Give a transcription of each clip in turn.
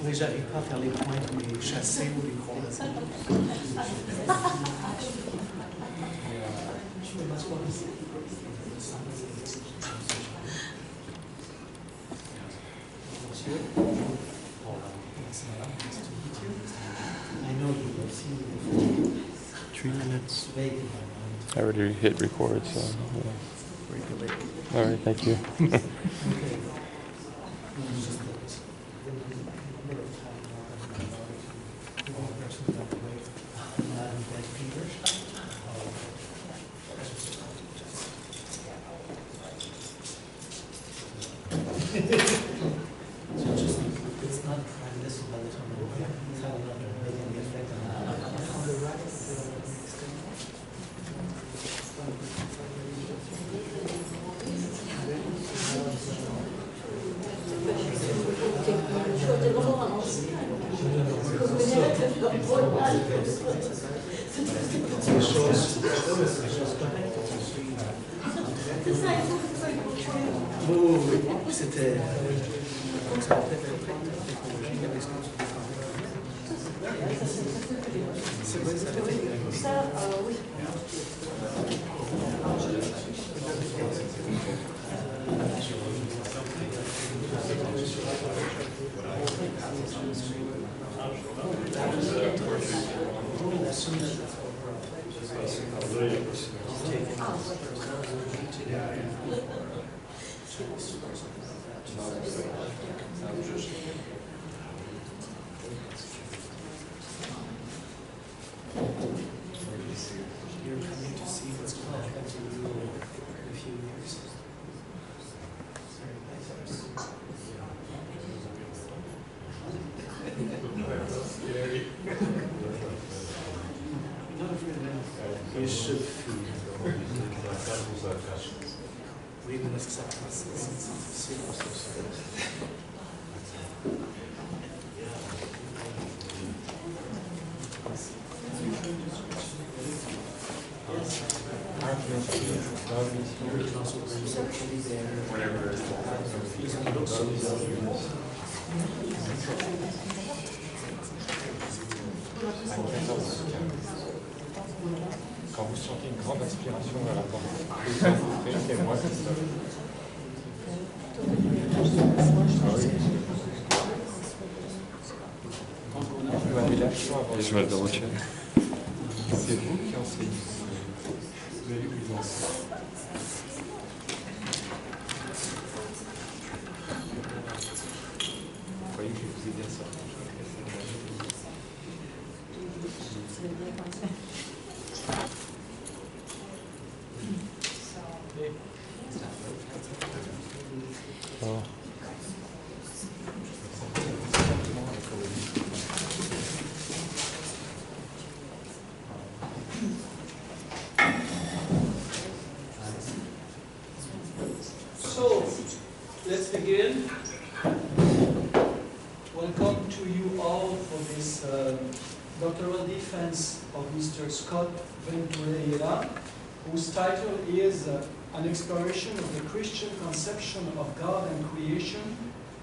Oui, j'arrive pas à faire les pointes, mais chasser ou les croiser. Je vais m'asseoir ici. Monsieur. I know you will see me. 3 minutes. I already hit record, so yeah. All right, thank you. It's not practice by the time it's not making any effect on the right. Oui, c'était... C'est vrai, ça a été... Ça, oui. You're coming to see what's going to happen to you in a few years. You should feel. Oui, mais est-ce que ça passe? Quand vous sentez une grande aspiration vers la porte, c'est moi qui ça. Je vais le rechercher. C'est vous qui enseignez. Vous avez plus d'enseignants. Vous voyez que je vous ai bien ça. Oh. So, let's begin. Welcome to you all for this doctoral defense of Mr. Scott Ventureira, whose title is An Exploration of the Christian Conception of God and Creation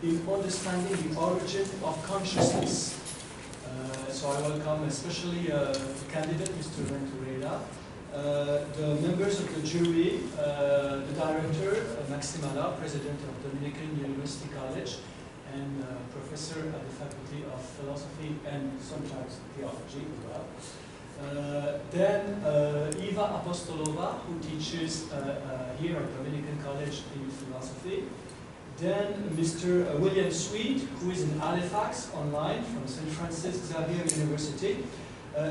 in Understanding the Origin of Consciousness. So I welcome especially the candidate, Mr. Ventureira, the members of the jury, the director, Maximala, president of Dominican University College, and professor at the Faculty of Philosophy and sometimes Theology as well. Then Eva Apostolova, who teaches here at Dominican College in Philosophy. Then Mr. William Sweet, who is in Halifax online from St. Francis Xavier University.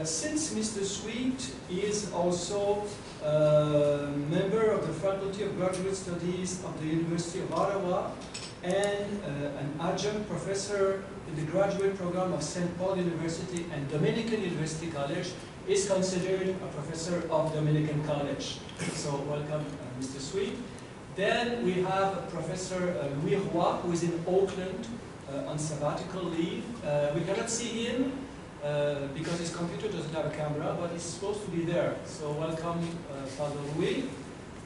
Since Mr. Sweet is also a member of the Faculty of Graduate Studies of the University of Ottawa and an adjunct professor in the graduate program of St. Paul University and Dominican University College, is considered a professor of Dominican College. So welcome, Mr. Sweet. Then we have Professor Louis Roy, who is in Auckland on sabbatical leave. We cannot see him because his computer doesn't have a camera, but he's supposed to be there. So welcome, Father Louis.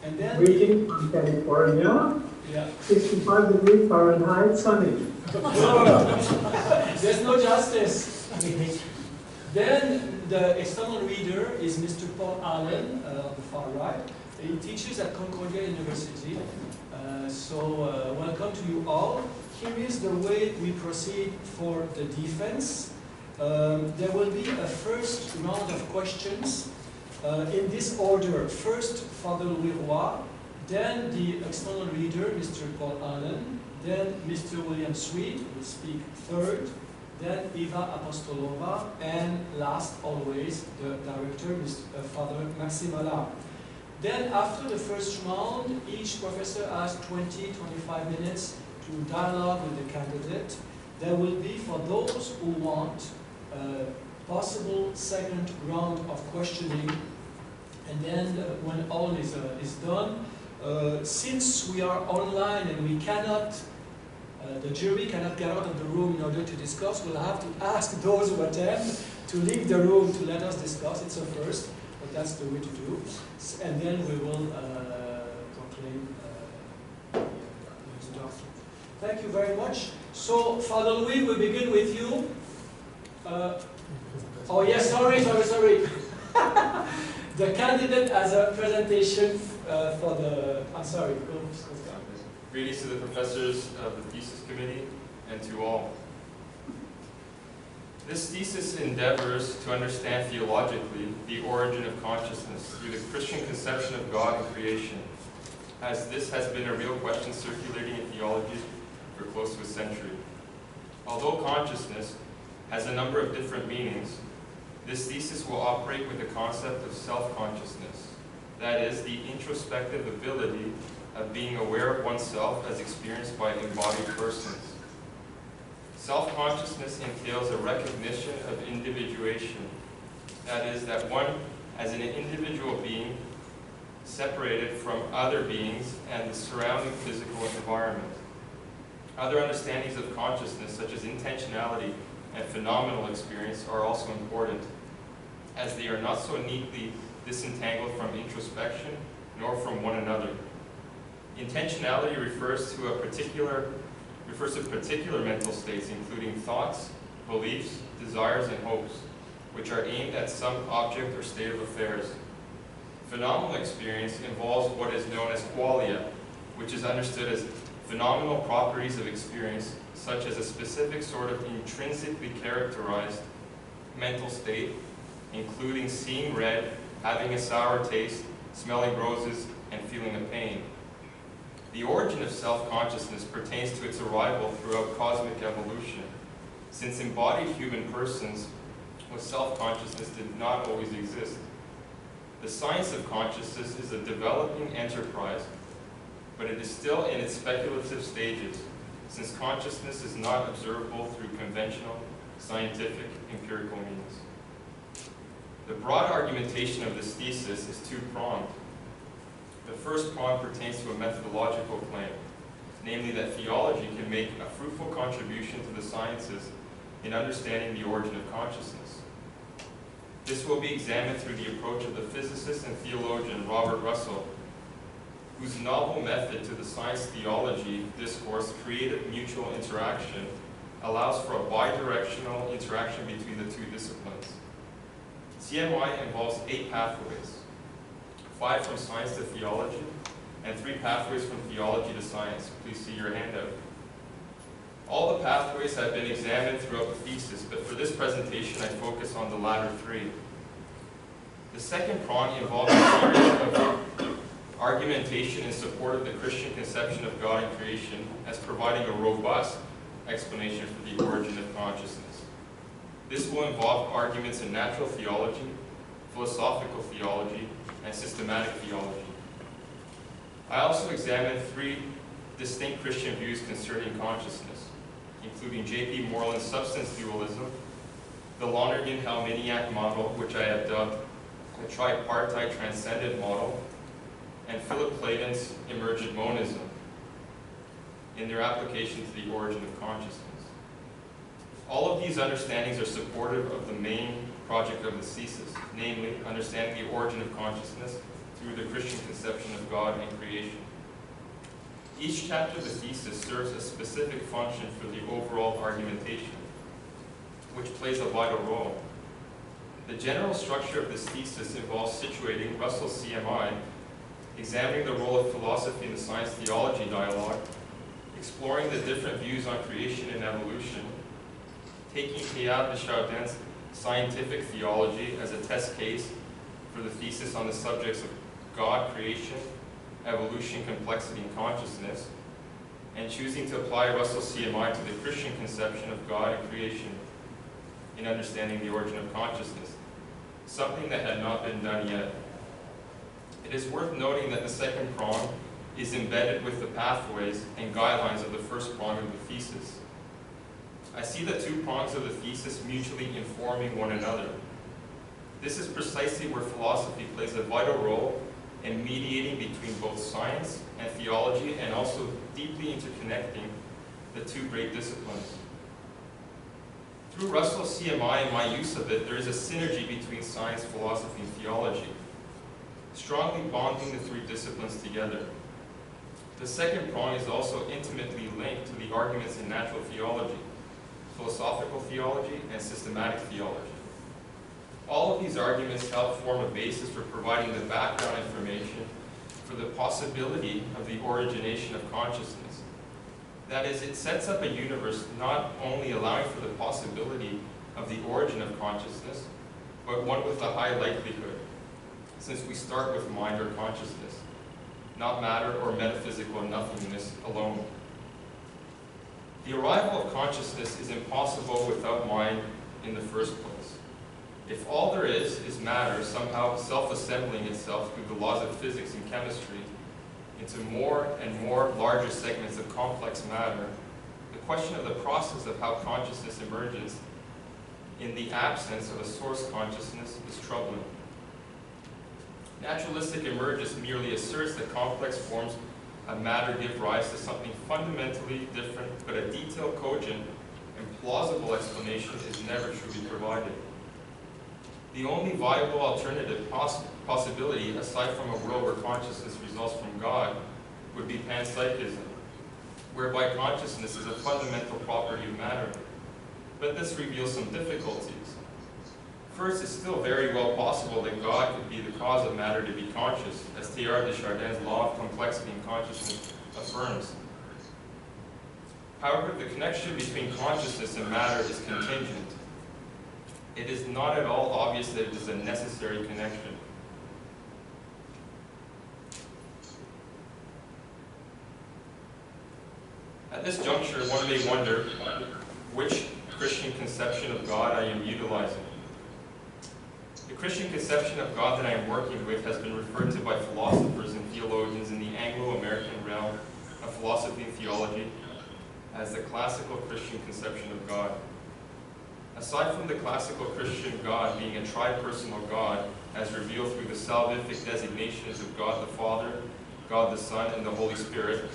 And then greetings from California. Yeah. 65 degrees Fahrenheit, sunny. This There's no justice. Then the external reader is Mr. Paul Allen, on the far right. He teaches at Concordia University. Welcome to you all. Here is the way we proceed for the defense. There will be a first round of questions in this order. First, Father Louis Roy, then the external reader, Mr. Paul Allen, then Mr. William Sweet will speak third, then Eva Apostolova, and last always the director, Father Maxime Allard. Then after the first round, each professor has 20-25 minutes to dialogue with the candidate. There will be, for those who want, a possible second round of questioning. And then when all is done, since we are online and we cannot, the jury cannot get out of the room in order to discuss, we'll have to ask those who attend to leave the room to let us discuss. It's a first, but that's the way to do. And then we will proclaim the result. Thank you very much. So, Father Louis, we begin with you. Oh yes, sorry. The candidate has a presentation for the. I'm sorry. Go. Greetings to the professors of the Thesis Committee and to all. This thesis endeavors to understand theologically the origin of consciousness through the Christian conception of God and creation, as this has been a real question circulating in theology for close to a century. Although consciousness has a number of different meanings, this thesis will operate with the concept of self-consciousness, that is, the introspective ability of being aware of oneself as experienced by embodied persons. Self-consciousness entails a recognition of individuation, that is, that one as an individual being separated from other beings and the surrounding physical environment. Other understandings of consciousness, such as intentionality and phenomenal experience, are also important, as they are not so neatly disentangled from introspection nor from one another. Intentionality refers to particular mental states, including thoughts, beliefs, desires, and hopes, which are aimed at some object or state of affairs. Phenomenal experience involves what is known as qualia, which is understood as phenomenal properties of experience, such as a specific sort of intrinsically characterized mental state, including seeing red, having a sour taste, smelling roses, and feeling a pain. The origin of self-consciousness pertains to its arrival throughout cosmic evolution, since embodied human persons with self-consciousness did not always exist. The science of consciousness is a developing enterprise, but it is still in its speculative stages, since consciousness is not observable through conventional, scientific, empirical means. The broad argumentation of this thesis is two-pronged. The first prong pertains to a methodological claim, namely that theology can make a fruitful contribution to the sciences in understanding the origin of consciousness. This will be examined through the approach of the physicist and theologian Robert Russell, whose novel method to the science-theology discourse, creative mutual interaction, allows for a bidirectional interaction between the two disciplines. CMY involves 8 pathways, 5 from science to theology, and 3 pathways from theology to science. Please see your handout. All the pathways have been examined throughout the thesis, but for this presentation I focus on the latter 3. The second prong involves a series of argumentation in support of the Christian conception of God and creation as providing a robust explanation for the origin of consciousness. This will involve arguments in natural theology, philosophical theology, and systematic theology. I also examined 3 distinct Christian views concerning consciousness, including J.P. Moreland's substance dualism, the Lonergan-Halminiak model, which I have dubbed the tripartite transcendent model, and Philip Clayton's emergent monism in their application to the origin of consciousness. All of these understandings are supportive of the main project of the thesis, namely understanding the origin of consciousness through the Christian conception of God and creation. Each chapter of the thesis serves a specific function for the overall argumentation. which plays a vital role. The general structure of this thesis involves situating Russell's CMI, examining the role of philosophy in the science-theology dialogue, exploring the different views on creation and evolution, taking Teilhard de Chardin's scientific theology as a test case for the thesis on the subjects of God, creation, evolution, complexity, and consciousness, and choosing to apply Russell's CMI to the Christian conception of God and creation in understanding the origin of consciousness, something that had not been done yet. It is worth noting that the second prong is embedded with the pathways and guidelines of the first prong of the thesis. I see the two prongs of the thesis mutually informing one another. This is precisely where philosophy plays a vital role in mediating between both science and theology, and also deeply interconnecting the two great disciplines. Through Russell's CMI and my use of it, there is a synergy between science, philosophy, and theology, strongly bonding the three disciplines together. The second prong is also intimately linked to the arguments in natural theology, philosophical theology, and systematic theology. All of these arguments help form a basis for providing the background information for the possibility of the origination of consciousness. That is, it sets up a universe not only allowing for the possibility of the origin of consciousness, but one with a high likelihood, since we start with mind or consciousness, not matter or metaphysical nothingness alone. The arrival of consciousness is impossible without mind in the first place. If all there is matter somehow self-assembling itself through the laws of physics and chemistry into more and more larger segments of complex matter, the question of the process of how consciousness emerges in the absence of a source consciousness is troubling. Naturalistic emergence merely asserts that complex forms of matter give rise to something fundamentally different, but a detailed, cogent, and plausible explanation is never truly provided. The only viable alternative possibility, aside from a world where consciousness results from God, would be panpsychism, whereby consciousness is a fundamental property of matter. But this reveals some difficulties. First, it's still very well possible that God could be the cause of matter to be conscious, as Teilhard de Chardin's law of complexity and consciousness affirms. However, the connection between consciousness and matter is contingent. It is not at all obvious that it is a necessary connection. At this juncture, one may wonder which Christian conception of God I am utilizing. The Christian conception of God that I am working with has been referred to by philosophers and theologians in the Anglo-American realm of philosophy and theology as the classical Christian conception of God. Aside from the classical Christian God being a tri-personal God, as revealed through the salvific designations of God the Father, God the Son, and the Holy Spirit,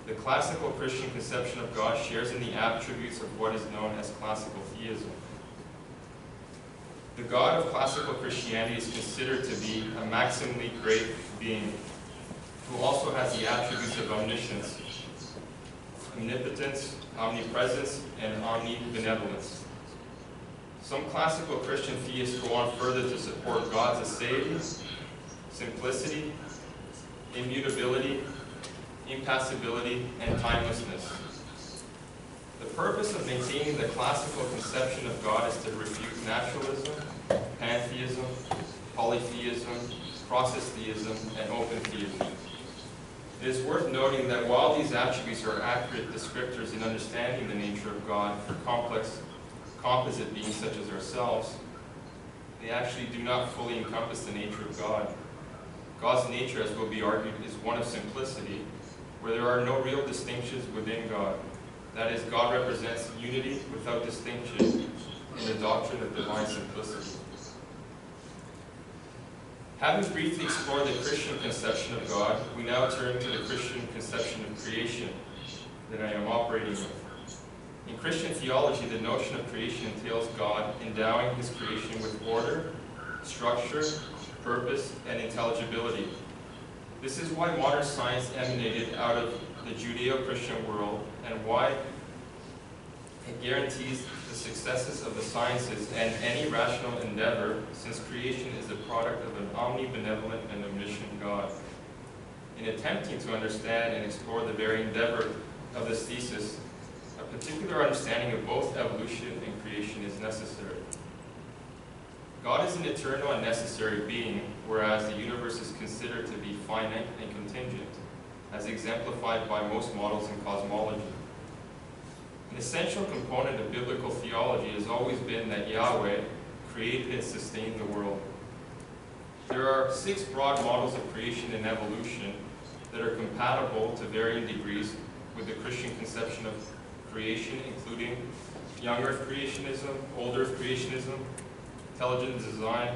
the classical Christian conception of God shares in the attributes of what is known as classical theism. The God of classical Christianity is considered to be a maximally great being, who also has the attributes of omniscience, omnipotence, omnipresence, and omnibenevolence. Some classical Christian theists go on further to support God's aseity, simplicity, immutability, impassibility, and timelessness. The purpose of maintaining the classical conception of God is to refute naturalism, pantheism, polytheism, process theism, and open theism. It is worth noting that while these attributes are accurate descriptors in understanding the nature of God for complex composite beings such as ourselves, they actually do not fully encompass the nature of God. God's nature, as will be argued, is one of simplicity, where there are no real distinctions within God. That is, God represents unity without distinction in the doctrine of divine simplicity. Having briefly explored the Christian conception of God, we now turn to the Christian conception of creation that I am operating with. In Christian theology, the notion of creation entails God endowing His creation with order, structure, purpose, and intelligibility. This is why modern science emanated out of the Judeo-Christian world, and why It guarantees the successes of the sciences and any rational endeavor, since creation is the product of an omnibenevolent and omniscient God. In attempting to understand and explore the very endeavor of this thesis, a particular understanding of both evolution and creation is necessary. God is an eternal and necessary being, whereas the universe is considered to be finite and contingent, as exemplified by most models in cosmology. An essential component of biblical theology has always been that Yahweh created and sustained the world. There are 6 broad models of creation and evolution that are compatible to varying degrees with the Christian conception of creation, including young earth creationism, old earth creationism, intelligent design,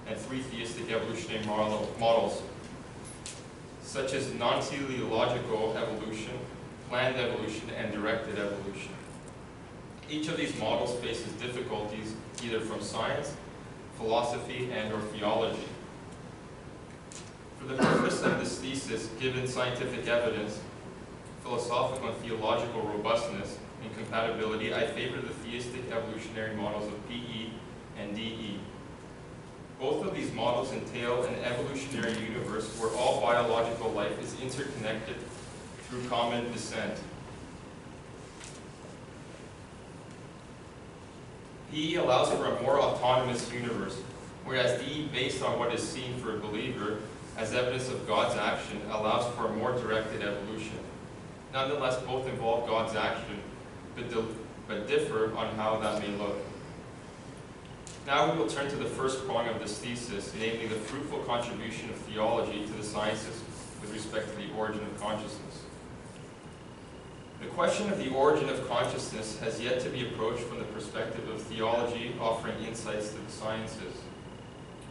and 3 theistic evolutionary models, such as non-teleological evolution, planned evolution, and directed evolution. Each of these models faces difficulties either from science, philosophy, and/or theology. For the purpose of this thesis, given scientific evidence, philosophical and theological robustness, and compatibility, I favor the theistic evolutionary models of PE and DE. Both of these models entail an evolutionary universe where all biological life is interconnected through common descent. PE allows for a more autonomous universe, whereas DE, based on what is seen for a believer as evidence of God's action, allows for a more directed evolution. Nonetheless, both involve God's action, but differ on how that may look. Now we will turn to the first prong of this thesis, namely the fruitful contribution of theology to the sciences with respect to the origin of consciousness. The question of the origin of consciousness has yet to be approached from the perspective of theology offering insights to the sciences.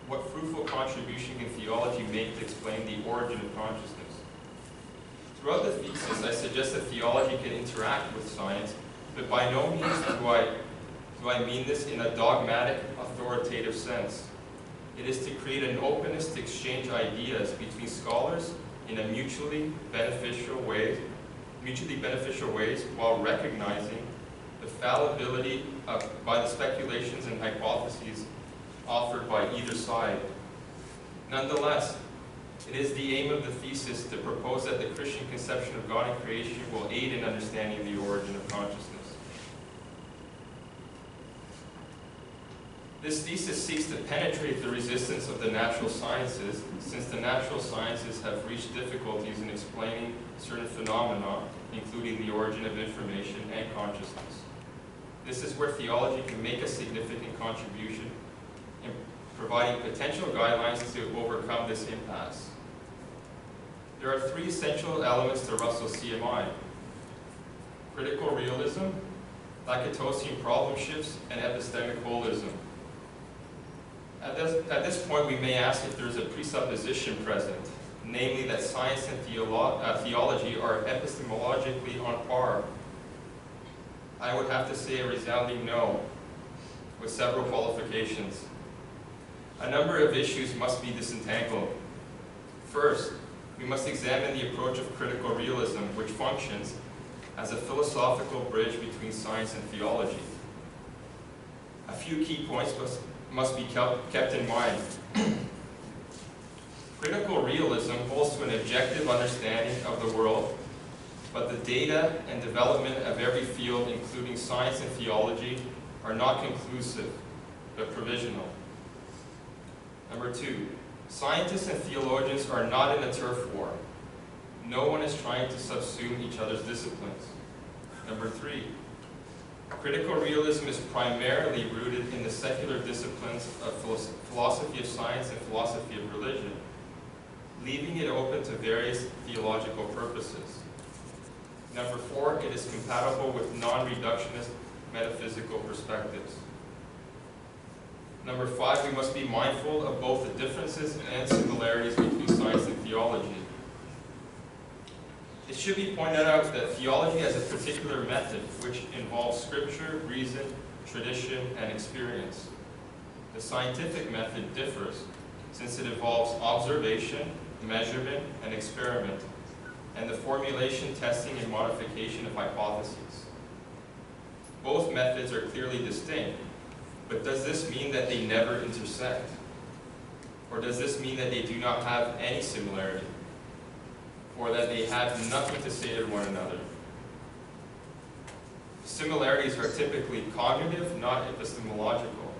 What fruitful contribution can theology make to explain the origin of consciousness? Throughout the thesis, I suggest that theology can interact with science, but by no means do I mean this in a dogmatic, authoritative sense. It is to create an openness to exchange ideas between scholars in a mutually beneficial ways, while recognizing the fallibility by the speculations and hypotheses offered by either side. Nonetheless, it is the aim of the thesis to propose that the Christian conception of God and creation will aid in understanding the origin of consciousness. This thesis seeks to penetrate the resistance of the natural sciences, since the natural sciences have reached difficulties in explaining certain phenomena, including the origin of information and consciousness. This is where theology can make a significant contribution in providing potential guidelines to overcome this impasse. There are 3 essential elements to Russell's CMI: critical realism, Lacatosian problem shifts, and epistemic holism. At this point, we may ask if there is a presupposition present, namely that science and theology are epistemologically on par. I would have to say a resounding no, with several qualifications. A number of issues must be disentangled. First, we must examine the approach of critical realism, which functions as a philosophical bridge between science and theology. A few key points must be kept in mind. Critical realism holds to an objective understanding of the world, but the data and development of every field, including science and theology, are not conclusive, but provisional. Number 2, scientists and theologians are not in a turf war. No one is trying to subsume each other's disciplines. Number 3, critical realism is primarily rooted in the secular disciplines of philosophy of science and philosophy of religion, leaving it open to various theological purposes. Number 4, it is compatible with non-reductionist metaphysical perspectives. Number 5, we must be mindful of both the differences and similarities between science and theology. It should be pointed out that theology has a particular method which involves scripture, reason, tradition, and experience. The scientific method differs since it involves observation, measurement, and experiment, and the formulation, testing, and modification of hypotheses. Both methods are clearly distinct, but does this mean that they never intersect? Or does this mean that they do not have any similarity? Or that they have nothing to say to one another? Similarities are typically cognitive, not epistemological.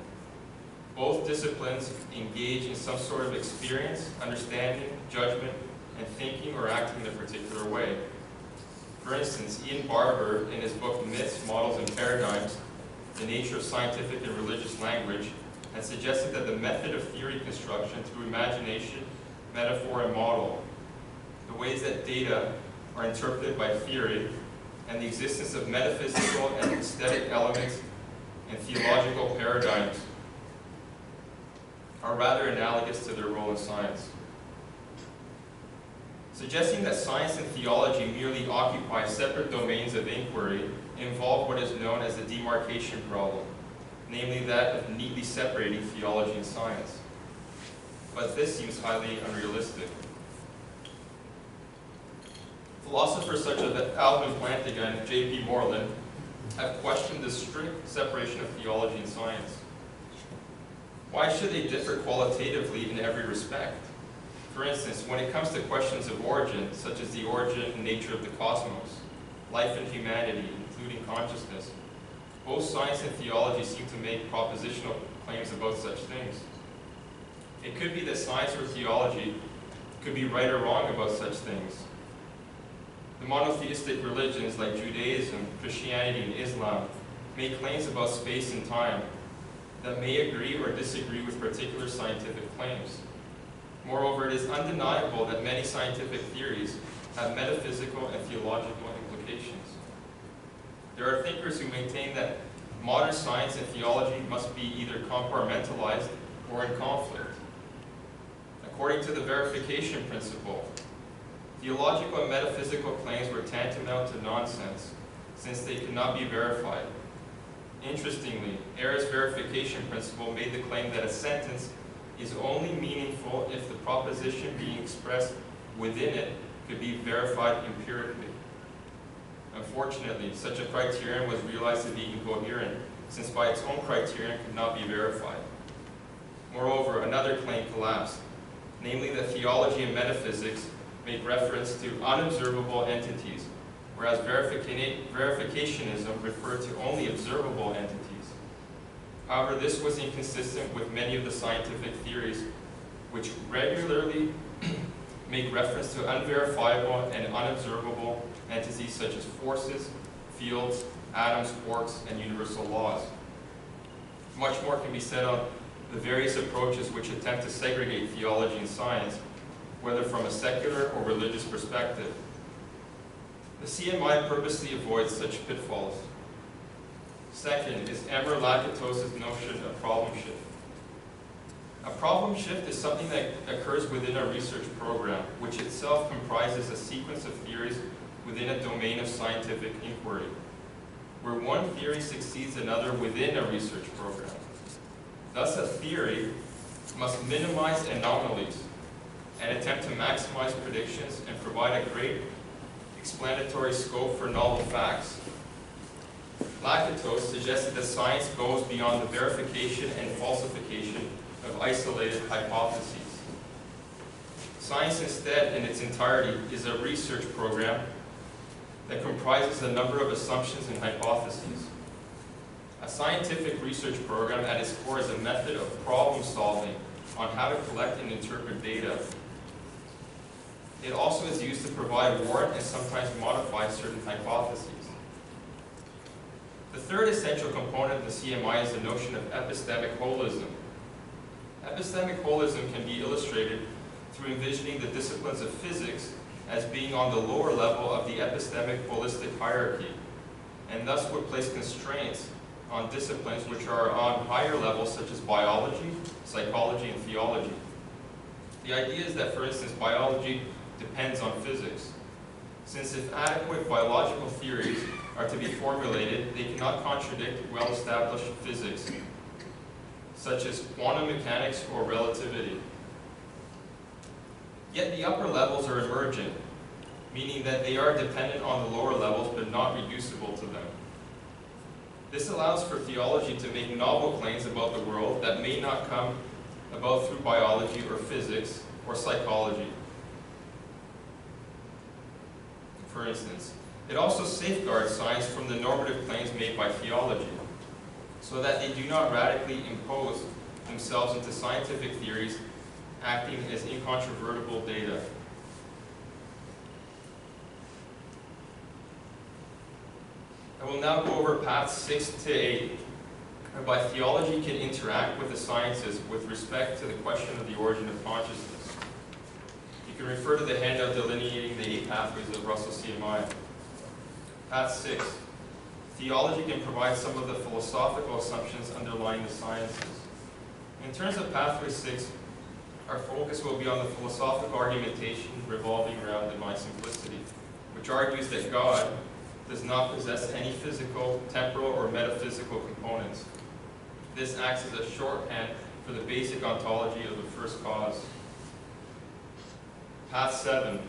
Both disciplines engage in some sort of experience, understanding, judgment, and thinking or acting in a particular way. For instance, Ian Barber, in his book Myths, Models, and Paradigms, The Nature of Scientific and Religious Language, has suggested that the method of theory construction through imagination, metaphor, and model, the ways that data are interpreted by theory, and the existence of metaphysical and aesthetic elements and theological paradigms are rather analogous to their role in science. Suggesting that science and theology merely occupy separate domains of inquiry involve what is known as the demarcation problem, namely that of neatly separating theology and science. But this seems highly unrealistic. Philosophers such as Alvin Plantinga and J.P. Moreland have questioned the strict separation of theology and science. Why should they differ qualitatively in every respect? For instance, when it comes to questions of origin, such as the origin and nature of the cosmos, life and humanity, including consciousness, both science and theology seem to make propositional claims about such things. It could be that science or theology could be right or wrong about such things. The monotheistic religions like Judaism, Christianity, and Islam make claims about space and time that may agree or disagree with particular scientific claims. Moreover, it is undeniable that many scientific theories have metaphysical and theological implications. There are thinkers who maintain that modern science and theology must be either compartmentalized or in conflict. According to the verification principle, theological and metaphysical claims were tantamount to nonsense, since they could not be verified. Interestingly, Ayer's verification principle made the claim that a sentence is only meaningful if the proposition being expressed within it could be verified empirically. Unfortunately, such a criterion was realized to be incoherent, since by its own criterion could not be verified. Moreover, another claim collapsed, namely that theology and metaphysics make reference to unobservable entities, whereas verificationism referred to only observable entities. However, this was inconsistent with many of the scientific theories, which regularly make reference to unverifiable and unobservable entities such as forces, fields, atoms, quarks, and universal laws. Much more can be said on the various approaches which attempt to segregate theology and science, whether from a secular or religious perspective. The CMI purposely avoids such pitfalls. Second is Emer Lakatos's notion of problem shift. A problem shift is something that occurs within a research program, which itself comprises a sequence of theories within a domain of scientific inquiry, where one theory succeeds another within a research program. Thus, a theory must minimize anomalies and attempt to maximize predictions and provide a great explanatory scope for novel facts. Lakatos suggested that science goes beyond the verification and falsification of isolated hypotheses. Science instead, in its entirety, is a research program that comprises a number of assumptions and hypotheses. A scientific research program at its core is a method of problem solving on how to collect and interpret data. It also is used to provide warrant and sometimes modify certain hypotheses. The third essential component of the CMI is the notion of epistemic holism. Epistemic holism can be illustrated through envisioning the disciplines of physics as being on the lower level of the epistemic holistic hierarchy, and thus would place constraints on disciplines which are on higher levels such as biology, psychology, and theology. The idea is that, for instance, biology depends on physics, since if adequate biological theories are to be formulated, they cannot contradict well-established physics, such as quantum mechanics or relativity. Yet the upper levels are emergent, meaning that they are dependent on the lower levels but not reducible to them. This allows for theology to make novel claims about the world that may not come about through biology or physics or psychology. For instance, it also safeguards science from the normative claims made by theology, so that they do not radically impose themselves into scientific theories acting as incontrovertible data. I will now go over paths 6 to 8, whereby theology can interact with the sciences with respect to the question of the origin of consciousness. You can refer to the handout delineating the 8 pathways of Russell CMI. Path 6. Theology can provide some of the philosophical assumptions underlying the sciences. In terms of pathway 6, our focus will be on the philosophical argumentation revolving around divine simplicity, which argues that God does not possess any physical, temporal, or metaphysical components. This acts as a shorthand for the basic ontology of the first cause. Path 7.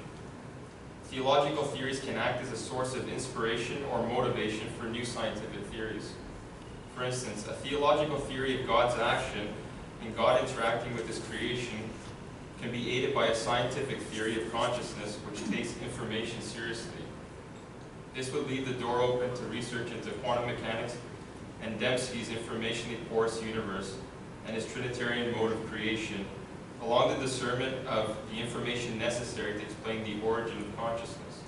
Theological theories can act as a source of inspiration or motivation for new scientific theories. For instance, a theological theory of God's action and God interacting with His creation can be aided by a scientific theory of consciousness which takes information seriously. This would leave the door open to research into quantum mechanics and Dembski's informationally porous universe and his Trinitarian mode of creation, along the discernment of the information necessary to explain the origin of consciousness.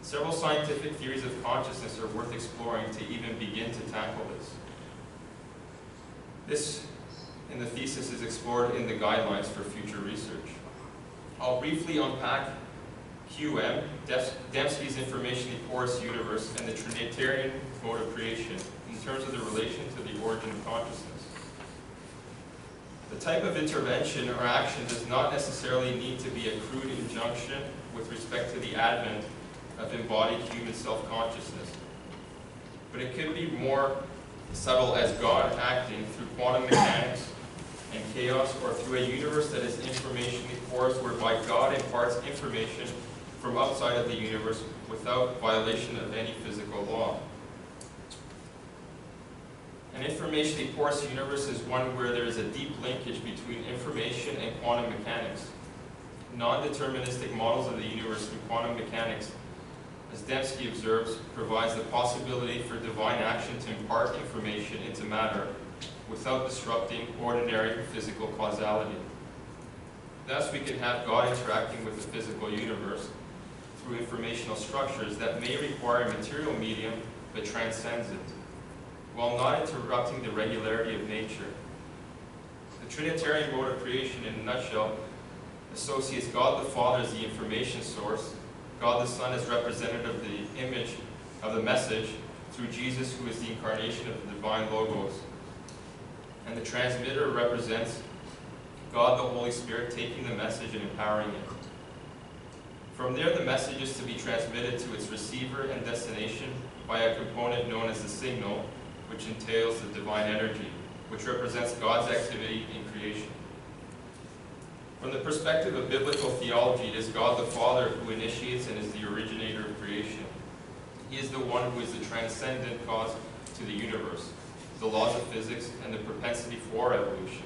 Several scientific theories of consciousness are worth exploring to even begin to tackle this. This, in the thesis, is explored in the guidelines for future research. I'll briefly unpack QM, Dembski's informationally porous universe, and the Trinitarian mode of creation in terms of the relation to the origin of consciousness. The type of intervention or action does not necessarily need to be a crude injunction with respect to the advent of embodied human self-consciousness, but it could be more subtle as God acting through quantum mechanics and chaos, or through a universe that is informationally porous, whereby God imparts information from outside of the universe without violation of any physical law. An informationally porous universe is one where there is a deep linkage between information and quantum mechanics. Non-deterministic models of the universe through quantum mechanics, as Dembski observes, provides the possibility for divine action to impart information into matter without disrupting ordinary physical causality. Thus, we can have God interacting with the physical universe through informational structures that may require a material medium but transcends it, while not interrupting the regularity of nature. The Trinitarian mode of creation, in a nutshell, associates God the Father as the information source, God the Son as representative of the image of the message, through Jesus, who is the incarnation of the divine Logos. And the transmitter represents God the Holy Spirit taking the message and empowering it. From there, the message is to be transmitted to its receiver and destination by a component known as the signal, which entails the divine energy, which represents God's activity in creation. From the perspective of biblical theology, it is God the Father who initiates and is the originator of creation. He is the one who is the transcendent cause to the universe, the laws of physics, and the propensity for evolution.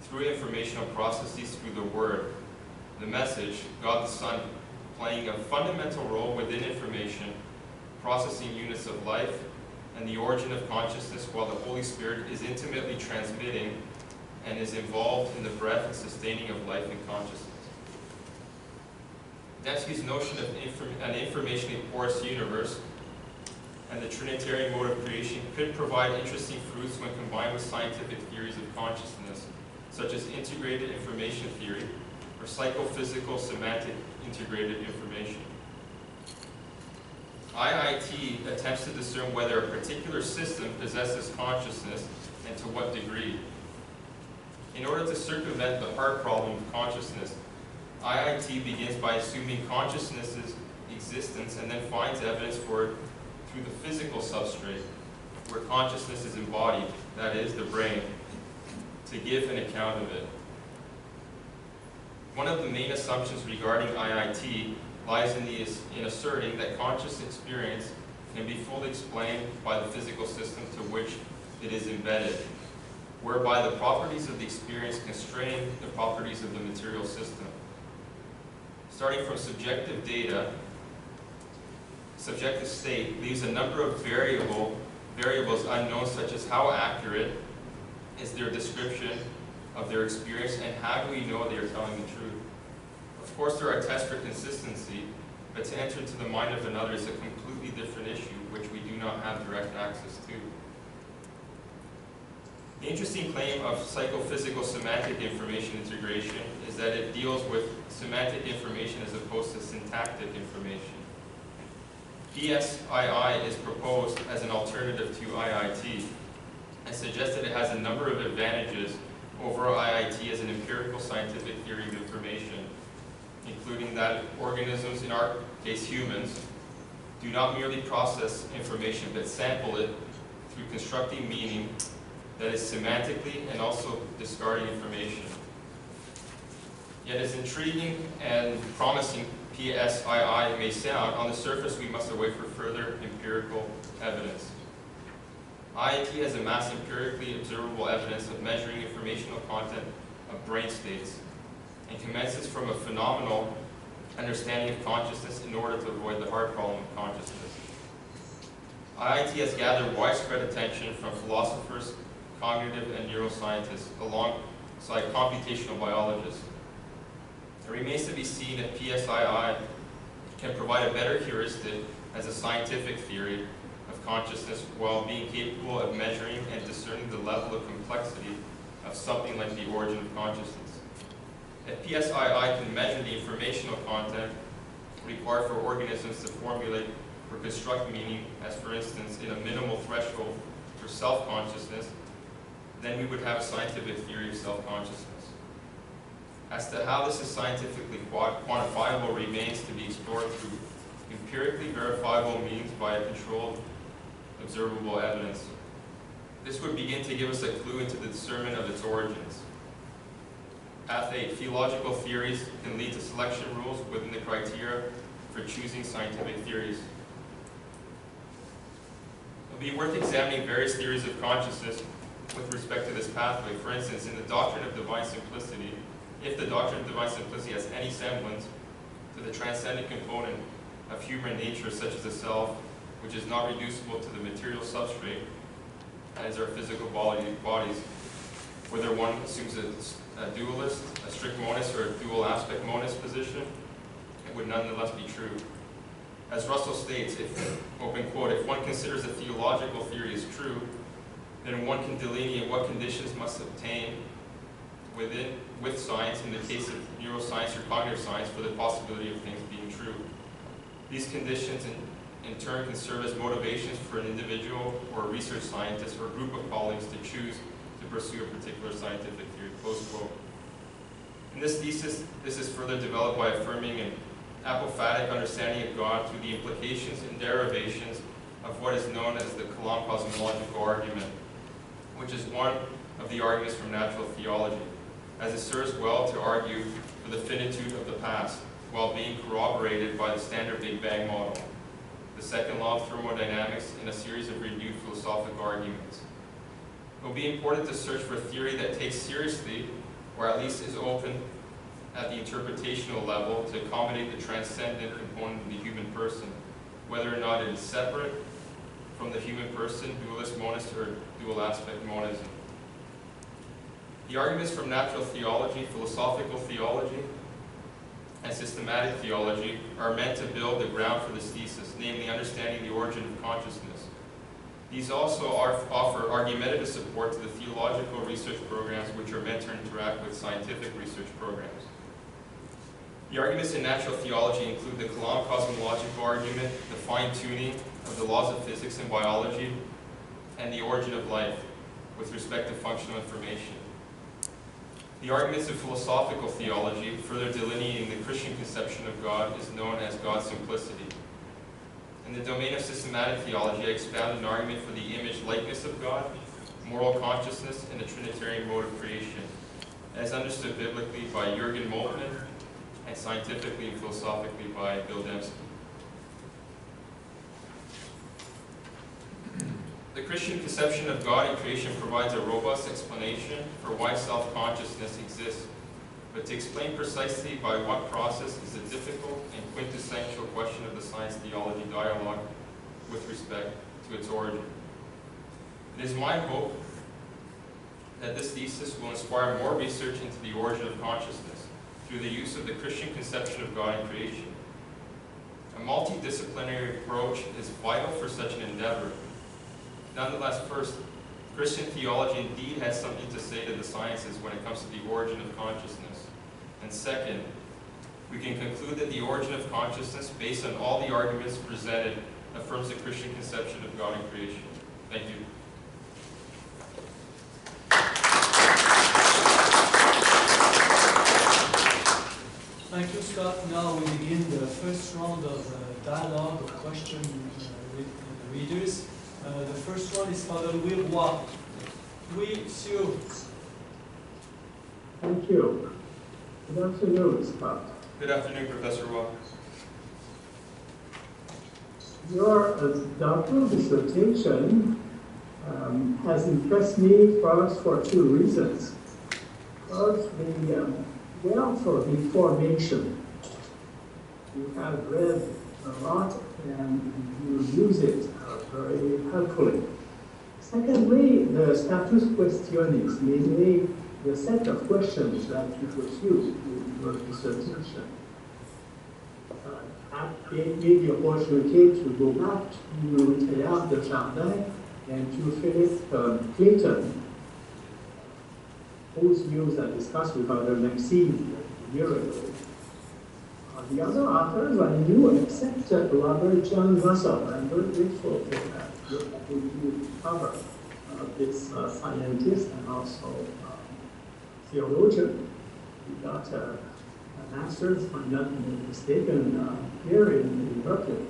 Through informational processes, through the Word, the message, God the Son, playing a fundamental role within information, processing units of life, and the origin of consciousness, while the Holy Spirit is intimately transmitting and is involved in the breath and sustaining of life and consciousness. Dembski's notion of an informationally porous universe and the Trinitarian mode of creation could provide interesting fruits when combined with scientific theories of consciousness, such as integrated information theory or psychophysical semantic integrated information. IIT attempts to discern whether a particular system possesses consciousness and to what degree. In order to circumvent the hard problem of consciousness, IIT begins by assuming consciousness's existence and then finds evidence for it through the physical substrate, where consciousness is embodied, that is, the brain, to give an account of it. One of the main assumptions regarding IIT lies in asserting that conscious experience can be fully explained by the physical system to which it is embedded, whereby the properties of the experience constrain the properties of the material system. Starting from subjective data, subjective state leaves a number of variables unknown, such as how accurate is their description of their experience and how do we know they are telling the truth. Of course, there are tests for consistency, but to enter into the mind of another is a completely different issue which we do not have direct access to. The interesting claim of psychophysical semantic information integration is that it deals with semantic information as opposed to syntactic information. PSII is proposed as an alternative to IIT and suggests that it has a number of advantages over IIT as an empirical scientific theory of information, including that organisms, in our case humans, do not merely process information but sample it through constructing meaning that is semantically and also discarding information. Yet as intriguing and promising PSII may sound, on the surface we must await for further empirical evidence. IIT has amassed empirically observable evidence of measuring informational content of brain states and commences from a phenomenal understanding of consciousness in order to avoid the hard problem of consciousness. IIT has gathered widespread attention from philosophers, cognitive and neuroscientists, alongside computational biologists. It remains to be seen if PSII can provide a better heuristic as a scientific theory of consciousness while being capable of measuring and discerning the level of complexity of something like the origin of consciousness. If PSII can measure the informational content required for organisms to formulate or construct meaning, as for instance in a minimal threshold for self-consciousness, then we would have a scientific theory of self-consciousness. As to how this is scientifically quantifiable remains to be explored through empirically verifiable means by a controlled, observable evidence. This would begin to give us a clue into the discernment of its origins. Path 8, theological theories can lead to selection rules within the criteria for choosing scientific theories. It will be worth examining various theories of consciousness with respect to this pathway. For instance, in the doctrine of divine simplicity, if the doctrine of divine simplicity has any semblance to the transcendent component of human nature, such as the self, which is not reducible to the material substrate, as our physical bodies, whether one assumes a dualist, a strict monist, or a dual aspect monist position, it would nonetheless be true. As Russell states, if, open quote, if one considers a theological theory as true, then one can delineate what conditions must obtain with science, in the case of neuroscience or cognitive science, for the possibility of things being true. These conditions in turn can serve as motivations for an individual or a research scientist or a group of colleagues to choose to pursue a particular scientific theory, close quote. In this thesis, this is further developed by affirming an apophatic understanding of God through the implications and derivations of what is known as the Kalam cosmological argument, which is one of the arguments from natural theology, as it serves well to argue for the finitude of the past, while being corroborated by the standard Big Bang model, the second law of thermodynamics, and a series of renewed philosophical arguments. It will be important to search for a theory that takes seriously, or at least is open at the interpretational level, to accommodate the transcendent component of the human person, whether or not it is separate from the human person, dualist monist, or dual aspect monism. The arguments from natural theology, philosophical theology, and systematic theology are meant to build the ground for this thesis, namely understanding the origin of consciousness. These also offer argumentative support to the theological research programs which are meant to interact with scientific research programs. The arguments in natural theology include the Kalam cosmological argument, the fine-tuning of the laws of physics and biology, and the origin of life with respect to functional information. The arguments of philosophical theology, further delineating the Christian conception of God, is known as God's simplicity. In the domain of systematic theology, I expound an argument for the image likeness of God, moral consciousness, and the Trinitarian mode of creation, as understood biblically by Jürgen Moltmann and scientifically and philosophically by Bill Dembski. The Christian conception of God and creation provides a robust explanation for why self-consciousness exists, but to explain precisely by what process is a difficult and quintessential question of the science-theology dialogue with respect to its origin. It is my hope that this thesis will inspire more research into the origin of consciousness through the use of the Christian conception of God and creation. A multidisciplinary approach is vital for such an endeavor. Nonetheless, first, Christian theology indeed has something to say to the sciences when it comes to the origin of consciousness. And second, we can conclude that the origin of consciousness, based on all the arguments presented, affirms the Christian conception of God and creation. Thank you. Thank you, Scott. Now we begin the first round of dialogue or question with the readers. The first one is Father Louis Roy. Louis, Sue. Thank you. Good afternoon, Scott. Good afternoon, Professor Roy. Your doctoral dissertation has impressed me first for two reasons. First, the wealth of information. You have read a lot and you use it very helpfully. Secondly, the status questionis, mainly the set of questions that you pursue in your dissertation. Gave me the opportunity to go back to Théâtre de Jardin and to Philip Clayton, whose views I discussed with Father Maxime a year ago. The other authors I knew except Robert John Russell. I'm very grateful for that. You cover this scientist and also theologian. He got a master's, if I'm not mistaken, here in Berkeley.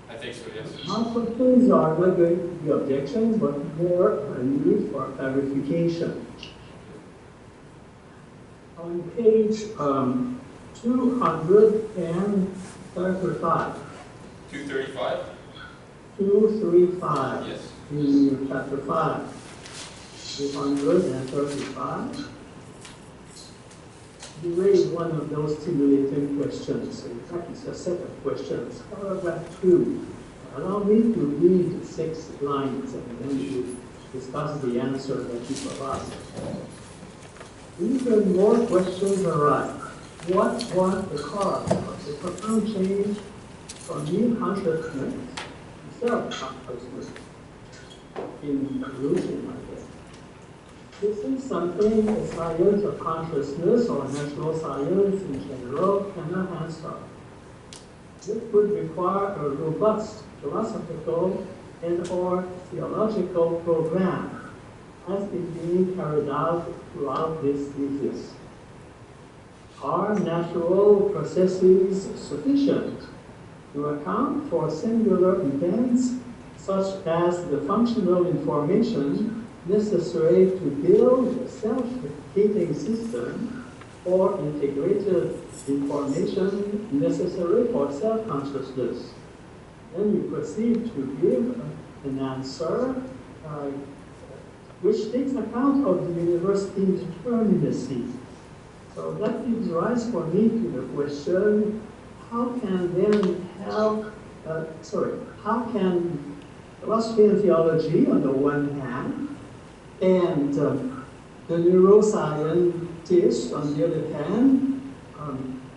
I think so, yes. My questions are not going to be objections, but more a need for clarification. On page 235. 235? 235. Yes. In chapter 5. 235. You raise one of those stimulating questions. In fact, it's a set of questions. Paragraph 2. Allow me to read 6 lines and then you discuss the answer that you provide. Even more questions arise. What was the cause of the profound change from new consciousness to self-consciousness in evolution, I guess? This is something the science of consciousness or natural science in general cannot answer. This would require a robust philosophical and/or theological program as is being carried out throughout this thesis. Are natural processes sufficient to account for singular events such as the functional information necessary to build a self-heating system or integrated information necessary for self-consciousness? Then you proceed to give an answer which takes account of the universe indeterminacy. So that gives rise for me to the question, how can philosophy and theology on the one hand, and the neuroscientists on the other hand,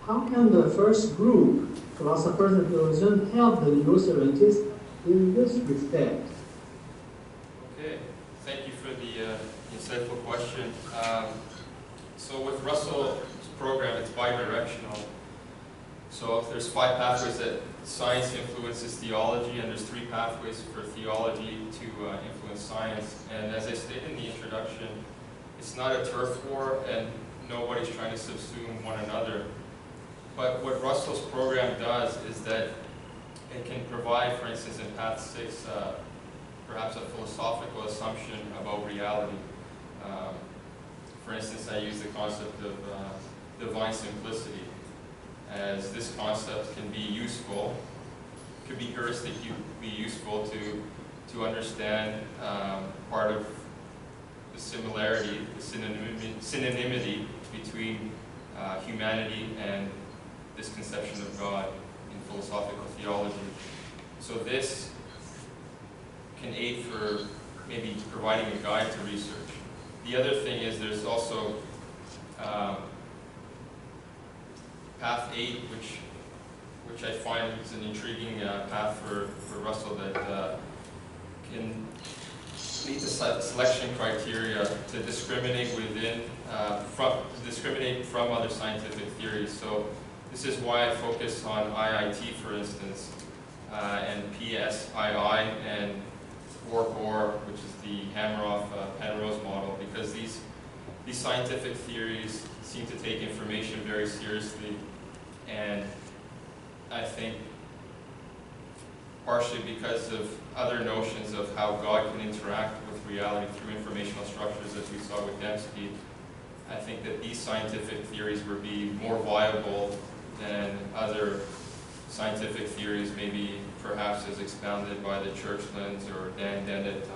how can the first group, philosophers and theologians, help the neuroscientists in this respect? Okay, thank you for the insightful question. So with Russell's program, it's bidirectional. So there's 5 pathways that science influences theology, and there's 3 pathways for theology to influence science. And as I stated in the introduction, it's not a turf war, and nobody's trying to subsume one another. But what Russell's program does is that it can provide, for instance, in Path 6, perhaps a philosophical assumption about reality. For instance, I use the concept of divine simplicity, as this concept can be useful, could be heuristic, be useful to to understand part of the similarity, the synonymity between humanity and this conception of God in philosophical theology. So this can aid for maybe providing a guide to research. The other thing is there's also path 8, which I find is an intriguing path for Russell that can meet the selection criteria to discriminate from other scientific theories. So this is why I focus on IIT, for instance, and PSII and OR, which is the Hammeroff-Penrose model, because these scientific theories seem to take information very seriously, and I think partially because of other notions of how God can interact with reality through informational structures, as we saw with Dembski, I think that these scientific theories would be more viable than other scientific theories, maybe perhaps as expounded by the Churchlands or Dan Dennett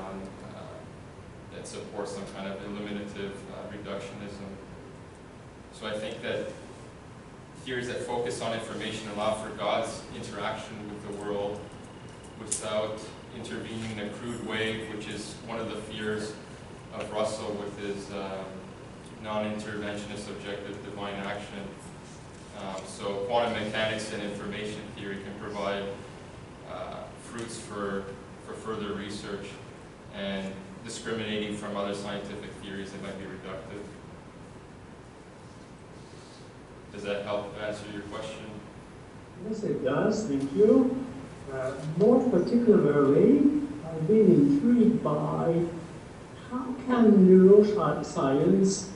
that support some kind of eliminative reductionism. So I think that theories that focus on information allow for God's interaction with the world without intervening in a crude way, which is one of the fears of Russell with his non-interventionist objective divine action. So quantum mechanics and information theory can provide fruits for further research, and discriminating from other scientific theories that might be reductive. Does that help answer your question? Yes, it does. Thank you. More particularly, I've been intrigued by how can neuroscience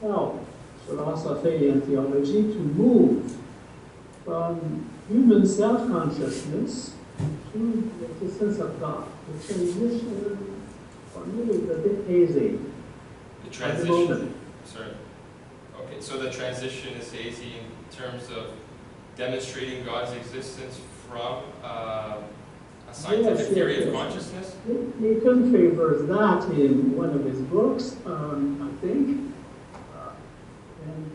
help philosophy and theology to move from human self-consciousness to the existence of God. The transition, for me, is a bit hazy. The transition, sorry. Okay, so the transition is hazy in terms of demonstrating God's existence from a scientific theory of consciousness? Newton favors that in one of his books, I think. And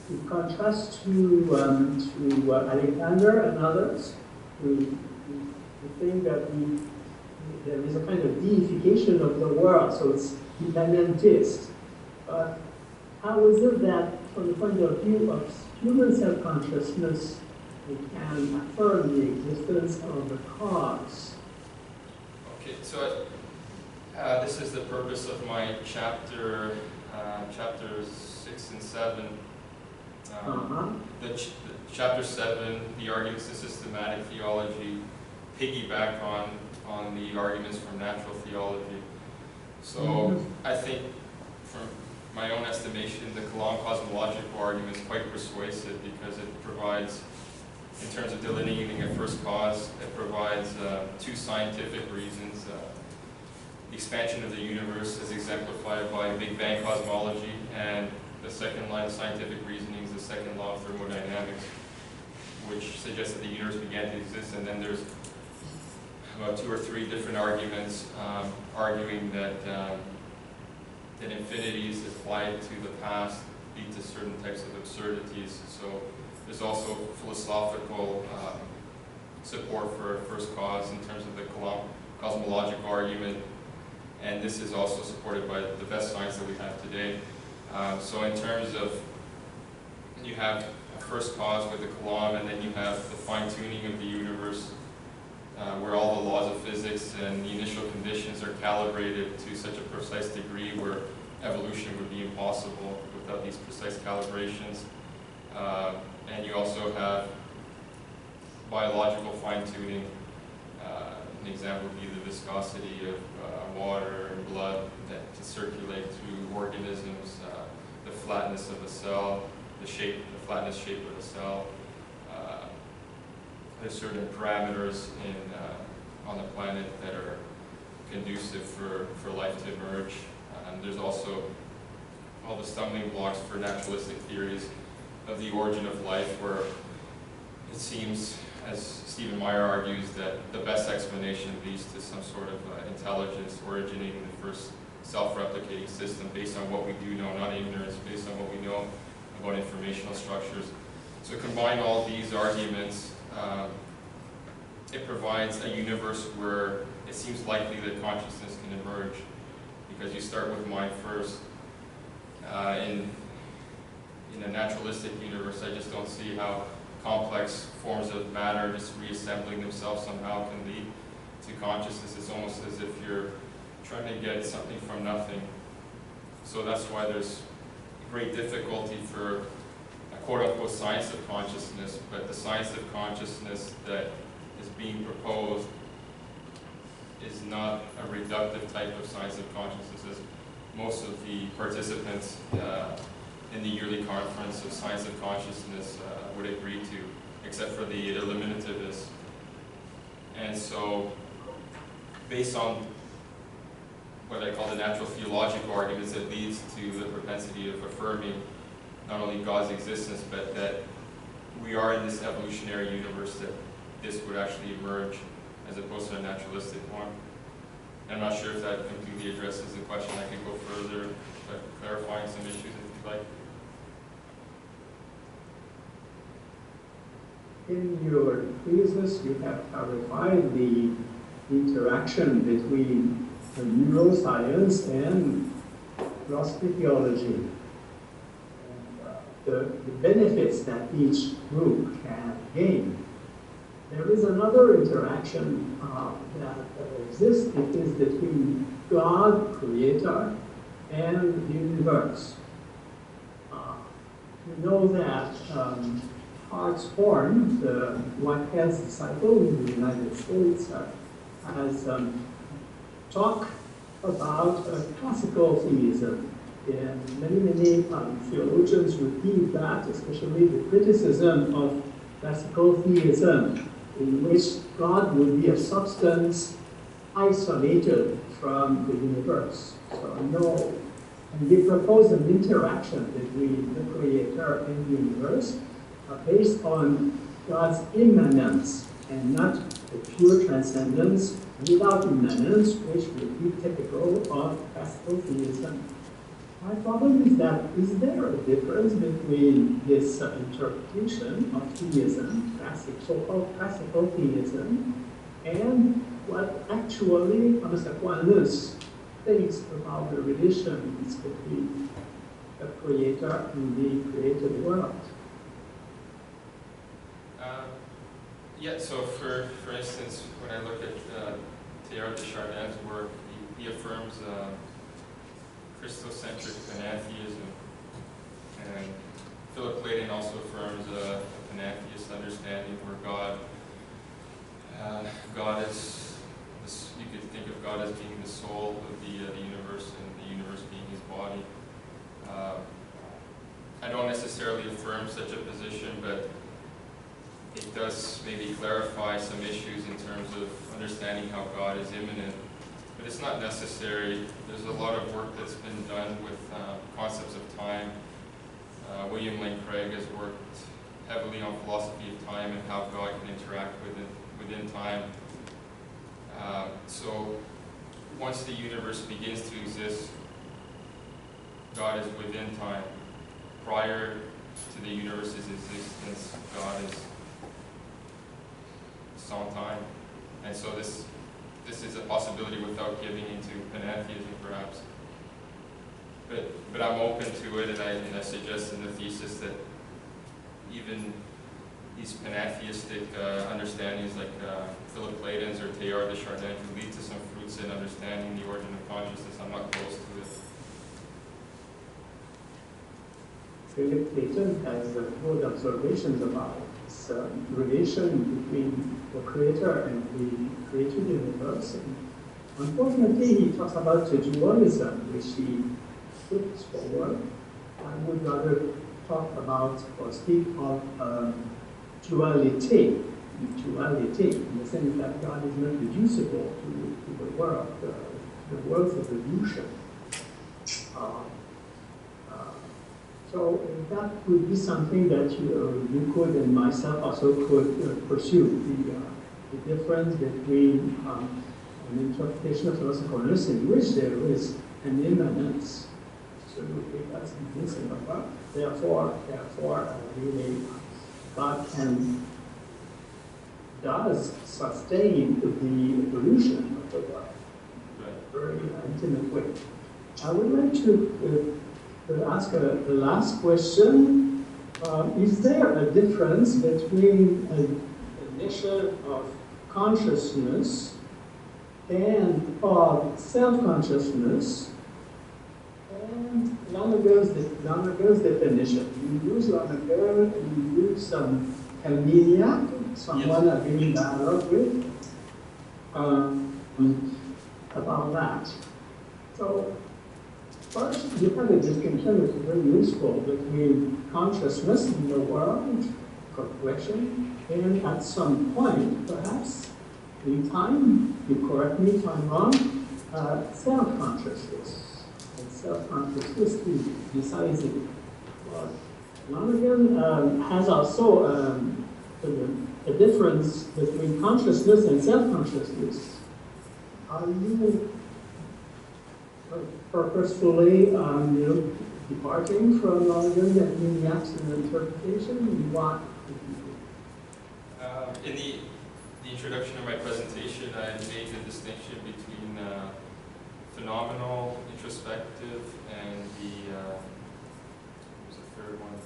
in contrast to Alexander and others, who think that there is a kind of deification of the world, so it's immanentist. But how is it that, from the point of view of human self-consciousness, we can affirm the existence of the cause? Okay, so this is the purpose of my chapters 6 and 7. The chapter 7, the arguments in systematic theology, piggyback on the arguments from natural theology. So I think, from my own estimation, the Kalam cosmological argument is quite persuasive because it provides, in terms of delineating a first cause, it provides two scientific reasons. The expansion of the universe is exemplified by Big Bang cosmology, and the second line of scientific reasoning is the second law of thermodynamics, which suggests that the universe began to exist. And then there's about 2 or 3 different arguments arguing that that infinities applied to the past lead to certain types of absurdities. So there's also philosophical support for a first cause in terms of the cosmological argument, and this is also supported by the best science that we have today. So in terms of, you have a first cause with the Kalam, and then you have the fine-tuning of the universe, where all the laws of physics and the initial conditions are calibrated to such a precise degree where evolution would be impossible without these precise calibrations. And you also have biological fine-tuning. An example would be the viscosity of water and blood that can circulate through organisms, the flatness of a cell, the flatness shape of a cell. There's certain parameters on the planet that are conducive for life to emerge. There's also all the stumbling blocks for naturalistic theories of the origin of life, where it seems as Stephen Meyer argues, that the best explanation leads to some sort of intelligence originating the first self-replicating system based on what we do know, not ignorance, based on what we know about informational structures. So combine all these arguments, it provides a universe where it seems likely that consciousness can emerge, because you start with mind first. In a naturalistic universe, I just don't see how complex forms of matter just reassembling themselves somehow can lead to consciousness. It's almost as if you're trying to get something from nothing. So that's why there's great difficulty for a quote-unquote science of consciousness, but the science of consciousness that is being proposed is not a reductive type of science of consciousness, as most of the participants in the yearly conference of science of consciousness would agree to, except for the eliminativists. And so, based on what I call the natural theological arguments, it leads to the propensity of affirming not only God's existence, but that we are in this evolutionary universe, that this would actually emerge as opposed to a naturalistic one. I'm not sure if that completely addresses the question. I can go further by clarifying some issues if you'd like. In your thesis, you have clarified the interaction between neuroscience and philosophy theology, and the benefits that each group can gain. There is another interaction that exists. It is between God, Creator, and the universe. We know that Hartshorne, the Whitehead's disciple in the United States, has talked about classical theism. And many theologians repeat that, especially the criticism of classical theism, in which God would be a substance isolated from the universe. So no. And they propose an interaction between the Creator and the universe based on God's immanence and not the pure transcendence without immanence, which would be typical of classical theism. My problem is that, is there a difference between this interpretation of theism, so-called classical theism, and what actually Thomas Aquinas thinks about the relations between the Creator and the created world? Yeah, so for instance, when I look at Teilhard de Chardin's work, he affirms Christocentric pantheism, and Philip Clayton also affirms a pantheist understanding where God is, you could think of God as being the soul of the universe, and the universe being his body. I don't necessarily affirm such a position, but it does maybe clarify some issues in terms of understanding how God is immanent. But it's not necessary. There's a lot of work that's been done with concepts of time. William Lane Craig has worked heavily on philosophy of time and how God can interact within time. So once the universe begins to exist, God is within time. Prior to the universe's existence, God is sans time. And so this is a possibility without giving into pantheism, perhaps. But I'm open to it, and I suggest in the thesis that even these pantheistic understandings like Philip Clayton's or Teilhard de Chardin can lead to some fruits in understanding the origin of consciousness. I'm not close to it. Philip Clayton has good observations about this relation between the Creator and the created universe. And unfortunately, he talks about the dualism, which he puts forward. I would rather talk about or speak of duality, in the sense that God is not reducible to the world, the world's evolution. So So that would be something that you could and myself also could pursue, the difference between an interpretation of philosophical knowledge in which there is an immanence. Absolutely, that's missing. Therefore, really, God does sustain the evolution of the world in a very intimate way. I would like to ask the last question. Is there a difference between a definition of consciousness and of self-consciousness and Lonergan's definition? You use Lonergan and you use some Calmenia, someone I've been in dialogue with, about that. So, first, you have a distinction which is very useful between consciousness in the world, correction, and at some point, perhaps, in time, you correct me if I'm wrong, self-consciousness. And self-consciousness is decisive. Well, Lonergan has also a difference between consciousness and self-consciousness. Are you purposefully departing from Lonergan and in the absent interpretation? Why? In the introduction of my presentation, I made the distinction between phenomenal, introspective, and what was the third one?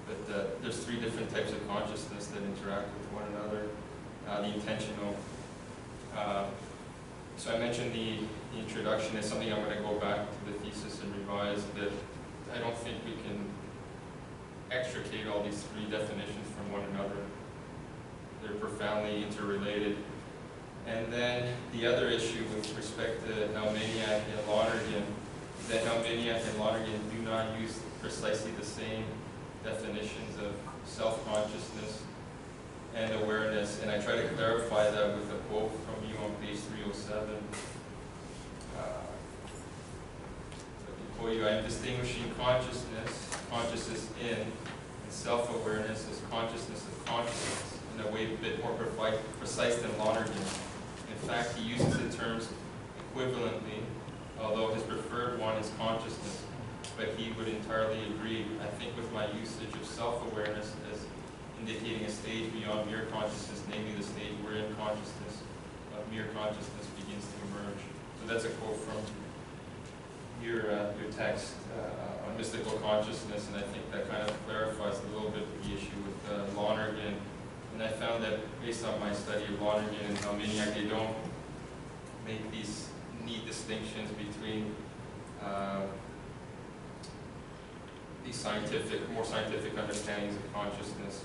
But there's three different types of consciousness that interact with one another. The intentional. So I mentioned the introduction is something I'm going to go back to the thesis and revise, that I don't think we can extricate all these three definitions from one another. They're profoundly interrelated. And then the other issue with respect to Helminiak and Lonergan is that Helminiak and Lonergan do not use precisely the same definitions of self-consciousness and awareness. And I try to clarify that with a quote from you on page 307. I am distinguishing consciousness in, and self-awareness as consciousness of consciousness in a way a bit more precise than Lonergan. In fact, he uses the terms equivalently, although his preferred one is consciousness, but he would entirely agree, I think, with my usage of self-awareness as indicating a stage beyond mere consciousness, namely the stage wherein consciousness of mere consciousness begins to emerge. So that's a quote from your text on mystical consciousness, and I think that kind of clarifies a little bit the issue with Lonergan. And I found that based on my study of Lonergan and Helminiak, they don't make these neat distinctions between these more scientific understandings of consciousness,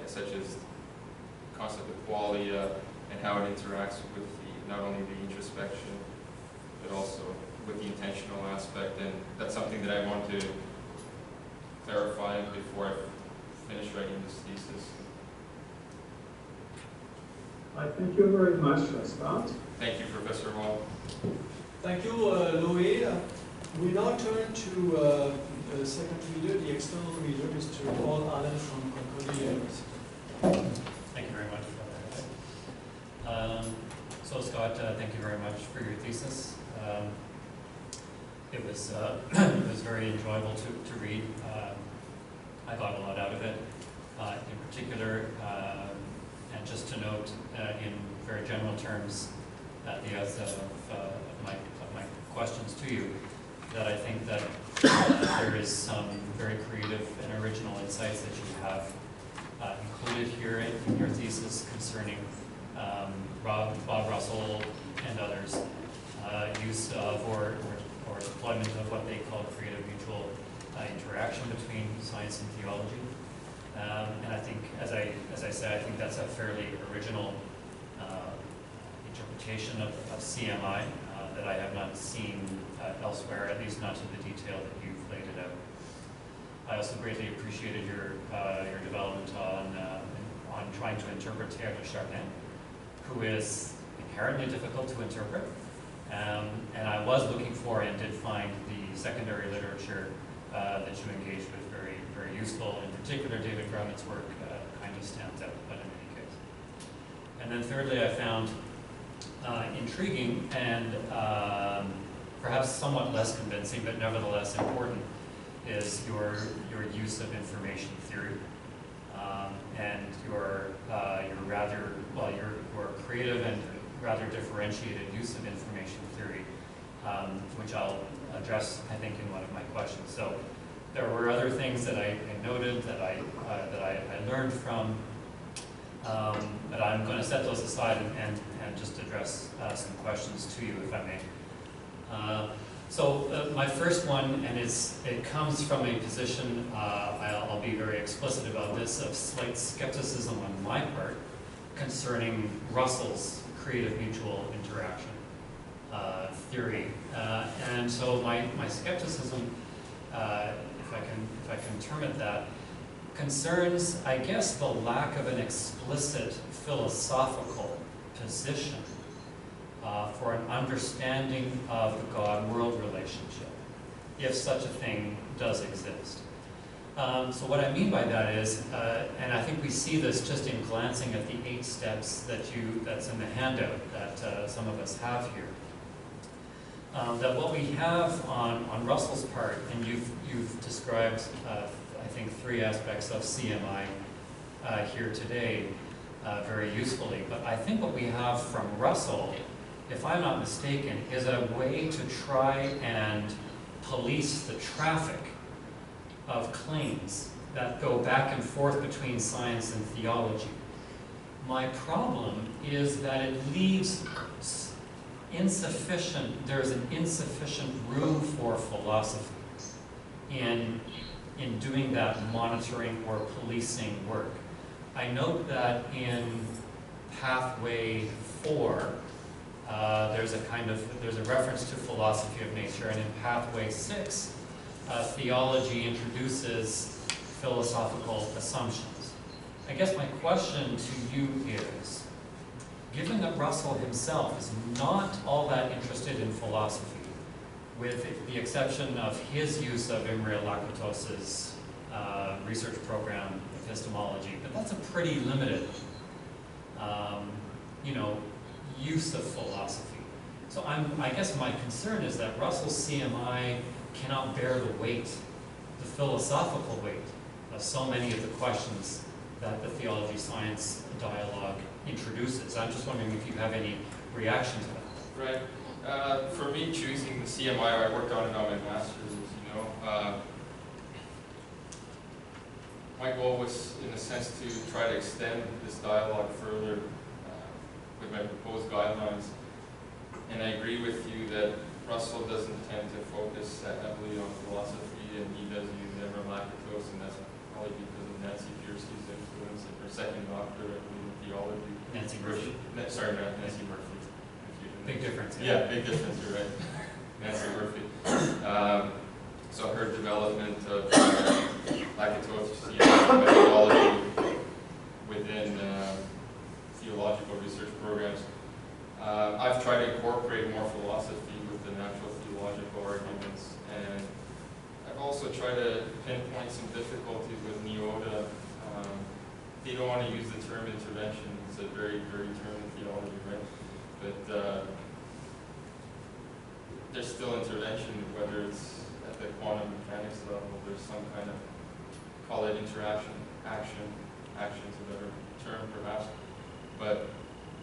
such as the concept of qualia and how it interacts with not only the introspection, but also with the intentional aspect. And that's something that I want to clarify before I finish writing this thesis. I thank you very much, Scott. Thank you, Professor Wall. Thank you, Louis. We now turn to the second reader, the external reader, Mr. Paul Allen from Concordia University. Thank you very much for that. So Scott, thank you very much for your thesis. It was very enjoyable to read. I got a lot out of it. In particular, and just to note, in very general terms, at the outset of my questions to you, that I think that there is some very creative and original insights that you have included here in your thesis concerning Bob Russell and others' use of or deployment of what they call creative mutual interaction between science and theology. And I think, as I said, I think that's a fairly original interpretation of CMI that I have not seen elsewhere, at least not to the detail that you've laid it out. I also greatly appreciated your development on trying to interpret Théâtre Chardin, who is inherently difficult to interpret, And I was looking for and did find the secondary literature that you engaged with very, very useful. In particular, David Grumman's work kind of stands out, but in any case. And then thirdly, I found intriguing and perhaps somewhat less convincing, but nevertheless important, is your use of information theory and your rather, well, your creative and rather differentiated use of information theory, which I'll address, I think, in one of my questions. So there were other things that I noted that I learned from, but I'm going to set those aside and just address some questions to you, if I may. So my first one, and it comes from a position, I'll be very explicit about this, of slight skepticism on my part concerning Russell's creative mutual interaction theory. And so my skepticism, if I can term it that, concerns, I guess, the lack of an explicit philosophical position for an understanding of the God-world relationship, if such a thing does exist. So what I mean by that is, and I think we see this just in glancing at the 8 steps that's in the handout that some of us have here, that what we have on Russell's part, and you've described, I think, 3 aspects of CMI here today very usefully, but I think what we have from Russell, if I'm not mistaken, is a way to try and police the traffic of claims that go back and forth between science and theology. My problem is that it leaves there's an insufficient room for philosophy in doing that monitoring or policing work. I note that in Pathway 4, there's a reference to philosophy of nature, and in Pathway 6, theology introduces philosophical assumptions. I guess my question to you is, given that Russell himself is not all that interested in philosophy, with the exception of his use of Imre Lakatos's research program, epistemology, but that's a pretty limited, use of philosophy. So I guess my concern is that Russell's CMI cannot bear the weight, the philosophical weight, of so many of the questions that the theology-science dialogue introduces. I'm just wondering if you have any reaction to that. Right. For me, choosing the CMI, I worked on it on my master's, as you know. My goal was, in a sense, to try to extend this dialogue further with my proposed guidelines. And I agree with you that Russell doesn't tend to focus that heavily on philosophy, and he does use Imre Lakatos, and that's probably because of Nancy Pearcey's influence in her second doctorate in theology. Nancy Murphy. Sorry, Nancy Murphy. Big difference. Yeah, big difference, you're right. Nancy Murphy. So her development of Lakatos methodology within theological research programs. I've tried to incorporate more philosophy with the natural theological arguments, and I've also tried to pinpoint some difficulties with Neo-Da. They don't want to use the term intervention. It's a very dirty term in theology, right? But there's still intervention, whether it's at the quantum mechanics level, there's some kind of, call it interaction, action's a better term perhaps. But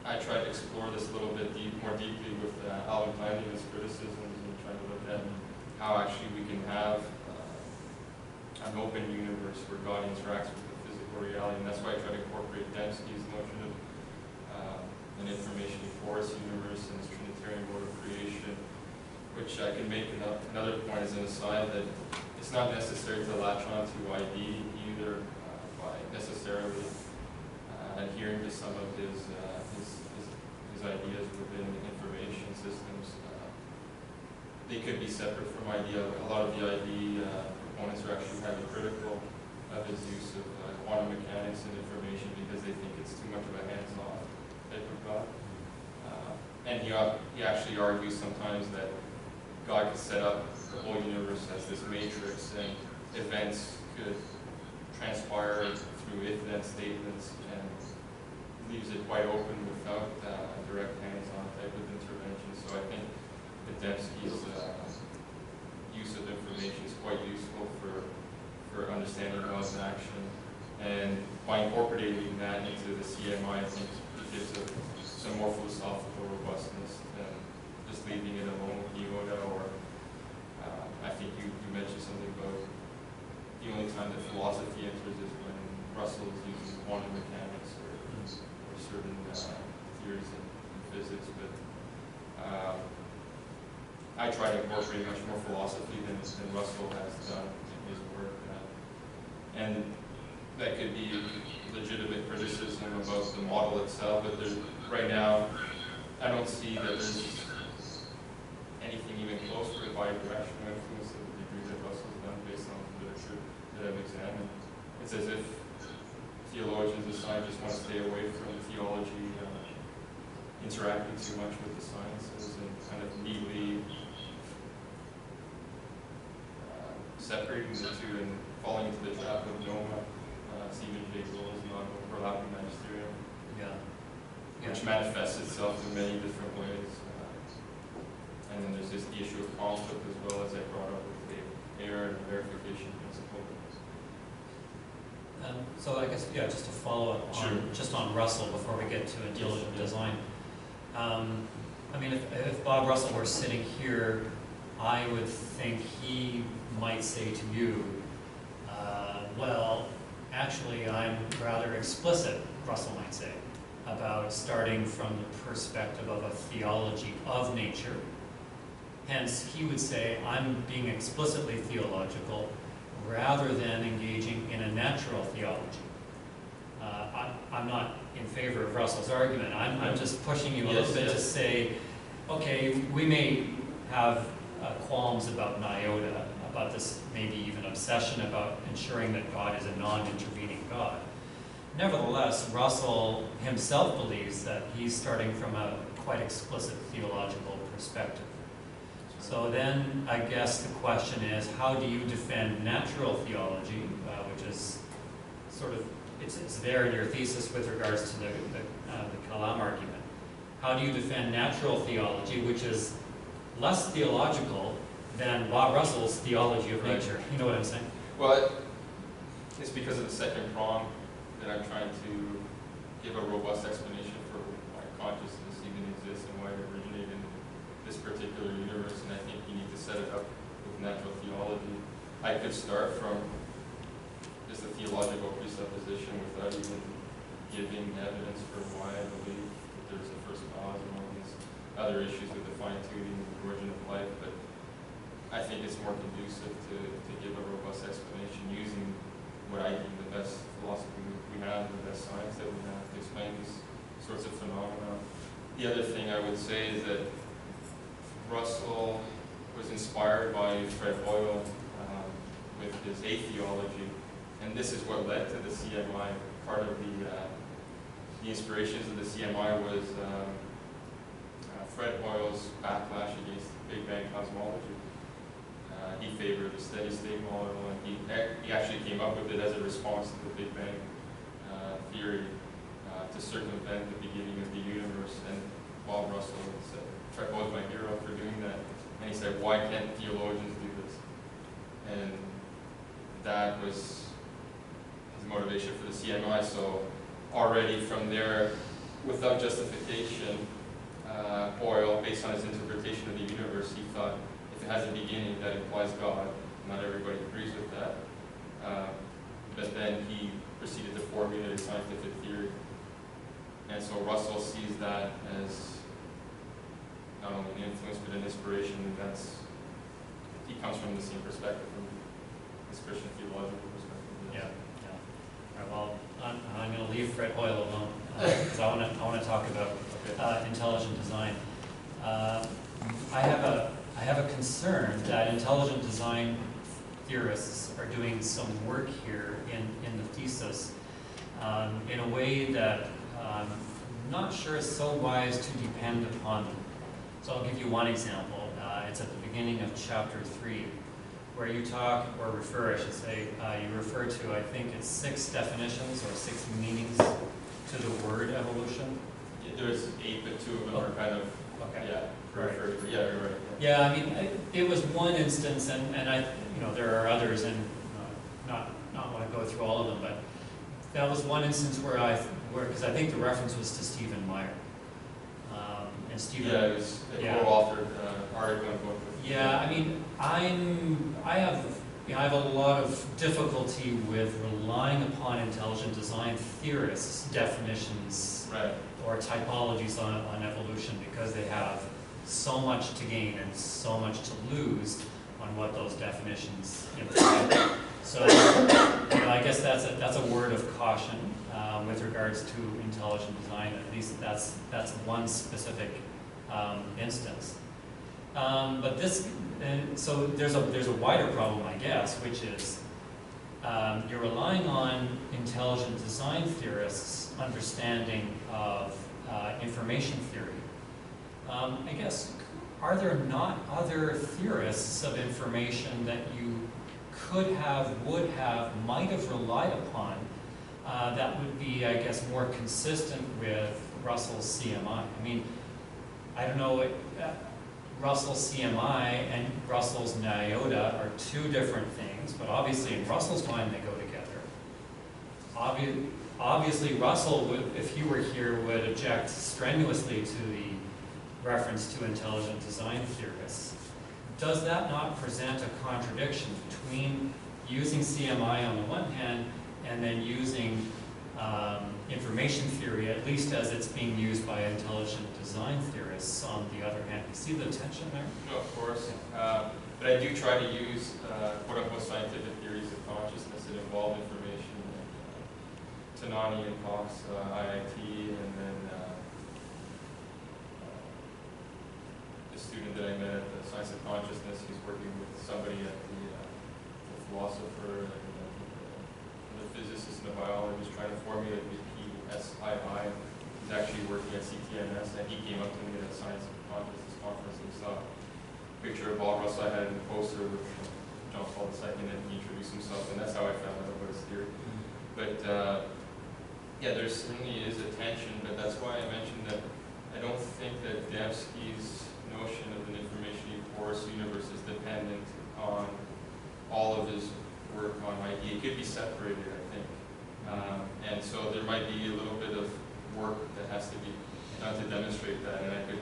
I tried to explore this a little bit more deeply with Alvin Plantinga's criticisms, and trying to look at how actually we can have an open universe where God interacts with the physical reality. And that's why I try to incorporate Dembski's notion of an information force universe and this Trinitarian mode of creation, which I can make another point as an aside, that it's not necessary to latch on to ID either by necessarily adhering to some of his ideas within information systems. They could be separate from ID. A lot of the ID proponents are actually highly critical of his use of quantum mechanics and information because they think it's too much of a hands-off type of God. and he actually argues sometimes that God could set up the whole universe as this matrix, and events could transpire through if-then statements, and leaves it quite open without direct hands-on type of intervention. So I think Dembski's use of information is quite useful for understanding God's action. And by incorporating that into the CMI, I think it gives some more philosophical robustness than just leaving it alone with Yoda, or I think you mentioned something about the only time that philosophy enters is when Russell is using quantum mechanics or certain theories in physics. But I try to incorporate much more philosophy than Russell has done in his work. And that could be legitimate criticism about the model itself, but right now I don't see that there's anything even close to a bi-directional influence to the degree that Russell's done based on the literature that I've examined. It's as if theologians and scientists want to stay away from theology interacting too much with the sciences and kind of neatly separating the two and falling into the trap of Noma, Stephen Jay Gould's non-overlapping magisterium, which manifests itself in many different ways. And then there's this issue of conflict as well, as I brought up with the error and verification principle. So I guess, just to follow up on, just on Russell before we get to intelligent design. I mean, if Bob Russell were sitting here, I would think he might say to you, well, actually, I'm rather explicit, Russell might say, about starting from the perspective of a theology of nature. Hence, he would say, I'm being explicitly theological rather than engaging in a natural theology. I'm not in favor of Russell's argument. I'm just pushing you a little bit to say, okay, we may have qualms about Nioda, about this maybe even obsession about ensuring that God is a non-intervening God. Nevertheless, Russell himself believes that he's starting from a quite explicit theological perspective. So then I guess the question is, how do you defend natural theology, which is sort of, it's there in your thesis with regards to the Kalam argument. How do you defend natural theology, which is less theological than Bob Russell's theology of nature? You know what I'm saying? Well, it's because of the second prong that I'm trying to give a robust explanation for why consciousness even exists and why it originated in this particular universe, and I think you need to set it up with natural theology. I could start from just a theological presupposition without even giving evidence for why I believe that there's a first cause and all these other issues with the fine-tuning the origin of life, but I think it's more conducive to give a robust explanation using what I deem the best philosophy we have, the best science that we have to explain these sorts of phenomena. The other thing I would say is that Russell was inspired by Fred Hoyle with his atheology, and this is what led to the CMI. Part of the inspirations of the CMI was Fred Hoyle's backlash against Big Bang cosmology. He favored the steady state model, and he actually came up with it as a response to the Big Bang theory to circumvent the beginning of the universe. And Bob Russell said, Fred Hoyle was my hero for doing that. And he said, why can't theologians do this? And that was his motivation for the CMI. So already from there, without justification, Hoyle, based on his interpretation of the universe, he thought if it has a beginning, that implies God. Not everybody agrees with that. But then he proceeded to formulate a scientific theory. And so Russell sees that as not only an influence, but an inspiration. And he comes from the same perspective, from this Christian theological perspective. Yeah. All right, well, I'm going to leave Fred Hoyle alone because I want to talk about intelligent design. I have a concern that intelligent design theorists are doing some work here in the thesis in a way that not sure it's so wise to depend upon them. So I'll give you one example. It's at the beginning of chapter 3, where you talk, or refer, I should say, you refer to, I think it's 6 definitions or 6 meanings to the word evolution. Yeah, there's 8, but 2 of them are kind of, Okay. yeah, Right. referred to. Yeah, you're right. Yeah, I mean, it was one instance, and I, there are others, and not want to go through all of them, but that was one instance where because I think the reference was to Stephen Meyer. And Stephen. Yeah, it was a co-authored article and book. Yeah, I mean, I have a lot of difficulty with relying upon intelligent design theorists' definitions Right. or typologies on evolution, because they have so much to gain and so much to lose on what those definitions imply. So, I guess that's a word of caution with regards to intelligent design. At least that's one specific instance. But this, so there's a wider problem, I guess, which is you're relying on intelligent design theorists' understanding of information theory. I guess, are there not other theorists of information that you could have, would have, might have relied upon that would be, I guess, more consistent with Russell's CMI? I mean, I don't know, Russell's CMI and Russell's Nyota are 2 different things, but obviously in Russell's mind they go together. Obviously Russell would, if he were here, would object strenuously to the reference to intelligent design theorists. Does that not present a contradiction between using CMI on the one hand and then using information theory, at least as it's being used by intelligent design theorists, on the other hand? You see the tension there? No, of course. But I do try to use quote-unquote scientific theories of consciousness that involve information. Tanani and Cox, IIT, and then the student that I met at the Science of Consciousness, he's working with somebody at the philosopher and the physicist and the biologist trying to formulate the PSII. He's actually working at CTNS, and he came up to me at a Science of Consciousness conference and saw a picture of Bob Russell I had in the poster with John Paul II, and he introduced himself, and that's how I found out about his theory. But yeah, there certainly is a tension, but that's why I mentioned that I don't think that Dembski's notion of an information porous universe is dependent on all of his work on ID. It could be separated, I think. And so there might be a little bit of work that has to be done to demonstrate that, and I could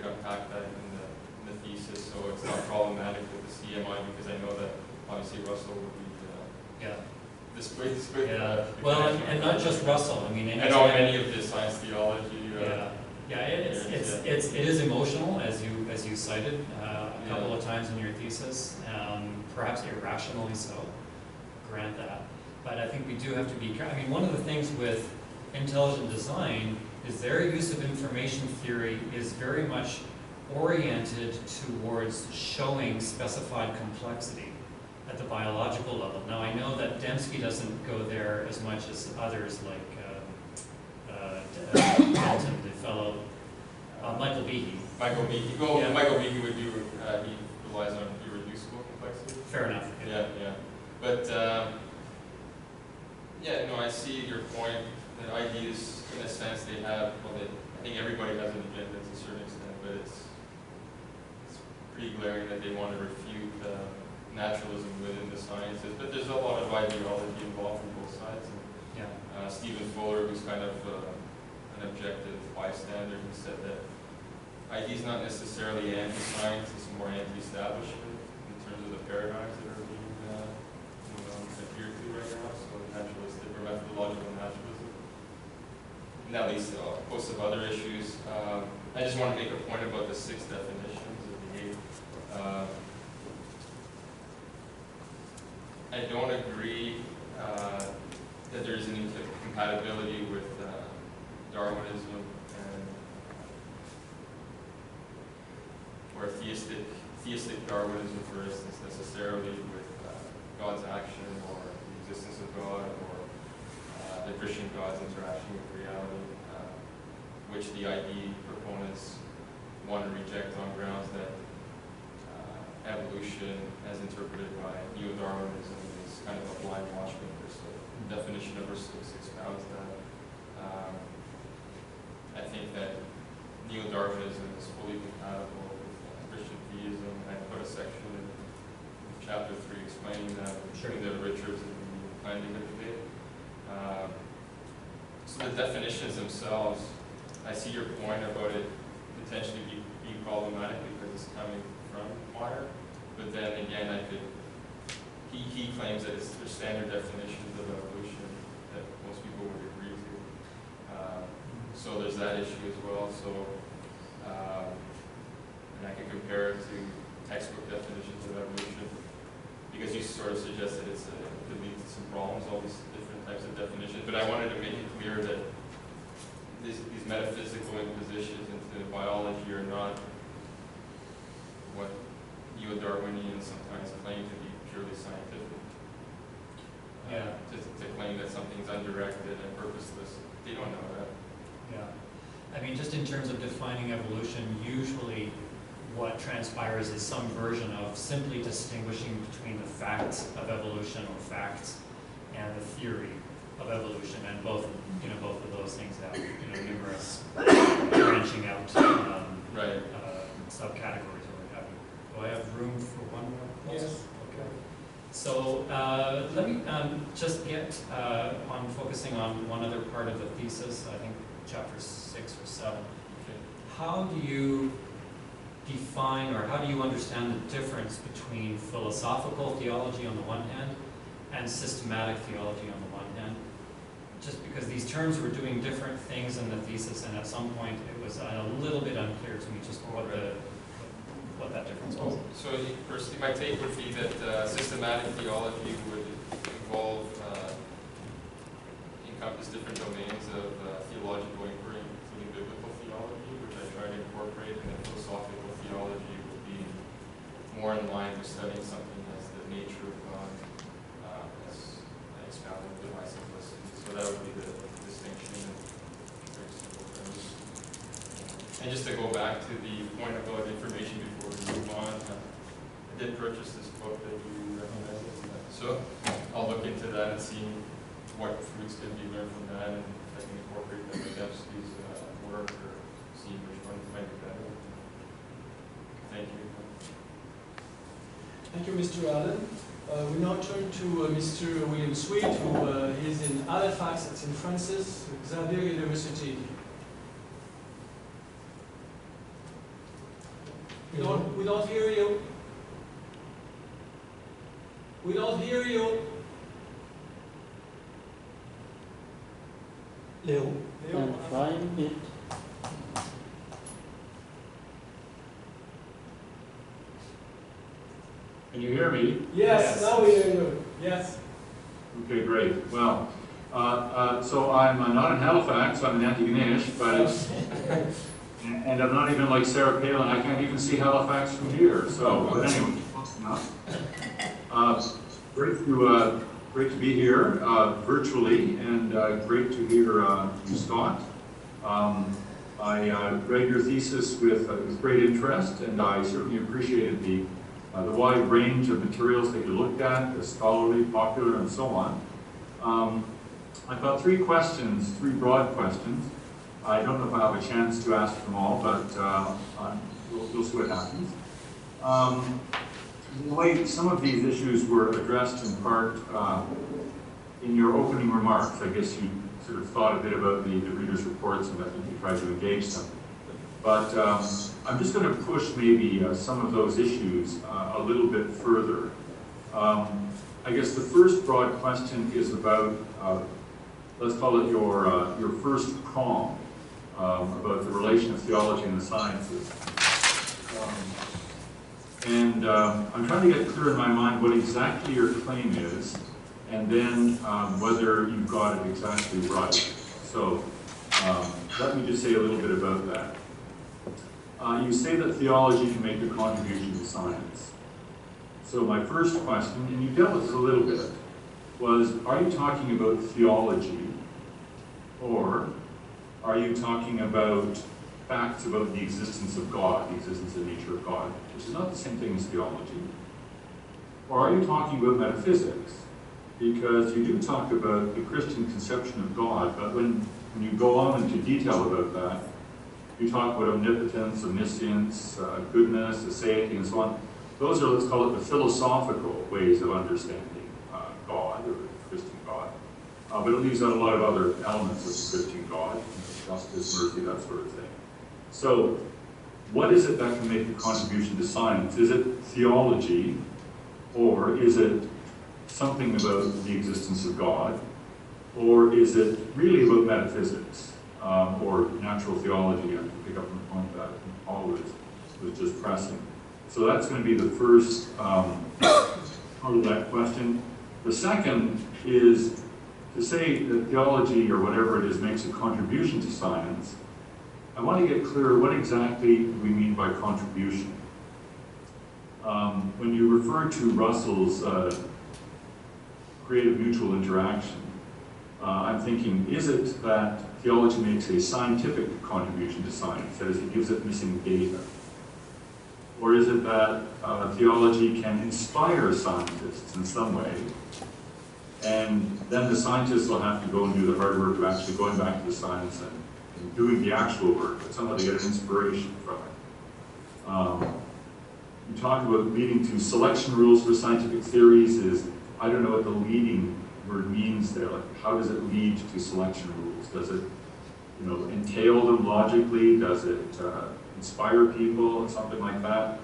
unpack that in the thesis, so it's not problematic with the CMI, because I know that obviously Russell would be displayed. Well, and not just Russell. I mean, I know many of the Science-Theology. It is emotional, as you cited a couple of times in your thesis, perhaps irrationally so. Grant that, but I think we do have to be. I mean, one of the things with intelligent design is their use of information theory is very much oriented towards showing specified complexity at the biological level. Now, I know that Dembski doesn't go there as much as others, like Dalton, the fellow, Michael Behe. Michael Behe. Well, Yeah. Michael Behe would do, he relies on irreducible complexity. Fair enough. Yeah. But, yeah, no, I see your point that ideas, in a sense, they have, well, I think everybody has an agenda to a certain extent, but it's pretty glaring that they want to refute naturalism within the sciences. But there's a lot of ideology involved from both sides. And, Stephen Fuller, who's kind of an objective bystander, he said that ID is not necessarily anti-science, it's more anti-establishment in terms of the paradigms that are being adhered to right now, so naturalistic or methodological naturalism. And that leads to a host of other issues. I just want to make a point about the 6 definitions of the 8. I don't agree that there's an incompatibility with Darwinism and or theistic Darwinism, for instance, necessarily with God's action or the existence of God or the Christian God's interaction with reality. which the ID proponents want to reject on grounds that evolution, as interpreted by Neo-Darwinism, is kind of a blind wash maker. So definition number 6 expounds that. I think that Neo-Darwinism is fully compatible with Christian theism. I put a section in chapter 3 explaining that, showing the Richards and the Plantinga debate. So the definitions themselves, I see your point about it potentially being problematic because it's coming from Meyer, but then again, he claims that it's the standard definitions of evolution that most people would agree to. So there's that issue as well. So, and I can compare it to textbook definitions of evolution, because you sort of suggested it could lead to some problems, all these different types of definitions. But I wanted to make it clear that these metaphysical impositions into biology are not what Neo-Darwinians sometimes claim to be purely scientific. Yeah. To claim that something's undirected and purposeless, they don't know that. Yeah. I mean, just in terms of defining evolution, usually what transpires is some version of simply distinguishing between the facts of evolution or facts and the theory of evolution, and both of those things have numerous branching out subcategories or what have you. Do I have room for one more? Yes. Okay. So let me just get on focusing on one other part of the thesis. I think chapter 6 or 7. Okay. How do you define, or how do you understand the difference between philosophical theology on the one hand and systematic theology on the one hand? Just because these terms were doing different things in the thesis, and at some point it was a little bit unclear to me just what that difference was. So personally, my take would be that systematic theology would involve, encompass different domains of theological inquiry, including biblical theology, which I try to incorporate, and then philosophical theology would be more in line with studying something as the nature of God, as I expounded with my simplicity. So that would be the distinction in very simple terms. And just to go back to the point about information before we move on, I did purchase this book that you recommended. So I'll look into that and see what fruits can be learned from that, and if I can incorporate them in Debsky's work, or see which one might be better. Thank you. Thank you, Mr. Allen. We now turn to Mr. William Sweet, who is in Halifax at St. Francis Xavier University. We don't hear you. We don't hear you. Leo. I'm trying it. Can you hear me? Yes, now we hear you. Yes. Okay, great. Well, so I'm not in Halifax, I'm in Antigonish, but and I'm not even like Sarah Palin, I can't even see Halifax from here. So, but anyway, great to be here virtually, and great to hear you, Scott. I read your thesis with great interest, and I certainly appreciated the wide range of materials that you looked at, the scholarly, popular, and so on. I've got three broad questions. I don't know if I have a chance to ask them all, but we'll see what happens. The way some of these issues were addressed in part in your opening remarks. I guess you sort of thought a bit about the readers' reports, and I think you tried to engage them. But I'm just going to push maybe some of those issues a little bit further. I guess the first broad question is about, let's call it your first prong, about the relation of theology and the sciences. I'm trying to get clear in my mind what exactly your claim is, and then whether you got it exactly right. So let me just say a little bit about that. You say that theology can make a contribution to science. So my first question, and you dealt with this a little bit, was, are you talking about theology, or Are you talking about facts about the existence of God, the existence and nature of God, which is not the same thing as theology? Or are you talking about metaphysics? Because you do talk about the Christian conception of God, but when you go on into detail about that, you talk about omnipotence, omniscience, goodness, aseity, and so on. Those are, let's call it, the philosophical ways of understanding God, or the Christian God. But it leaves out a lot of other elements of the Christian God, justice, mercy, that sort of thing. So, what is it that can make a contribution to science? Is it theology, or is it something about the existence of God, or is it really about metaphysics, or natural theology? I can pick up on the point that Paul was just pressing. So that's going to be the first part of that question. The second is to say that theology, or whatever it is, makes a contribution to science. I want to get clear what exactly we mean by contribution. When you refer to Russell's creative mutual interaction, I'm thinking, is it that theology makes a scientific contribution to science, that is, it gives it missing data? Or is it that theology can inspire scientists in some way, and then the scientists will have to go and do the hard work of actually going back to the science and doing the actual work, but somehow they get an inspiration from it. You talk about leading to selection rules for scientific theories. I don't know what the leading word means there. Like, how does it lead to selection rules? Does it, entail them logically? Does it inspire people, something like that?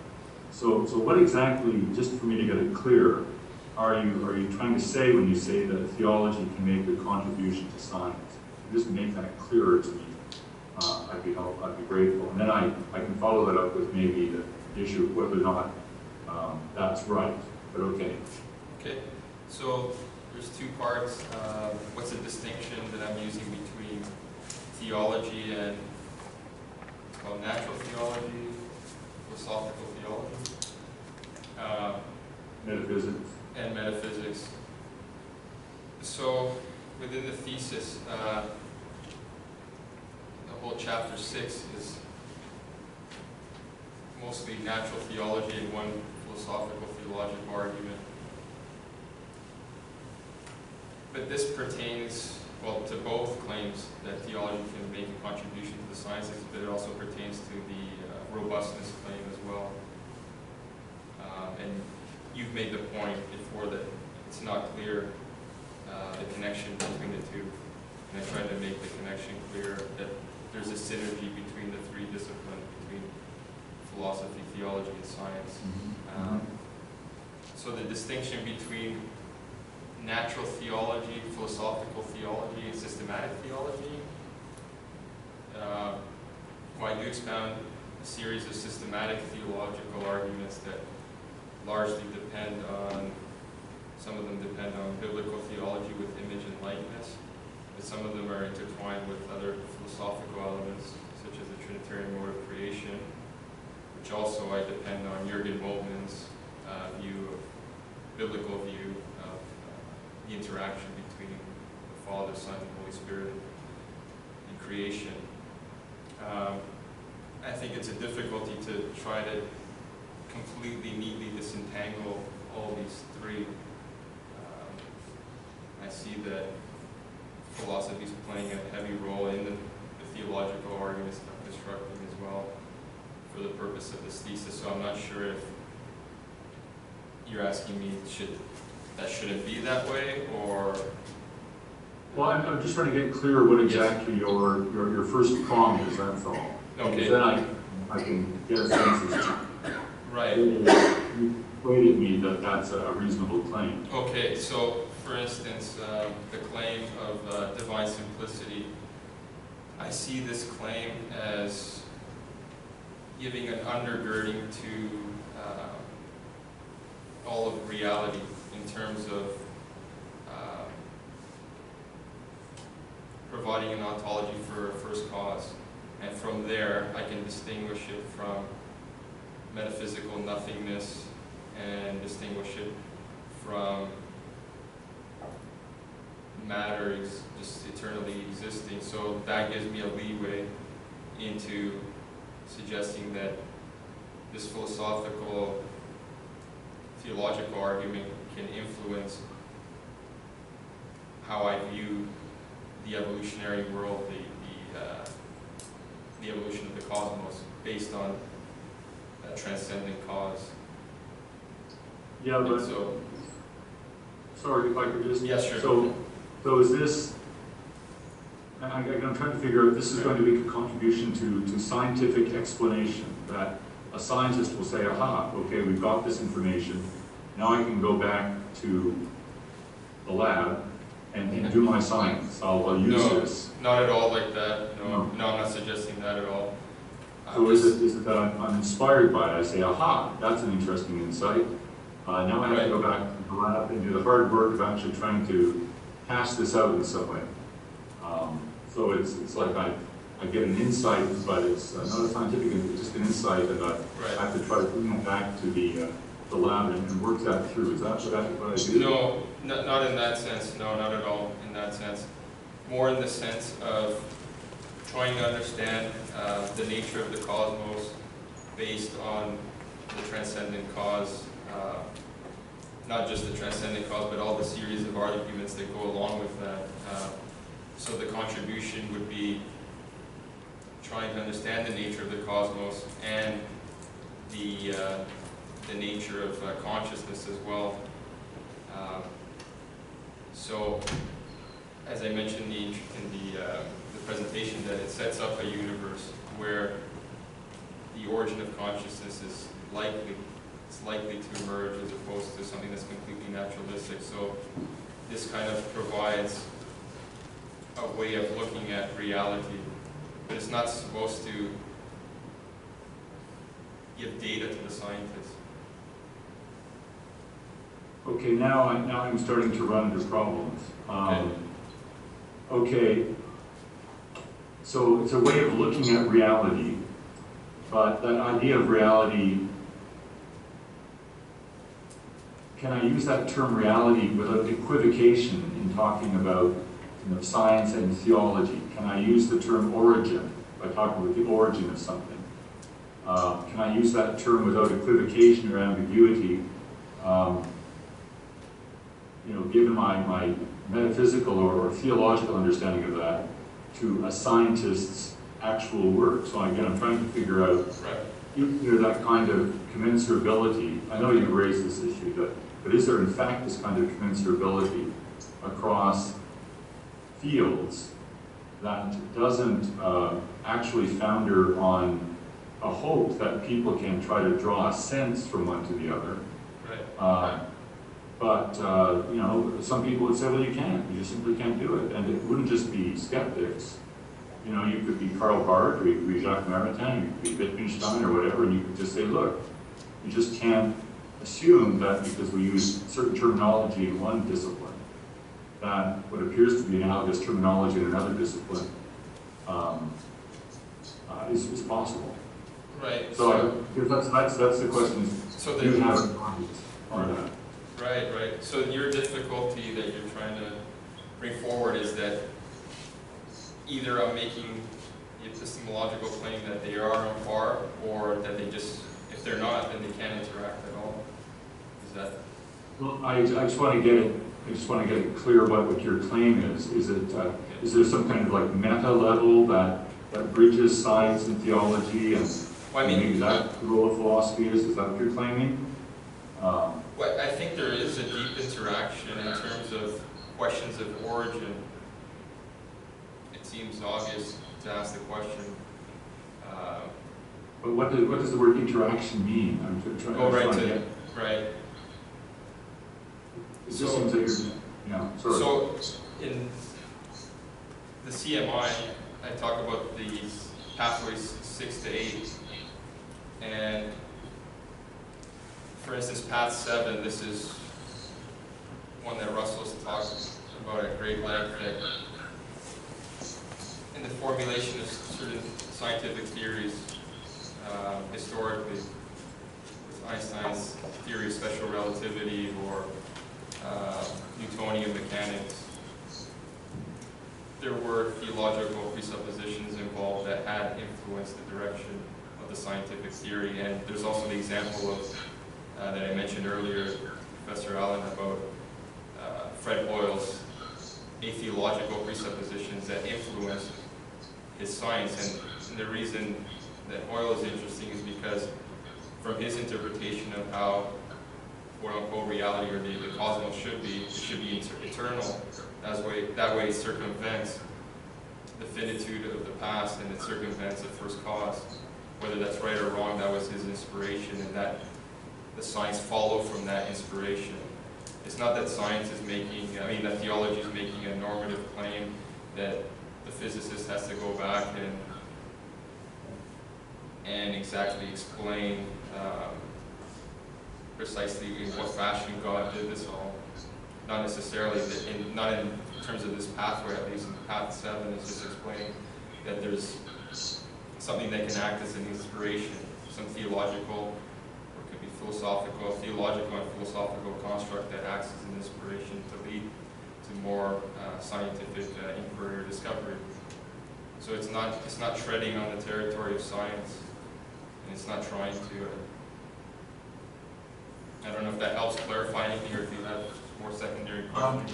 So what exactly, just for me to get it clear, are you trying to say when you say that theology can make a contribution to science? Just make that clearer to me. I'd be grateful. And then I can follow that up with maybe the issue of whether or not that's right. But okay. Okay. So there's two parts. What's the distinction that I'm using between theology and it's called natural theology, philosophical theology, metaphysics, and metaphysics. So within the thesis, the whole chapter 6 is mostly natural theology and one philosophical theological argument. But this pertains, well, to both claims that theology can make a contribution to the sciences, but it also pertains to the robustness claim as well. And you've made the point before that it's not clear the connection between the two. And I tried to make the connection clear that there's a synergy between the three disciplines, between philosophy, theology, and science. So the distinction between natural theology, philosophical theology, and systematic theology. I do expound a series of systematic theological arguments that largely depend on, some of them depend on biblical theology with image and likeness, but some of them are intertwined with other philosophical elements, such as the Trinitarian mode of creation, which also I depend on Jürgen Moltmann's biblical view of the interaction between the Father, Son, and Holy Spirit in creation. I think it's a difficulty to try to completely neatly disentangle all these three. I see that philosophy is playing a heavy role in the theological arguments that I'm constructing as well for the purpose of this thesis. So I'm not sure if you're asking me that shouldn't be that way, or... Well, I'm just trying to get clear what exactly your first prong is, that's all. Okay. Then I can get a sense as to right. You persuaded me that that's a reasonable claim. Okay, so for instance, the claim of divine simplicity, I see this claim as giving an undergirding to all of reality in terms of providing an ontology for a first cause. And from there, I can distinguish it from metaphysical nothingness and distinguish it from matter is just eternally existing. So that gives me a leeway into suggesting that this philosophical, theological argument can influence how I view the evolutionary world, the evolution of the cosmos, based on a transcendent cause. Yeah, but So, sorry if I could just. yeah, sure. So is this? I'm trying to figure out. This is going to be a contribution to scientific explanation. That a scientist will say, "Aha, okay, we've got this information. Now I can go back to the lab and do my science. I'll use this." Not at all like that. No, No. I'm not suggesting that at all. So is it that I'm inspired by it? I say, "Aha, that's an interesting insight. Now I have to go back to the lab and do the hard work of actually trying to hash this out in some way." So it's like I get an insight, but it's not a scientific, it's just an insight, and I have to try to bring it back to the lab and work that through. Is that what I do? No, not in that sense. No, not at all in that sense. More in the sense of trying to understand the nature of the cosmos based on the transcendent cause. Not just the transcendent cause, but all the series of arguments that go along with that. So the contribution would be trying to understand the nature of the cosmos and the nature of consciousness as well. So, as I mentioned in the presentation, that it sets up a universe where the origin of consciousness is likely to emerge as opposed to something that's completely naturalistic. So this kind of provides a way of looking at reality, but it's not supposed to give data to the scientists. Okay, now I'm starting to run into problems. Okay, so it's a way of looking at reality, but that idea of reality, can I use that term reality without equivocation in talking about science and theology? Can I use the term origin by talking about the origin of something? Can I use that term without equivocation or ambiguity? Given my metaphysical or theological understanding of that, to a scientist's actual work. So again, I'm trying to figure out that kind of commensurability. I know you've raised this issue, but is there in fact this kind of commensurability across fields that doesn't actually founder on a hope that people can try to draw a sense from one to the other? But some people would say, well, you can't. You just simply can't do it. And it wouldn't just be skeptics. You could be Karl Barth, or you could be Jacques Maritain, you could be Wittgenstein, or whatever, and you could just say, look, you just can't assume that because we use certain terminology in one discipline, that what appears to be analogous terminology in another discipline is possible. Right. So that's the question. So do you have a comment on that? Right. So your difficulty that you're trying to bring forward is that either I'm making the epistemological claim that they are on par, or that they just, if they're not, then they can't interact at all. Is that? Well, I just want to get it. I just want to get it clear what your claim is. Is there some kind of like meta level that bridges science and theology, and maybe that's the role of philosophy is? Is that what you're claiming? Well, I think there is a deep interaction in terms of questions of origin. It seems obvious to ask the question. But what does the word interaction mean? I'm trying to get. Right. It just seems like sorry. So in the CMI, I talk about the pathways 6 to 8, and for instance, path 7, this is one that Russell's talked about at great length, that in the formulation of certain scientific theories, historically, with Einstein's theory of special relativity or Newtonian mechanics, there were theological presuppositions involved that had influenced the direction of the scientific theory. And there's also the example of that I mentioned earlier, Professor Allen, about Fred Hoyle's atheological presuppositions that influenced his science. And the reason that Hoyle is interesting is because from his interpretation of how quote-unquote reality or the cosmos should be, it should be eternal. That way it circumvents the finitude of the past and it circumvents the first cause. Whether that's right or wrong, that was his inspiration, and that the science follow from that inspiration. It's not that science is making, that theology is making a normative claim that the physicist has to go back and exactly explain precisely in what fashion God did this all. Not necessarily, not in terms of this pathway, at least in path 7, it's just explaining that there's something that can act as an inspiration, some theological, or it could be philosophical, theological and philosophical construct that acts as an inspiration to lead to more scientific inquiry or discovery. So it's not treading on the territory of science, and it's not trying to. I don't know if that helps clarify anything, or if you have more secondary questions.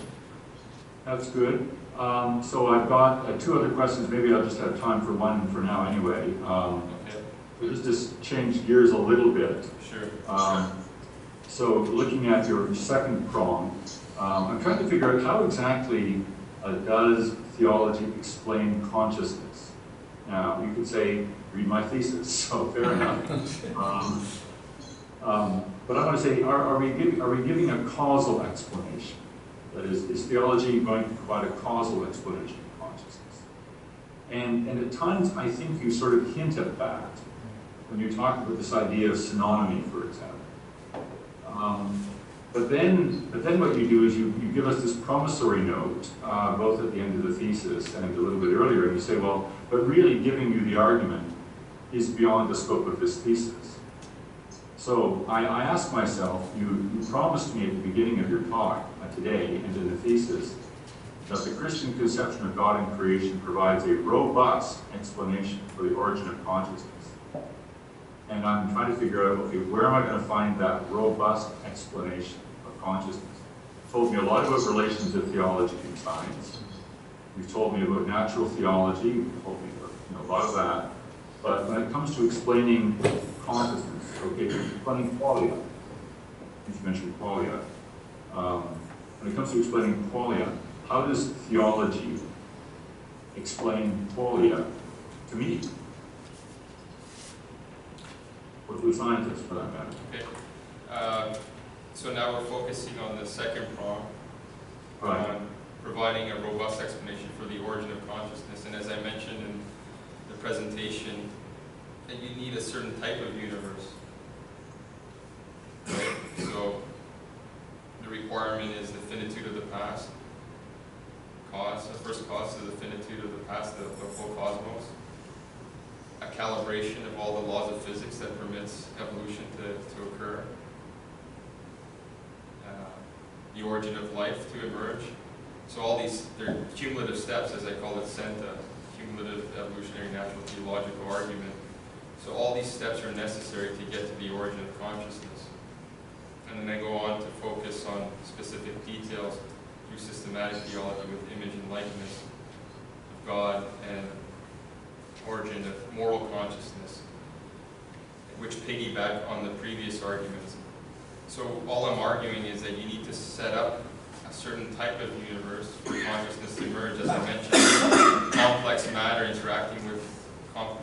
That's good. So I've got 2 other questions. Maybe I'll just have time for one for now anyway. Okay. So just change gears a little bit. Sure. So looking at your second prong, I'm trying to figure out how exactly does theology explain consciousness? Now, you could say, read my thesis, so fair enough. But I want to say, are we giving a causal explanation? That is theology going to provide a causal explanation of consciousness? And at times, I think you sort of hint at that when you talk about this idea of synonymy, for example. But then what you do is you give us this promissory note, both at the end of the thesis and a little bit earlier, and you say, well, but really giving you the argument is beyond the scope of this thesis. So I ask myself, you promised me at the beginning of your talk today and in the thesis that the Christian conception of God and creation provides a robust explanation for the origin of consciousness. And I'm trying to figure out, okay, where am I going to find that robust explanation of consciousness? You've told me a lot about relations of theology and science. You've told me about natural theology. You've told me about, a lot of that. But when it comes to explaining consciousness, okay, explaining qualia, you mentioned qualia. When it comes to explaining qualia, how does theology explain qualia to me? Or to a scientist, for that matter? Okay. So now we're focusing on the second prong, Right. on providing a robust explanation for the origin of consciousness. And as I mentioned in the presentation, that you need a certain type of universe. Right? So the requirement is the finitude of the past, the first cause of the finitude of the past, the whole cosmos, a calibration of all the laws of physics that permits evolution to occur, the origin of life to emerge. So all these, they're cumulative steps, as I call it, CENTA, cumulative evolutionary natural theological argument. So all these steps are necessary to get to the origin of consciousness. And then I go on to focus on specific details through systematic theology with image and likeness of God and origin of moral consciousness, which piggyback on the previous arguments. So all I'm arguing is that you need to set up a certain type of universe where consciousness emerges. As I mentioned, complex matter interacting with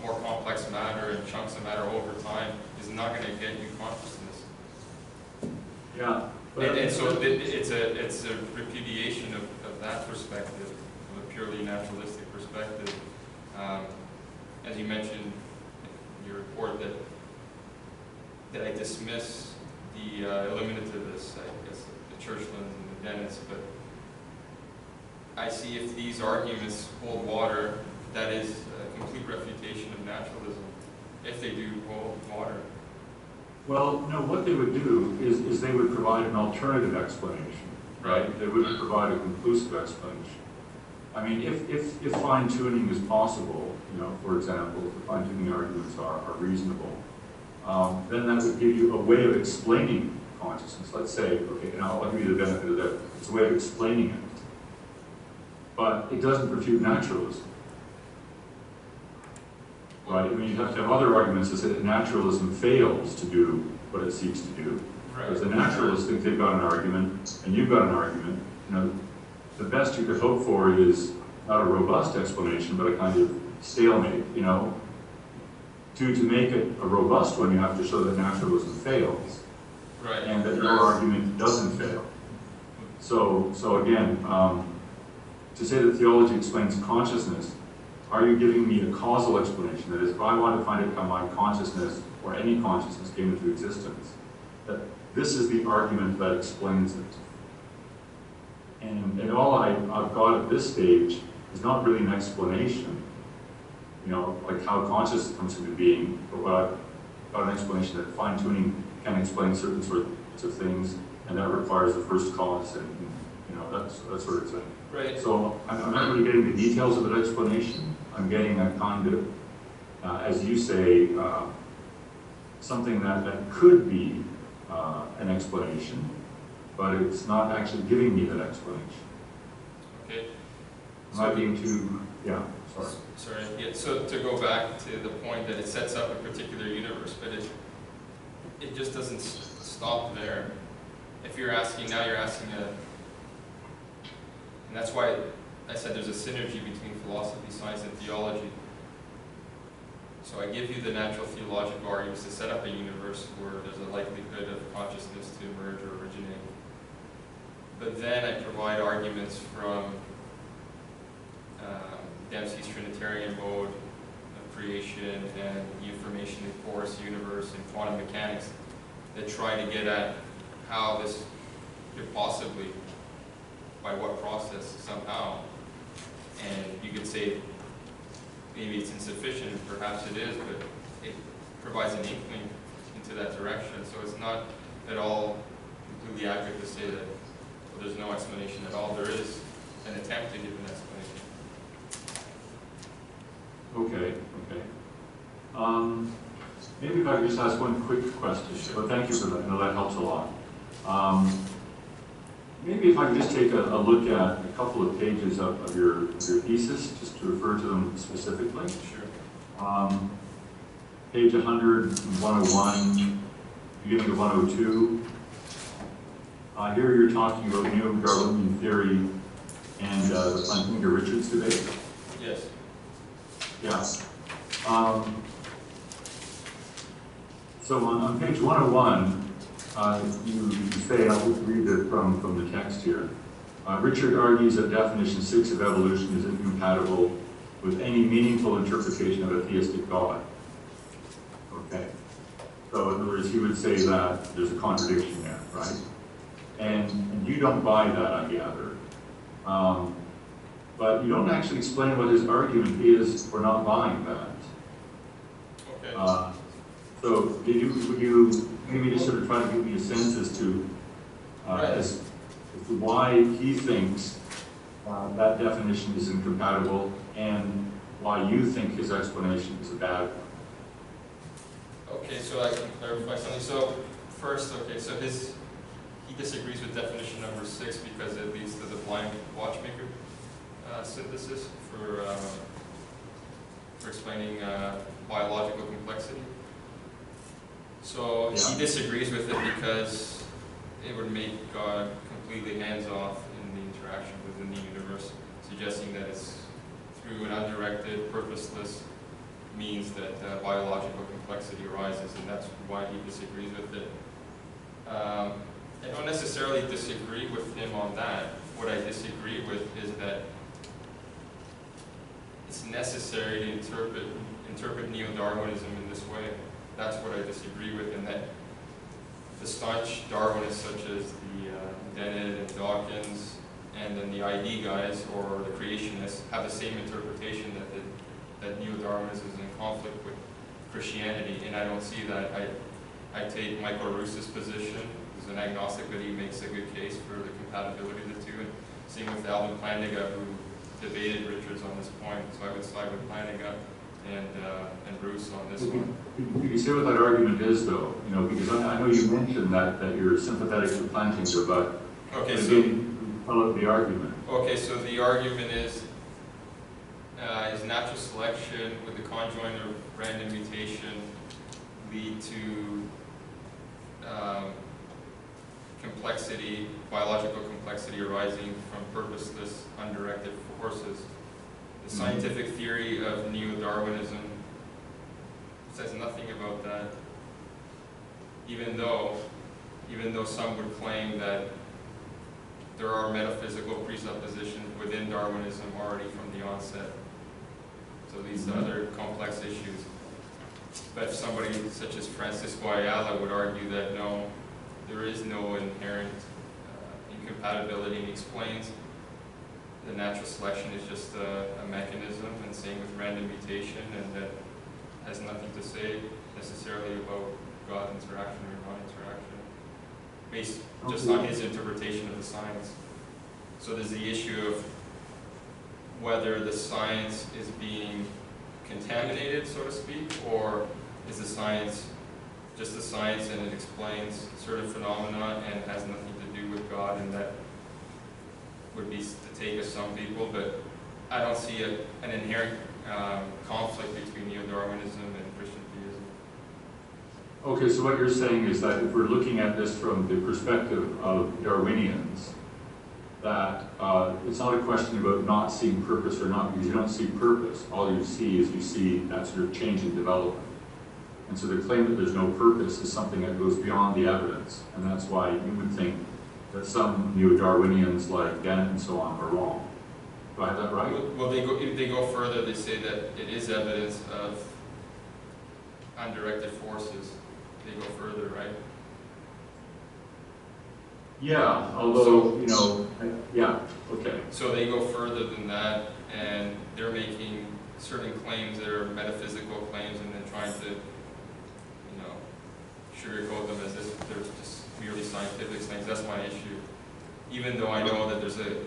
more complex matter and chunks of matter over time is not going to get you consciousness. Yeah. And so it's a repudiation of that perspective, of a purely naturalistic perspective. As you mentioned in your report, that I dismiss the eliminativists, I guess the Churchlands and the Dennets, but I see if these arguments hold water, that is a complete refutation of naturalism, if they do hold water. Well, no, what they would do is they would provide an alternative explanation, right? They wouldn't provide a conclusive explanation. I mean, if fine-tuning is possible, you know, for example, if the fine-tuning arguments are reasonable, then that would give you a way of explaining consciousness. Let's say, okay, and I'll give you the benefit of that. It's a way of explaining it. But it doesn't refute naturalism. Right? I mean, you have to have other arguments that say that naturalism fails to do what it seeks to do. Right. Because the naturalists think they've got an argument, and you've got an argument. You know, the best you could hope for is not a robust explanation, but a kind of stalemate. You know, to make it a robust one, you have to show that naturalism fails, Right. and that your argument doesn't fail. So again, to say that theology explains consciousness, are you giving me a causal explanation? That is, if I want to find out how my consciousness or any consciousness came into existence, that this is the argument that explains it. And all I've got at this stage is not really an explanation, you know, like how consciousness comes into being, but what I've got an explanation that fine-tuning can explain certain sorts of things, and that requires the first cause, and you know, that sort of thing. Right. So I'm not really getting the details of an explanation. I'm getting a kind of, as you say, something that could be an explanation, but it's not actually giving me that explanation. Okay. I'm not being too, yeah, sorry. Sorry. Yeah. So to go back to the point that it sets up a particular universe, but it just doesn't stop there. If you're asking now, you're asking and that's why I said there's a synergy between philosophy, science, and theology. So I give you the natural theological arguments to set up a universe where there's a likelihood of consciousness to emerge or originate. But then I provide arguments from Dempsey's Trinitarian mode of creation and the information in porous universe and quantum mechanics that try to get at how this could possibly, by what process, somehow. And you could say maybe it's insufficient, perhaps it is, but it provides an inkling into that direction. So it's not at all completely accurate to say that there's no explanation at all. There is an attempt to give an explanation. Okay. Maybe if I could just ask one quick question. Sure. Well, thank you for that. No, that helps a lot. Maybe if I could just take a look at a couple of pages of your thesis, just to refer to them specifically. Sure. Page 100, 101, beginning of 102. Here you're talking about Neo-Darwinian theory and the Plantinga-Richards debate. Yes. Yeah. So on page 101, you say, I'll read it from the text here. Richard argues that definition 6 of evolution is incompatible with any meaningful interpretation of a theistic God. Okay. So in other words, he would say that there's a contradiction there, right? And you don't buy that, I gather. But you don't actually explain what his argument is for not buying that. Okay. So would you maybe just sort of try to give me a sense as to as to why he thinks that definition is incompatible and why you think his explanation is a bad one? Okay, so I can clarify something. So first, okay, so he disagrees with definition number 6 because it leads to the blind watchmaker synthesis for explaining biological complexity. So he disagrees with it because it would make God completely hands-off in the interaction within the universe, suggesting that it's through an undirected, purposeless means that biological complexity arises, and that's why he disagrees with it. I don't necessarily disagree with him on that. What I disagree with is that it's necessary to interpret Neo-Darwinism in this way. That's what I disagree with, and that the staunch Darwinists such as the Dennett and Dawkins and then the ID guys or the creationists have the same interpretation that Neo-Darwinism is in conflict with Christianity, and I don't see that. I take Michael Rousse's position. He's an agnostic, but he makes a good case for the compatibility of the two. And same with Alvin Plantinga, who debated Richards on this point, so I would side with Flanagan and Bruce on this one. You can see what that argument is, though, you know, because I know you mentioned that you're sympathetic to Plantinga, but Okay, follow the argument. Okay, so the argument is natural selection with the conjoint of random mutation lead to complexity, biological complexity arising from purposeless, undirected forces. The scientific theory of Neo-Darwinism says nothing about that, even though some would claim that there are metaphysical presuppositions within Darwinism already from the onset. So these other complex issues. But if somebody such as Francisco Ayala would argue that no, there is no inherent incompatibility, and he explains the natural selection is just a mechanism, and same with random mutation, and that has nothing to say necessarily about God interaction or non-interaction, based just on his interpretation of the science. So there's the issue of whether the science is being contaminated, so to speak, or is the science just the science and it explains certain phenomena and has nothing to do with God, and that would be the take of some people, but I don't see an inherent conflict between Neo-Darwinism and Christian theism. Okay, so what you're saying is that if we're looking at this from the perspective of Darwinians, that it's not a question about not seeing purpose or not, because you don't see purpose. All you see that sort of change in development. And so the claim that there's no purpose is something that goes beyond the evidence, and that's why you would think that some Neo-Darwinians like Dennett and so on are wrong. Do I have that right? Well, if they go further, they say that it is evidence of undirected forces. They go further, right? Yeah, although, you know, yeah, okay. So they go further than that, and they're making certain claims that are metaphysical claims, and then trying to, you know, sugarcoat them as if they're just merely scientific things. That's my issue. Even though I know that there's an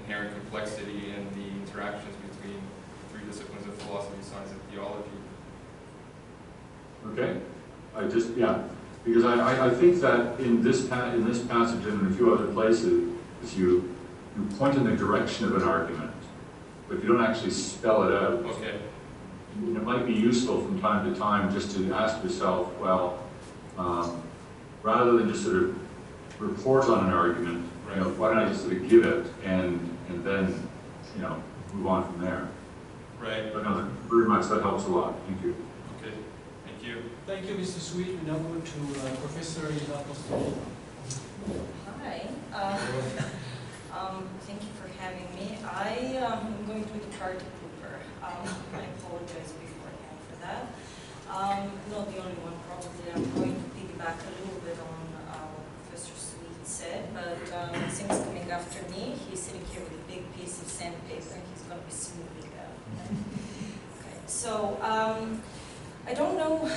inherent complexity in the interactions between the three disciplines of philosophy, science, and theology. Okay, because I think that in this passage and in a few other places, you point in the direction of an argument, but you don't actually spell it out. Okay. And it might be useful from time to time just to ask yourself, well, rather than just sort of report on an argument, you know, why don't I just sort of give it and then, you know, move on from there. Right. But no, very much, that helps a lot. Thank you. Okay. Thank you. Thank you, Mr. Sweet. We now go to Professor Eva Apostolou. Hi. Thank you for having me. I am going to make a party pooper. I apologize beforehand for that. Not the only one, probably. I'm going to piggyback a little bit on what Professor Sweet said, but since he's coming after me, he's sitting here with a big piece of sandpaper, and he's going to be smoothing it out. Okay. So I don't know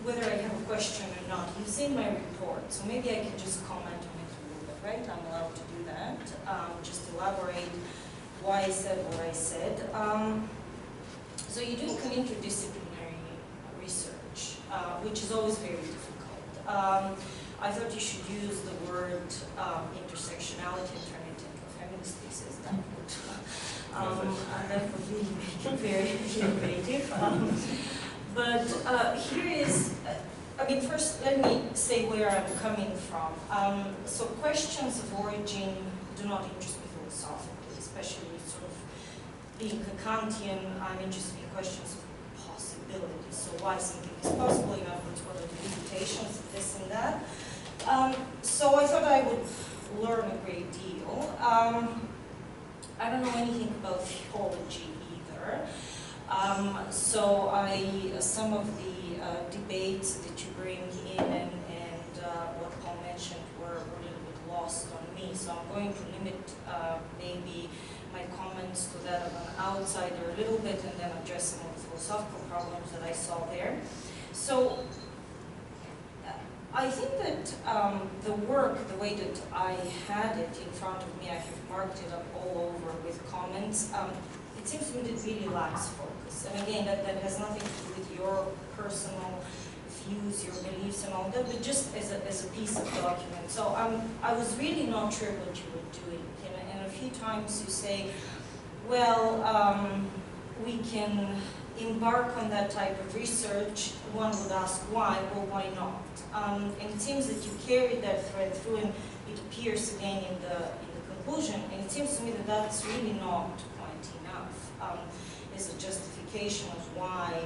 whether I have a question or not. You've seen my report, so maybe I can just comment on it a little bit, right? I'm allowed to do that. Just elaborate why I said what I said. So you're doing an interdisciplinary research, which is always very difficult. I thought you should use the word intersectionality and turn it into a feminist thesis. That would really make it very innovative. But here is, first let me say where I'm coming from. So questions of origin do not interest me philosophically, especially sort of being a Kantian, I'm interested in questions of possibility. So why something is possible, in other words, what are the limitations of this and that. So I thought I would learn a great deal. I don't know anything about theology either. So some of the debates that you bring in and what Paul mentioned were a little bit lost on me. So I'm going to limit maybe my comments to that of an outsider a little bit, and then address some of the philosophical problems that I saw there. So I think that the work, the way that I had it in front of me, I have marked it up all over with comments. It seems to me that it really lacks focus. And again, that has nothing to do with your personal views, your beliefs and all that, but just as a piece of document. So I was really not sure what you were doing. And a few times you say, well, we can embark on that type of research. One would ask why. Well, why not? And it seems that you carry that thread through, and it appears again in the conclusion. And it seems to me that that's really not quite enough as a justification of why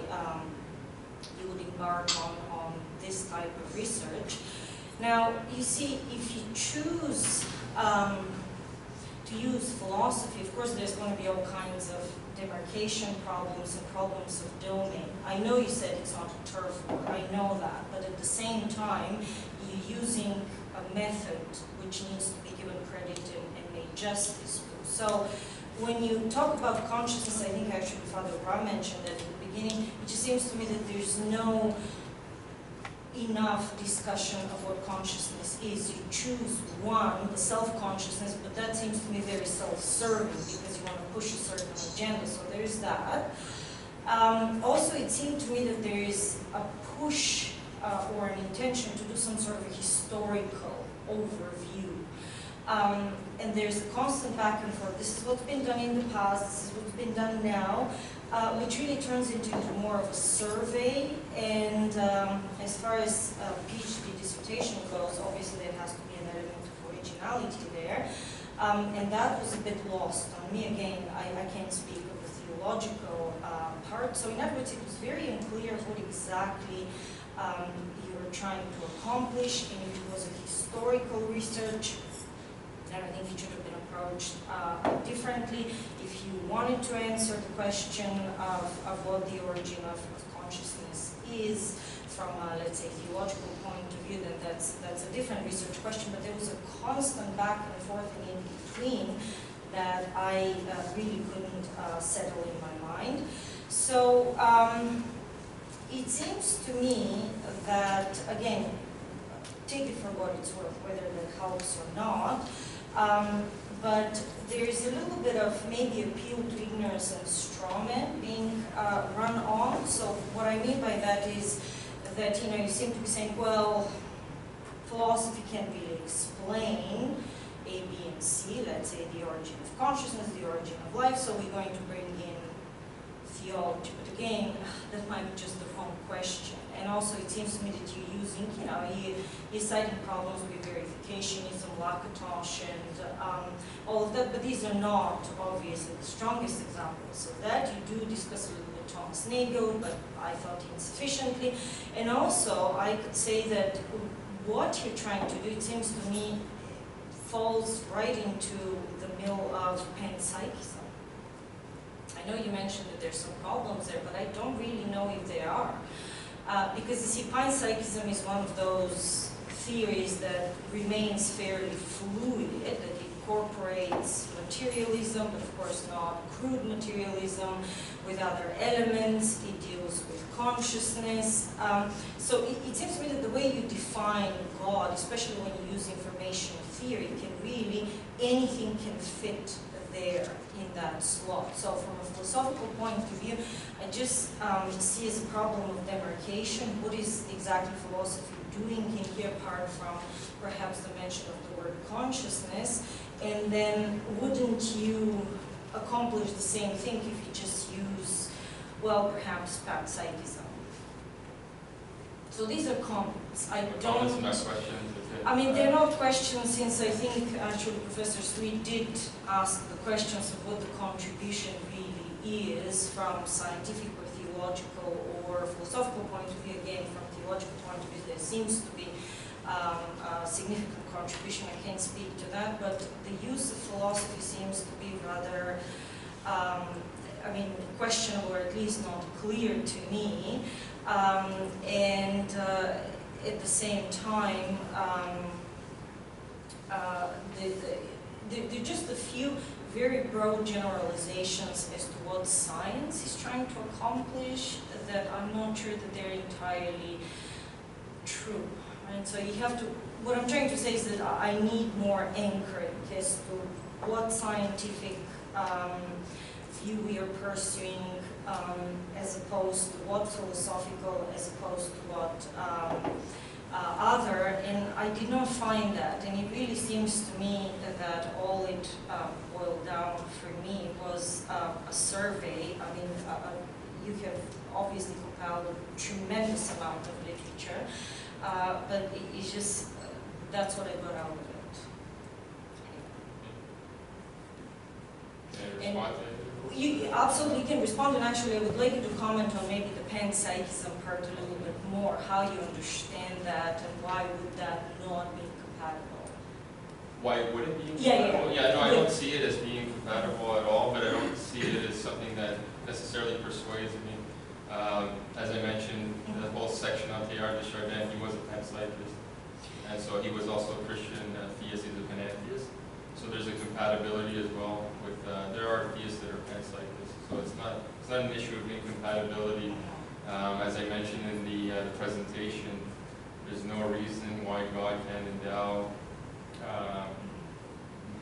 you would embark on this type of research. Now, you see, if you choose to use philosophy, of course, there's going to be all kinds of demarcation problems and problems of domain. I know you said it's not a turf war, I know that, but at the same time, you're using a method which needs to be given credit and made justice to. So when you talk about consciousness, I think actually Father Bra mentioned that at the beginning, it just seems to me that there's no enough discussion of what consciousness is. You choose one, the self-consciousness, but that seems to me very self-serving because you want to push a certain agenda, so there's that. Also, it seemed to me that there is a push or an intention to do some sort of a historical overview. And there's a constant back and forth. This is what's been done in the past, this is what's been done now, which really turns into more of a survey. And as far as PhD dissertation goes, obviously there has to be an element of originality there. And that was a bit lost on me. Again, I can't speak of the theological part. So in other words, it was very unclear what exactly you were trying to accomplish, and if it was a historical research, then I think it should have been approached differently. If you wanted to answer the question of what the origin of consciousness is from a, let's say, theological point of view, then that's a different research question, but there was a constant back and forth and in between that I really couldn't settle in my mind. So it seems to me that, again, take it for what it's worth, whether that helps or not, but there is a little bit of maybe appeal to ignorance and straw man being run on. So what I mean by that is that, you know, you seem to be saying, well, philosophy can't really explain A, B, and C, let's say the origin of consciousness, the origin of life, so we're going to bring in theology. But again, that might be just the wrong question. And also it seems to me that you're using, you know, you're citing problems with verificationism, Lakatos, and all of that, but these are not obviously the strongest examples of that. You do discuss a little bit Thomas Nagel, but I thought insufficiently. And also, I could say that what you're trying to do, it seems to me, falls right into the mill of panpsychism. I know you mentioned that there's some problems there, but I don't really know if they are. Because you see, panpsychism is one of those theories that remains fairly fluid, that incorporates materialism, but of course not crude materialism, with other elements. It deals with consciousness. So it seems to me that the way you define God, especially when you use information theory, can really, anything can fit there in that slot. So from a philosophical point of view, I just see as a problem of demarcation, what is exactly philosophy doing in here apart from perhaps the mention of the word consciousness, and then wouldn't you accomplish the same thing if you just use, well, perhaps panpsychism? So these are comments. I don't... Comments, not questions. I mean, they're not questions, since I think actually Professor Sweet did ask the questions of what the contribution really is from scientific or theological or philosophical point of view. Again, from theological point of view, there seems to be a significant contribution. I can't speak to that, but the use of philosophy seems to be rather, I mean, questionable, or at least not clear to me. And at the same time, there are just a few very broad generalizations as to what science is trying to accomplish that I'm not sure that they're entirely true. And so you have to, what I'm trying to say is that I need more anchoring as to what scientific view we are pursuing, as opposed to what philosophical, as opposed to what other, and I did not find that. And it really seems to me that all it boiled down for me was a survey. I mean, you have obviously compiled a tremendous amount of literature, but it's just, that's what I got out of it. Can I respond to it? You absolutely can respond, and actually I would like you to comment on maybe the panpsychism part a little bit more, how you understand that, and why would that not be compatible? Why would it be Yeah, compatible? Yeah, no, I don't see it as being compatible at all, but I don't see it as something that necessarily persuades me. As I mentioned, the whole section on Teilhard de Chardin, he was a panpsychist, and so he was also a Christian theist, he's a panentheist. So there's a compatibility as well with, there are theists that are panpsychists, so it's not an issue of incompatibility. As I mentioned in the presentation, there's no reason why God can endow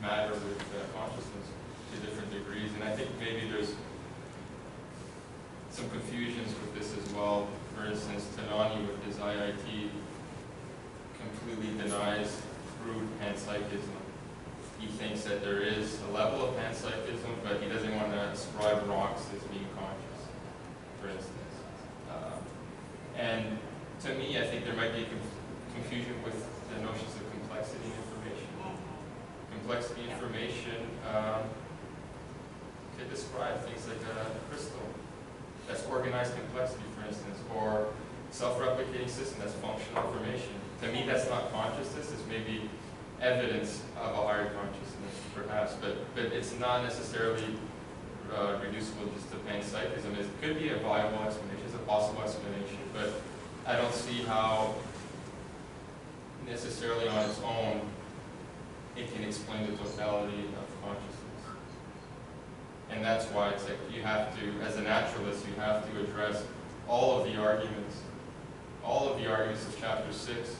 matter with consciousness to different degrees, and I think maybe there's some confusions with this as well. For instance, Tanani with his IIT completely denies crude panpsychism. He thinks that there is a level of panpsychism, but he doesn't want to ascribe rocks as being conscious, for instance. And to me, I think there might be confusion with the notions of complexity information. Complexity information could describe things like a crystal. That's organized complexity, for instance, or self-replicating system, that's functional information. To me, that's not consciousness, it's maybe evidence of a higher consciousness, perhaps, but it's not necessarily reducible just to panpsychism. It could be a viable explanation, it's a possible explanation, but I don't see how necessarily on its own it can explain the totality of consciousness. And that's why it's like you have to, as a naturalist, you have to address all of the arguments of chapter 6.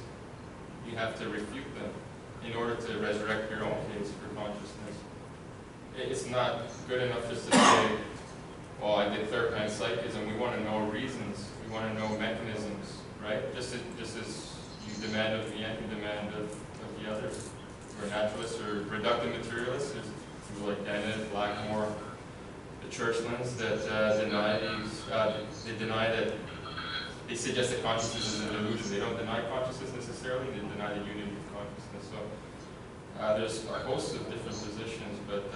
You have to refute them in order to resurrect your own case for consciousness. It's not good enough just to say, well, I declare panpsychism. We want to know reasons. We want to know mechanisms, right? Just as you demand of me, I can demand of the others. We're naturalists or reductive materialists. There's people like Dennett, Blackmore, the Churchlands that deny these. They deny that. They suggest that consciousness is an illusion. They don't deny consciousness necessarily. They deny the unity of consciousness. So there's a host of different positions, but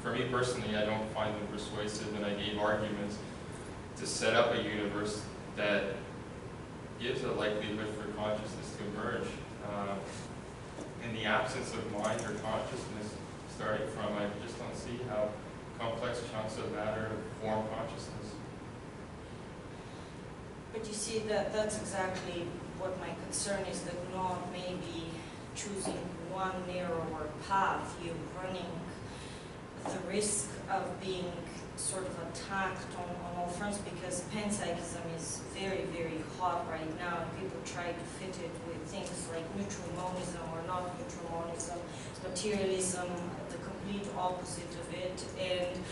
for me personally, I don't find them persuasive, and I gave arguments to set up a universe that gives a likelihood for consciousness to emerge. In the absence of mind or consciousness starting from, I just don't see how complex chunks of matter form consciousness. But you see, that's exactly what my concern is, that not maybe choosing one narrower path, you're running the risk of being sort of attacked on all fronts, because panpsychism is very, very hot right now, and people try to fit it with things like neutral monism or not neutral monism, materialism, the complete opposite of it. And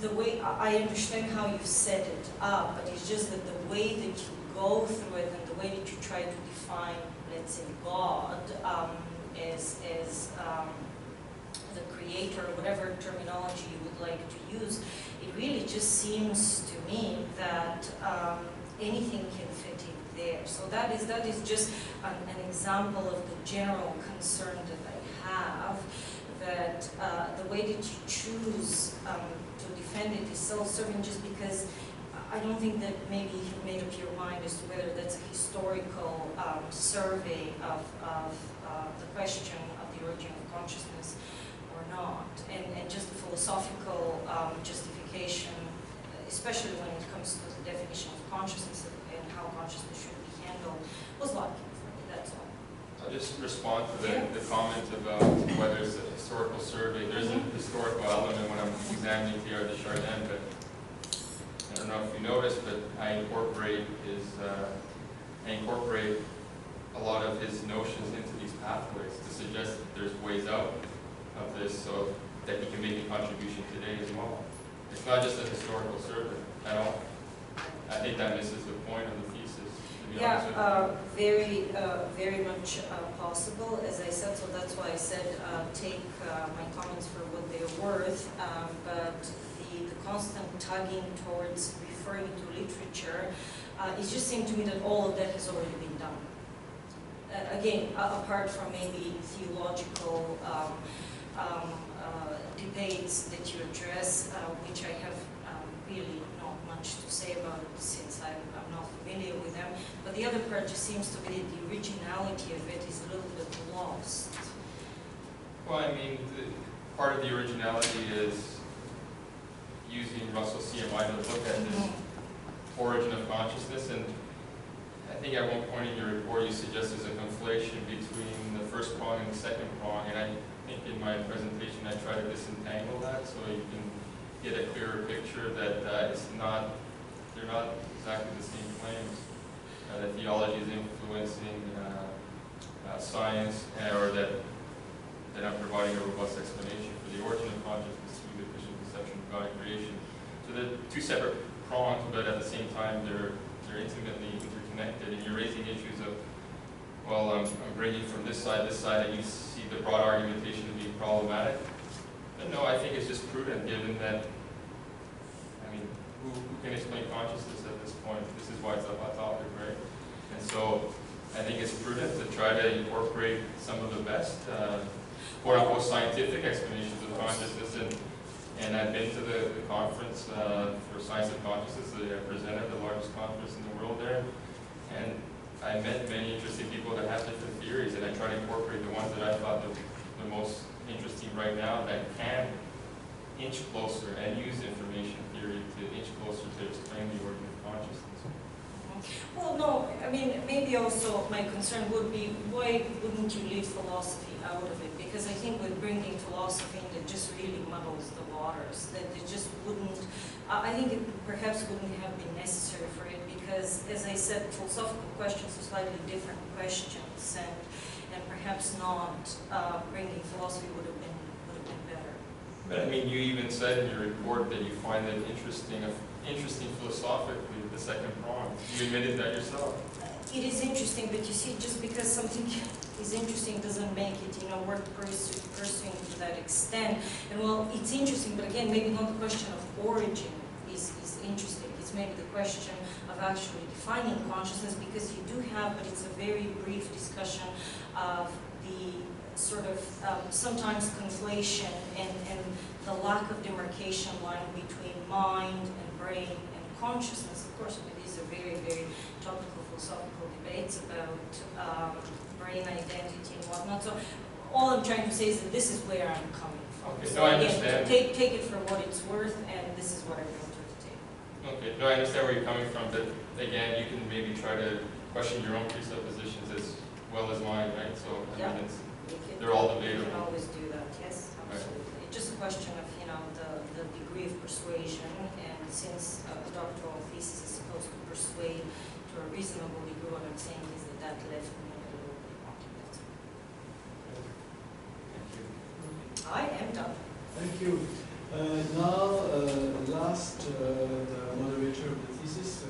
the way, I understand how you set it up, but it's just that the way that you go through it and the way that you try to define, let's say, God as the creator, whatever terminology you would like to use, it really just seems to me that anything can fit in there. So that is just an example of the general concern that I have, that the way that you choose to defend it is self-serving, just because I don't think that maybe you've made up your mind as to whether that's a historical survey of the question of the origin of consciousness or not, and just a philosophical justification, especially when it comes to the definition of consciousness and how consciousness should be handled, was lacking for me, that's all. I'll just respond to the comment about whether it's a historical survey. There's a historical element when I'm examining Teilhard de Chardin, but I don't know if you noticed, but I incorporate a lot of his notions into these pathways to suggest that there's ways out of this so that he can make a contribution today as well. It's not just a historical survey at all. I think that misses the point of the thesis. To be honest with you. Very much possible, as I said, so that's why I said take my comments for what they're worth, but the constant tugging towards referring to literature, it just seemed to me that all of that has already been done. Again, apart from maybe theological debates that you address, which I have really not much to say about since I'm not familiar with them, but the other part just seems to be that the originality of it is a little bit lost. Well, I mean, part of the originality is using Russell's CMI to look at this origin of consciousness, and I think at one point in your report you suggest there's a conflation between the first prong and the second prong, and I think in my presentation I try to disentangle that so you can get a clearer picture that they're not exactly the same claims. That theology is influencing science, or that I'm providing a robust explanation for the origin of consciousness through the Christian conception of God and creation. So they're two separate prongs, but at the same time they're intimately interconnected, and you're raising issues of, well, I'm bringing from this side, and you see the broad argumentation to be problematic. But no, I think it's just prudent, given that, I mean, who can explain consciousness at this point? This is why it's a hot topic, right? And so I think it's prudent to try to incorporate some of the best, quote-unquote, scientific explanations of consciousness. And I've been to the conference for Science of Consciousness that I presented, the largest conference in the world there. And I met many interesting people that have different theories, and I try to incorporate the ones that I thought the most interesting right now that can inch closer and use information theory to inch closer to explain the origin of consciousness. Well, no, I mean, maybe also my concern would be, why wouldn't you leave philosophy out of it? Because I think with bringing philosophy in, it just really muddles the waters. That it just wouldn't, I think it perhaps wouldn't have been necessary for it because, as I said, philosophical questions are slightly different questions, and perhaps not bringing philosophy would have been better. But I mean, you even said in your report that you find it interesting philosophically, the second prong. You admitted that yourself. It is interesting, but you see, just because something is interesting doesn't make it, worth pursuing to that extent. And well, it's interesting, but again, maybe not the question of origin is interesting. It's maybe the question of actually defining consciousness, because you do have, but it's a very brief discussion of the sort of sometimes conflation and the lack of demarcation line between mind and brain and consciousness. Of course, these are very, very topical philosophical debates about brain identity and whatnot. So all I'm trying to say is that this is where I'm coming from. Okay, so no, I again, understand. Take it for what it's worth, and this is what I bring to the table. Okay, no, I understand where you're coming from, but again, you can maybe try to question your own presuppositions as well as mine, right? So, I mean, they're all debatable. You can always do that, yes, absolutely. Right. It's just a question of, the degree of persuasion, and since a doctoral thesis is supposed to persuade to a reasonable degree, what I'm saying is that left me a little bit motivated. Thank you. I am done. Thank you. Now, last, the moderator of the thesis.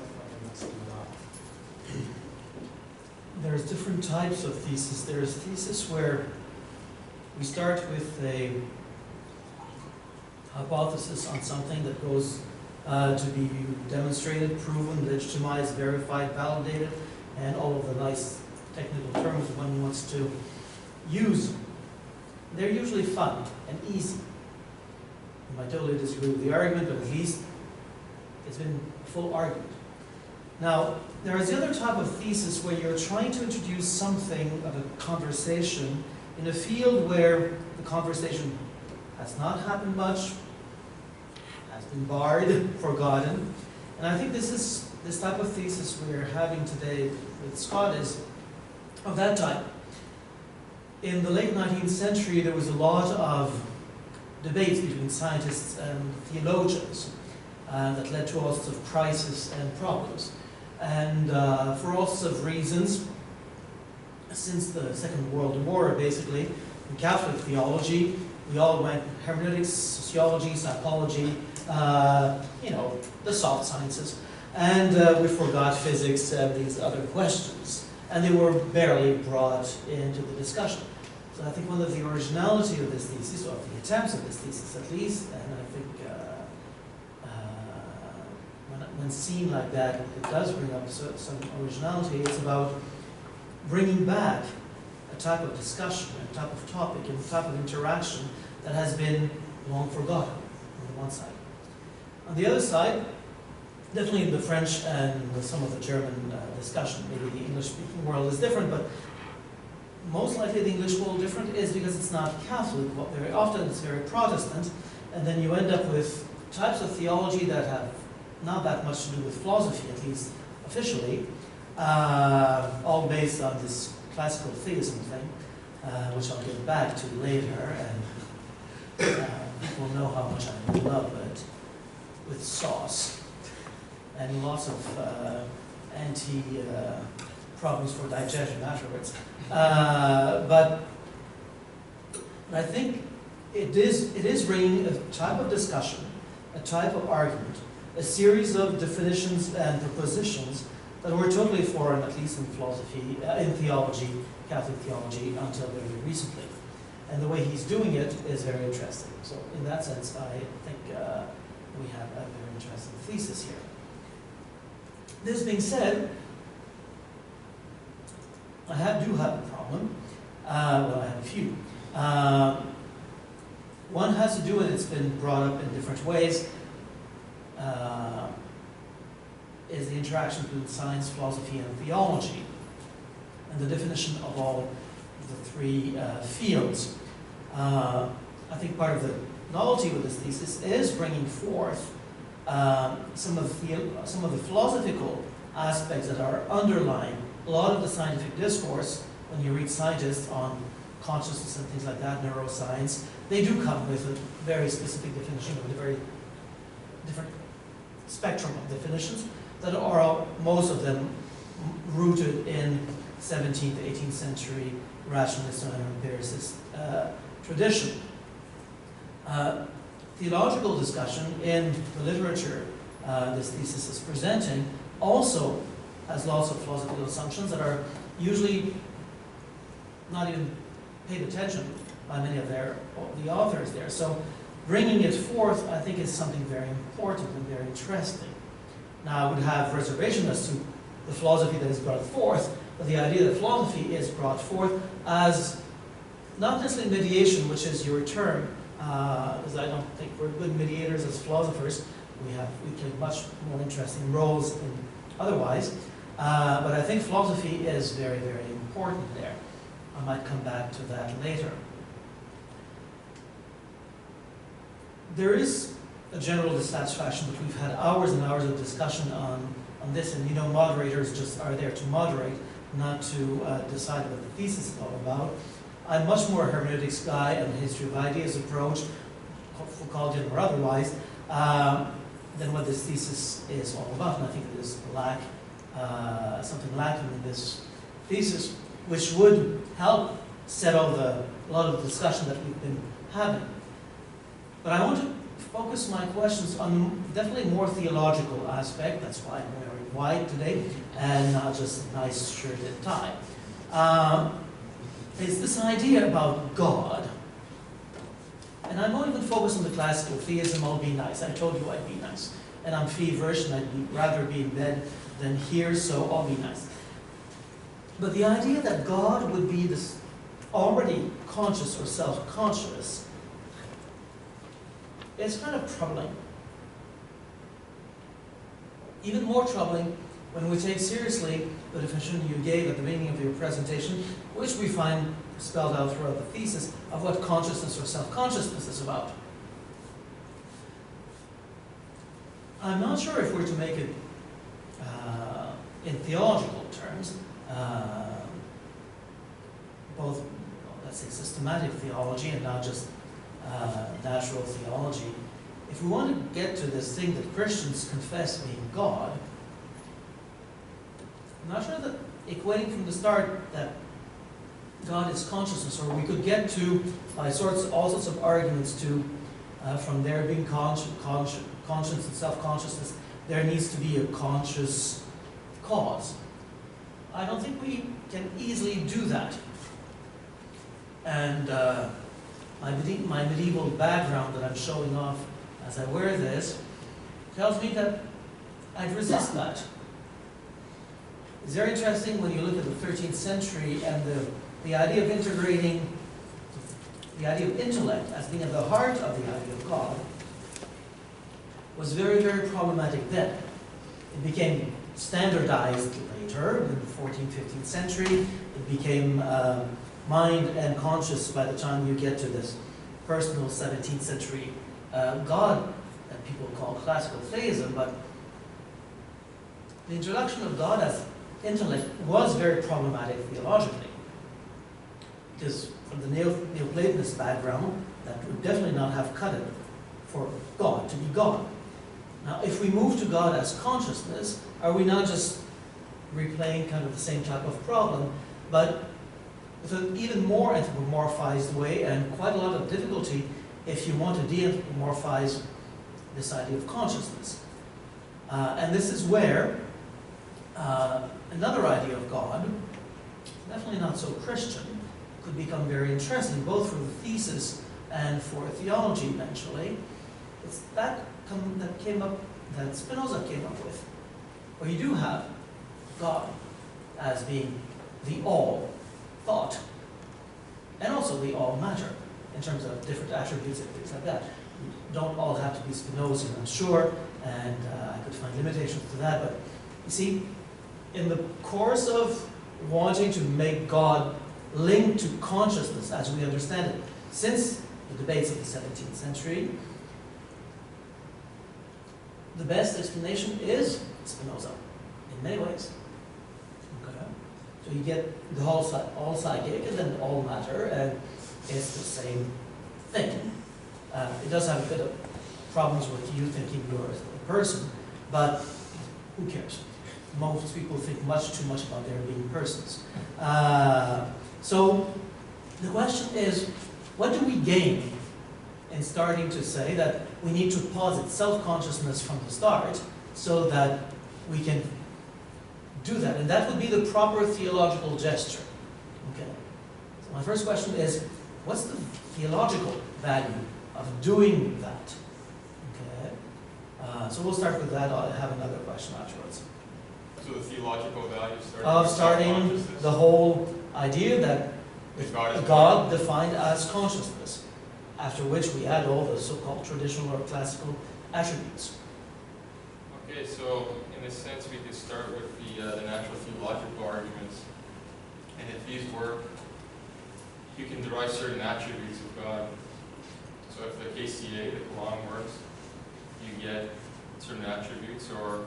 There's different types of thesis. There's thesis where we start with a hypothesis on something that goes to be demonstrated, proven, legitimized, verified, validated, and all of the nice technical terms one wants to use. They're usually fun and easy. You might totally disagree with the argument, but at least it's been a full argument. Now, there is the other type of thesis where you're trying to introduce something of a conversation in a field where the conversation has not happened much, has been barred, forgotten. And I think this type of thesis we're having today with Scott is of that type. In the late 19th century, there was a lot of debates between scientists and theologians that led to all sorts of crises and problems. And for all sorts of reasons, since the Second World War, basically, in Catholic theology, we all went hermeneutics, sociology, psychology, the soft sciences. And we forgot physics and these other questions. And they were barely brought into the discussion. So I think one of the originality of this thesis, or the attempts of this thesis at least, and I think when seen like that, it does bring up some originality. It's about bringing back a type of discussion, a type of topic, and a type of interaction that has been long forgotten on the one side. On the other side, definitely in the French and with some of the German discussion, maybe the English-speaking world is different, but most likely the English world different is because it's not Catholic. Very often it's very Protestant, and then you end up with types of theology that have not that much to do with philosophy, at least officially, all based on this classical theism thing, which I'll get back to later, and people know how much I love it, with sauce, and lots of problems for digestion afterwards. But I think it is bringing a type of discussion, a type of argument, a series of definitions and propositions that were totally foreign, at least in philosophy, in theology, Catholic theology, until very recently. And the way he's doing it is very interesting. So in that sense, I think we have a very interesting thesis here. This being said, I do have a problem. Well, I have a few. One has to do with, it's been brought up in different ways, is the interaction between science, philosophy, and theology, and the definition of all the three fields. I think part of the novelty with this thesis is bringing forth some of the philosophical aspects that are underlying a lot of the scientific discourse. When you read scientists on consciousness and things like that, neuroscience, they do come with a very specific definition of a very different spectrum of definitions that are, most of them, rooted in 17th, 18th century rationalist and empiricist tradition. Theological discussion in the literature this thesis is presenting also has lots of philosophical assumptions that are usually not even paid attention by many of the authors there. So bringing it forth, I think, is something very important and very interesting. Now, I would have reservation as to the philosophy that is brought forth, but the idea that philosophy is brought forth as not necessarily mediation, which is your term, because I don't think we're good mediators as philosophers. We play much more interesting roles than otherwise. But I think philosophy is very, very important there. I might come back to that later. There is a general dissatisfaction, but we've had hours and hours of discussion on this, and moderators just are there to moderate, not to decide what the thesis is all about. I'm much more a hermeneutics guy and a history of ideas approach, Foucauldian or otherwise, than what this thesis is all about. And I think there is something lacking in this thesis, which would help settle a lot of the discussion that we've been having. But I want to focus my questions on definitely more theological aspect. That's why I'm wearing white today, and not just a nice shirt and tie. It's this idea about God. And I won't even focus on the classical theism, I'll be nice. I told you I'd be nice. And I'm feverish, and I'd rather be in bed than here, so I'll be nice. But the idea that God would be this already conscious or self-conscious is kind of troubling. Even more troubling when we take seriously the definition you gave at the beginning of your presentation, which we find spelled out throughout the thesis, of what consciousness or self-consciousness is about. I'm not sure if we're to make it in theological terms, both, let's say, systematic theology and not just natural theology. If we want to get to this thing that Christians confess being God, I'm not sure that equating from the start that God is consciousness, or we could get to, by all sorts of arguments, to from there being conscience and self-consciousness, there needs to be a conscious cause. I don't think we can easily do that. And my medieval background that I'm showing off as I wear this tells me that I'd resist that. It's very interesting when you look at the 13th century and the idea of integrating the idea of intellect as being at the heart of the idea of God was very, very problematic then. It became standardized later, in the 14th, 15th century. It became mind and conscious by the time you get to this personal 17th century God that people call classical theism. But the introduction of God as intellect was very problematic theologically. Because from the Neoplatonist background, that would definitely not have cut it for God to be God. Now, if we move to God as consciousness, are we not just replaying kind of the same type of problem, but with an even more anthropomorphized way and quite a lot of difficulty if you want to de-anthropomorphize this idea of consciousness. And this is where another idea of God, definitely not so Christian, could become very interesting, both for the thesis and for theology eventually. It's that Spinoza came up with, where you do have God as being the all thought, and also the all matter, in terms of different attributes and things like that. You don't all have to be Spinozian, I'm sure, and I could find limitations to that, but you see, in the course of wanting to make God linked to consciousness as we understand it, since the debates of the 17th century, the best explanation is Spinoza, in many ways. Okay. So you get the whole all psychic and then all matter, and it's the same thing. It does have a bit of problems with you thinking you're a person, but who cares? Most people think much too much about there being persons. So the question is, what do we gain in starting to say that we need to posit self-consciousness from the start so that we can do that? And that would be the proper theological gesture. Okay. So my first question is, what's the theological value of doing that? Okay. So we'll start with that. I'll have another question afterwards. So the theological value of starting the whole idea that God defined as consciousness, after which we add all the so-called traditional or classical attributes. Okay, so in a sense we could start with the natural theological arguments. And if these work, you can derive certain attributes of God. So if the KCA, the Kalam works, you get certain attributes, or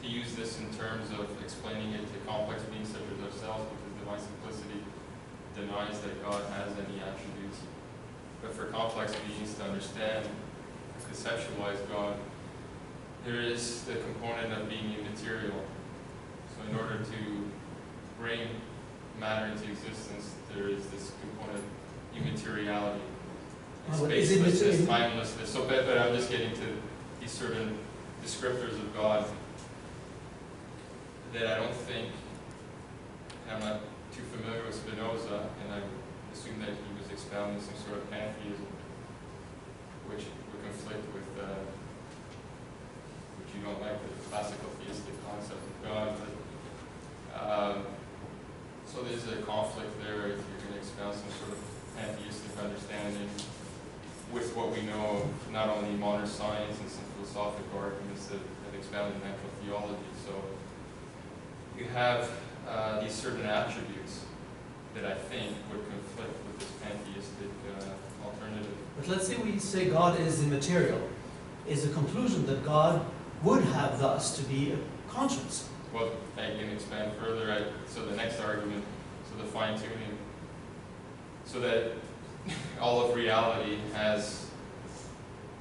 to use this in terms of explaining it to complex beings such as ourselves, because divine simplicity denies that God has any attributes. But for complex beings to understand, conceptualize God, there is the component of being immaterial. So in order to bring matter into existence, there is this component of immateriality. Spacelessness, timelessness. So, but I'm just getting to these certain descriptors of God that I don't think, I'm not too familiar with Spinoza, and I assume that he was expounding some sort of pantheism, which would conflict with, which you don't like, the classical theistic concept of God. But, so there's a conflict there if you're going to expound some sort of pantheistic understanding with what we know of not only modern science and some philosophical arguments that expound in natural theology. So you have these certain attributes that I think would conflict with this pantheistic alternative. But let's say we say God is immaterial. Is the conclusion that God would have thus to be a conscience? Well, I can expand further. So the next argument, so the fine-tuning, so that all of reality has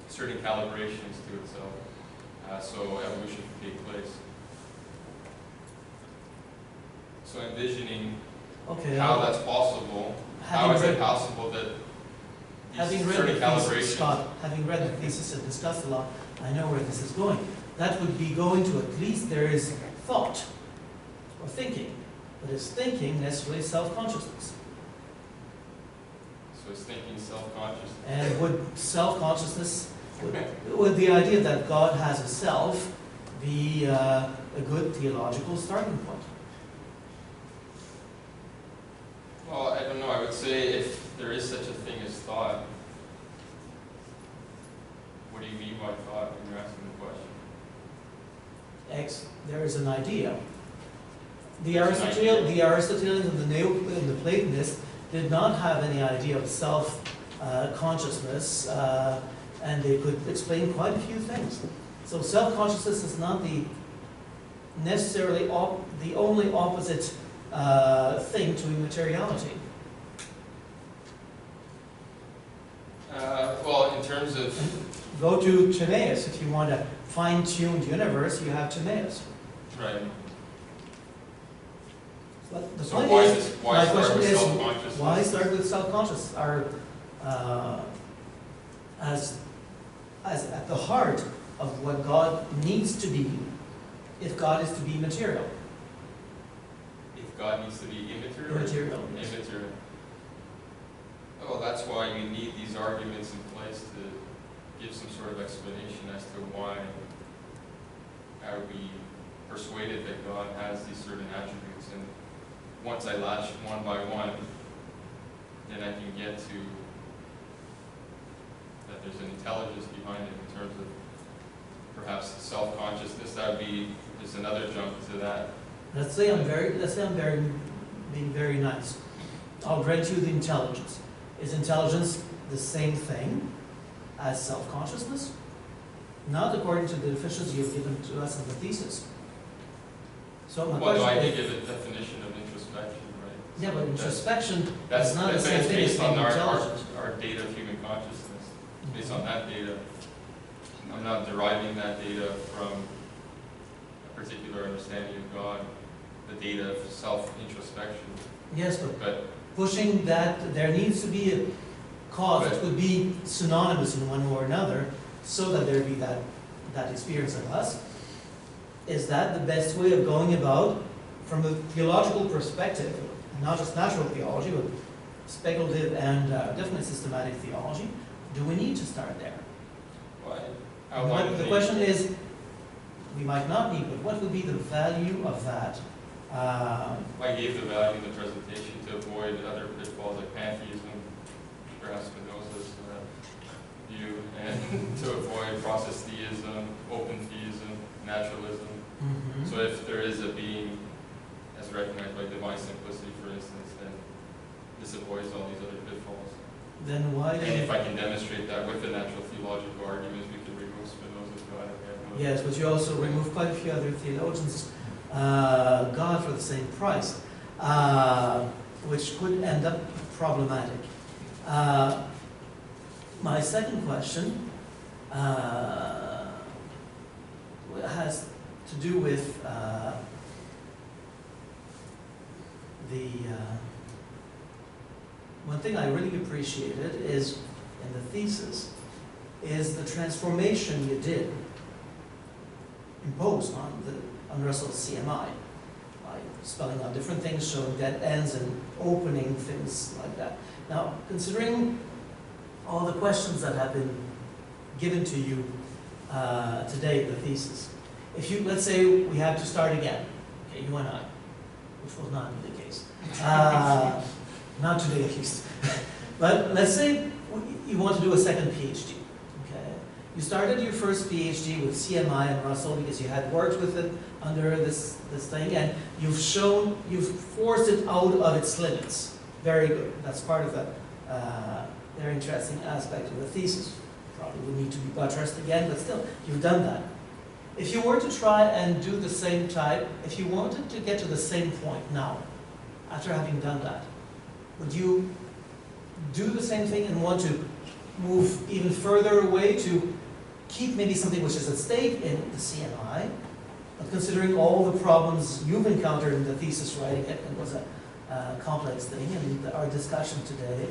certain calibrations to itself. So evolution can take place. So envisioning Okay. how that's possible. How Having is it read- possible that Having these read certain the thesis, calibrations? Scott, having read the thesis and discussed a lot, I know where this is going. That would be going to at least there is thought or thinking, but is thinking necessarily self-consciousness? So it's thinking self-conscious. And would self-consciousness, would the idea that God has a self be a good theological starting point? Well, I don't know. I would say if there is such a thing as thought, what do you mean by thought when you're asking the question? There is an idea. The There's an idea. Aristotelians and the Platonists did not have any idea of self-consciousness, and they could explain quite a few things. So self-consciousness is not necessarily the only opposite thing to immateriality. Well, in terms of Go to Timaeus. If you want a fine-tuned universe, you have Timaeus. right. But the So point why is, why my start question with is, self-consciousness? why start with self-conscious? As at the heart of what God needs to be, if God is to be material. If God needs to be immaterial? Immaterial. Immaterial. Oh, that's why you need these arguments in place to give some sort of explanation as to why are we persuaded that God has these certain attributes. And once I latch one by one, then I can get to that there's an intelligence behind it in terms of perhaps self-consciousness. That would be just another jump to that. Let's say I'm being very nice. I'll grant you the intelligence. Is intelligence the same thing as self-consciousness? Not according to the definitions you've given to us in the thesis. So my Well, no, I question did is, give a definition of introspection, right? yeah, but introspection That's is not the same thing as based being on intelligent. our data of human consciousness. Based on that data, I'm not deriving that data from a particular understanding of God, the data of self-introspection. Yes, but But pushing that there needs to be a cause that But- would be synonymous in one way or another, so that there be that experience of us. Is that the best way of going about, from a theological perspective, not just natural theology, but speculative and definitely systematic theology? Do we need to start there? The question is, we might not need, but what would be the value of that? I gave the value in the presentation to avoid other pitfalls like pantheism, perhaps Spinoza's view, and to avoid process theism, open theism, naturalism. Mhm. So if there is a being as recognized by divine simplicity, for instance, then this avoids all these other pitfalls. Then why do And you... if I can demonstrate that with the natural theological arguments, we can remove Spinoza's God. Yes, but you also remove quite a few other theologians' God for the same price, which could end up problematic. My second question has to do with one thing I really appreciated is in the thesis is the transformation you did impose on Russell's CMI by spelling out different things, showing dead ends and opening things like that. Now, considering all the questions that have been given to you today in the thesis, if you, let's say we have to start again, okay, you and I, which will not be the case, not today at least, but let's say you want to do a second PhD. You started your first PhD with CMI and Russell because you had worked with it under this thing, and you've forced it out of its limits. Very good. That's part of the very interesting aspect of the thesis. Probably would need to be buttressed again, but still, you've done that. If you were to try and do the same type, if you wanted to get to the same point now, after having done that, would you do the same thing and want to move even further away to keep maybe something which is at stake in the CMI, but considering all the problems you've encountered in the thesis writing, it was complex thing, and our discussion today.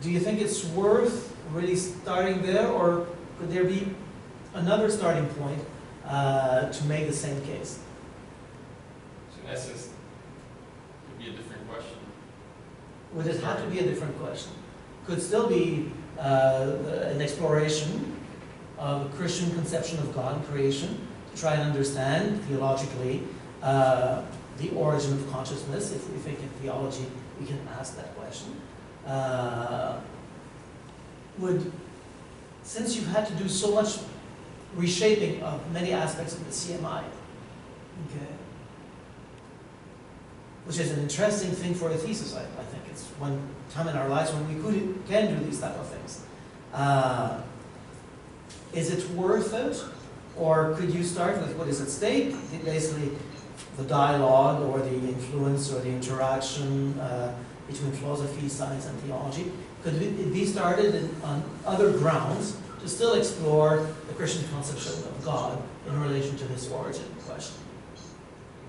Do you think it's worth really starting there, or could there be another starting point to make the same case? So in essence, it would be a different question. Would it have to be a different question? Could still be an exploration of a Christian conception of God and creation to try and understand theologically the origin of consciousness. If we think in theology, we can ask that question. Since you've had to do so much reshaping of many aspects of the CMI, okay, which is an interesting thing for a thesis, I think. It's one time in our lives when we can do these type of things. Is it worth it? Or could you start with what is at stake? Basically, the dialogue or the influence or the interaction between philosophy, science, and theology. Could it be started on other grounds to still explore the Christian conception of God in relation to his origin question?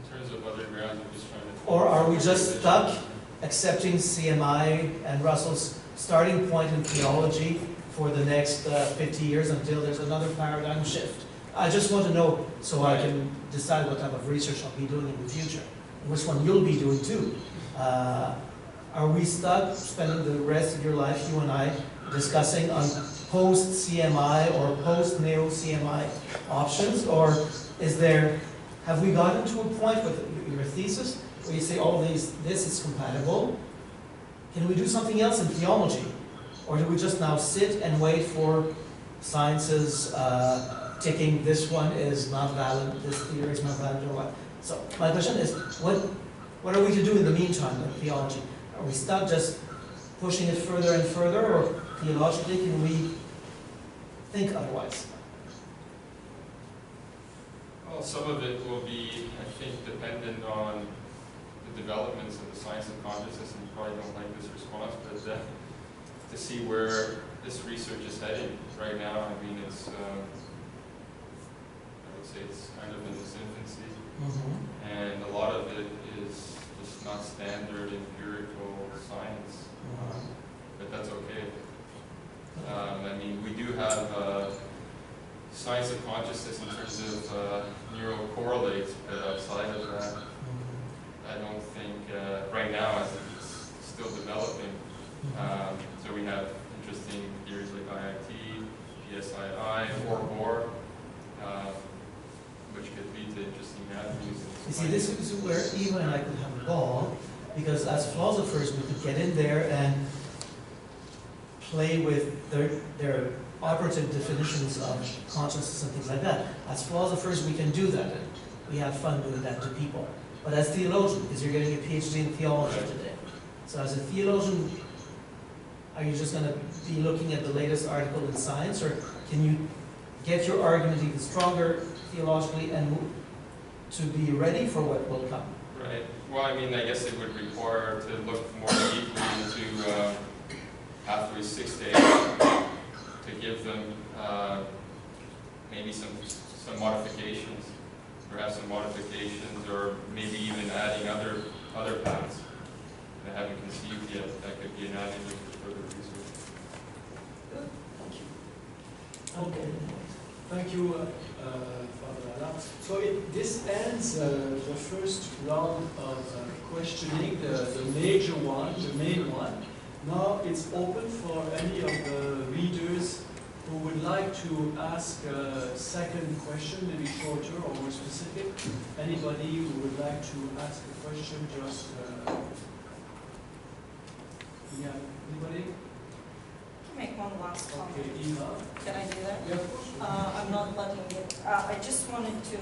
In terms of other grounds, I'm just trying to... Or are we just stuck accepting CMI and Russell's starting point in theology for the next 50 years until there's another paradigm shift? I just want to know so I can decide what type of research I'll be doing in the future, and which one you'll be doing too. Are we stuck spending the rest of your life, you and I, discussing on post-CMI or post-neo-CMI options? Or have we gotten to a point with your thesis where you say, oh, this is compatible? Can we do something else in theology? Or do we just now sit and wait for science's ticking, this one is not valid, this theory is not valid, or what? So my question is, what are we to do in the meantime in theology? Are we stuck just pushing it further and further, or theologically can we think otherwise? Well, some of it will be, I think, dependent on the developments of the science of consciousness, and you probably don't like this response, but to see where this research is heading right now. I mean, it's, I would say it's kind of in its infancy, and a lot of it is just not standard empirical science, but that's okay. I mean, we do have science of consciousness in terms of neural correlates, but outside of that, I don't think, right now, I think it's still developing. So we have interesting theories like IIT, PSII, or Bohr, which could lead to interesting avenues. You see, this is where Eva and I could have a ball, because as philosophers we could get in there and play with their operative definitions of consciousness and things like that. As philosophers we can do that, and we have fun doing that to people. But as theologians, because you're getting a PhD in theology today, so as a theologian, are you just going to be looking at the latest article in Science, or can you get your argument even stronger theologically and move to be ready for what will come? Right. Well, I mean, I guess it would require to look more deeply into pathways 6 to 8 to give them maybe some modifications, perhaps some modifications, or maybe even adding other paths that I haven't conceived yet. That could be an avenue for further research. Good. Thank you. Okay. Thank you, Father Alain. So this ends the first round of questioning, the major one, the main one. Now it's open for any of the readers who would like to ask a second question, maybe shorter or more specific. Anybody who would like to ask a question, just yeah, anybody? Make one last comment. Okay, Eva. Can I do that? Yeah, of course. I'm not letting it. I just wanted to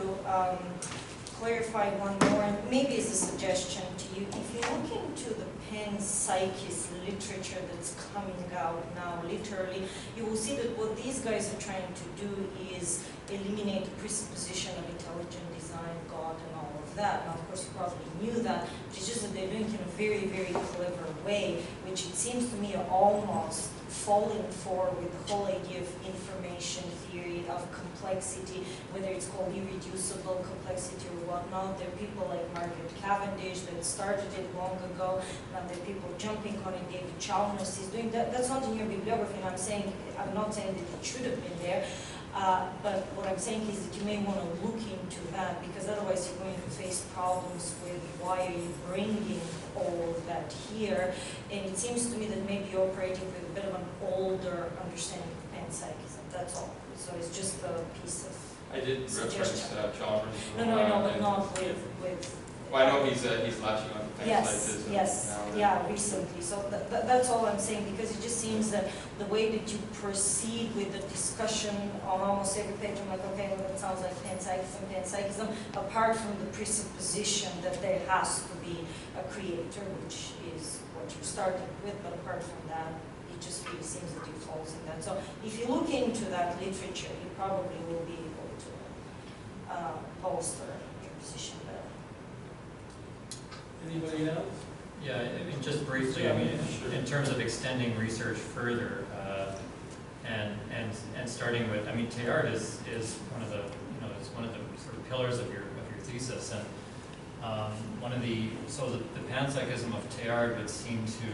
clarify one more, and maybe it's a suggestion to you. If you look into the panpsychist literature that's coming out now, literally, you will see that what these guys are trying to do is eliminate the presupposition of intelligent design, God, and all of that. Now, of course, you probably knew that, but it's just that they're doing it in a very, very clever way, which it seems to me almost falling for with the whole idea of information theory, of complexity, whether it's called irreducible complexity or whatnot. There are people like Margaret Cavendish that started it long ago. Now there are people jumping on it. David Chalmers is doing that. That's not in your bibliography, and I'm not saying that it should have been there. But what I'm saying is that you may want to look into that, because otherwise you're going to face problems with why are you bringing all of that here. And it seems to me that maybe you're operating with a bit of an older understanding of panpsychism. That's all. So it's just a piece of I did reference Chalmers. No, but not with. Well, I know he's latching on to Yes, yeah, recently. So that's all I'm saying, because it just seems that the way that you proceed with the discussion on almost every page, I'm like, okay, well, that sounds like panpsychism, apart from the presupposition that there has to be a creator, which is what you started with, but apart from that, it just really seems that it falls in that. So if you look into that literature, you probably will be able to bolster your position better. Anybody else? Yeah, I mean, just briefly, I mean, in terms of extending research further, and starting with, I mean, Teilhard is one of the, it's one of the sort of pillars of your thesis, and so the panpsychism of Teilhard would seem to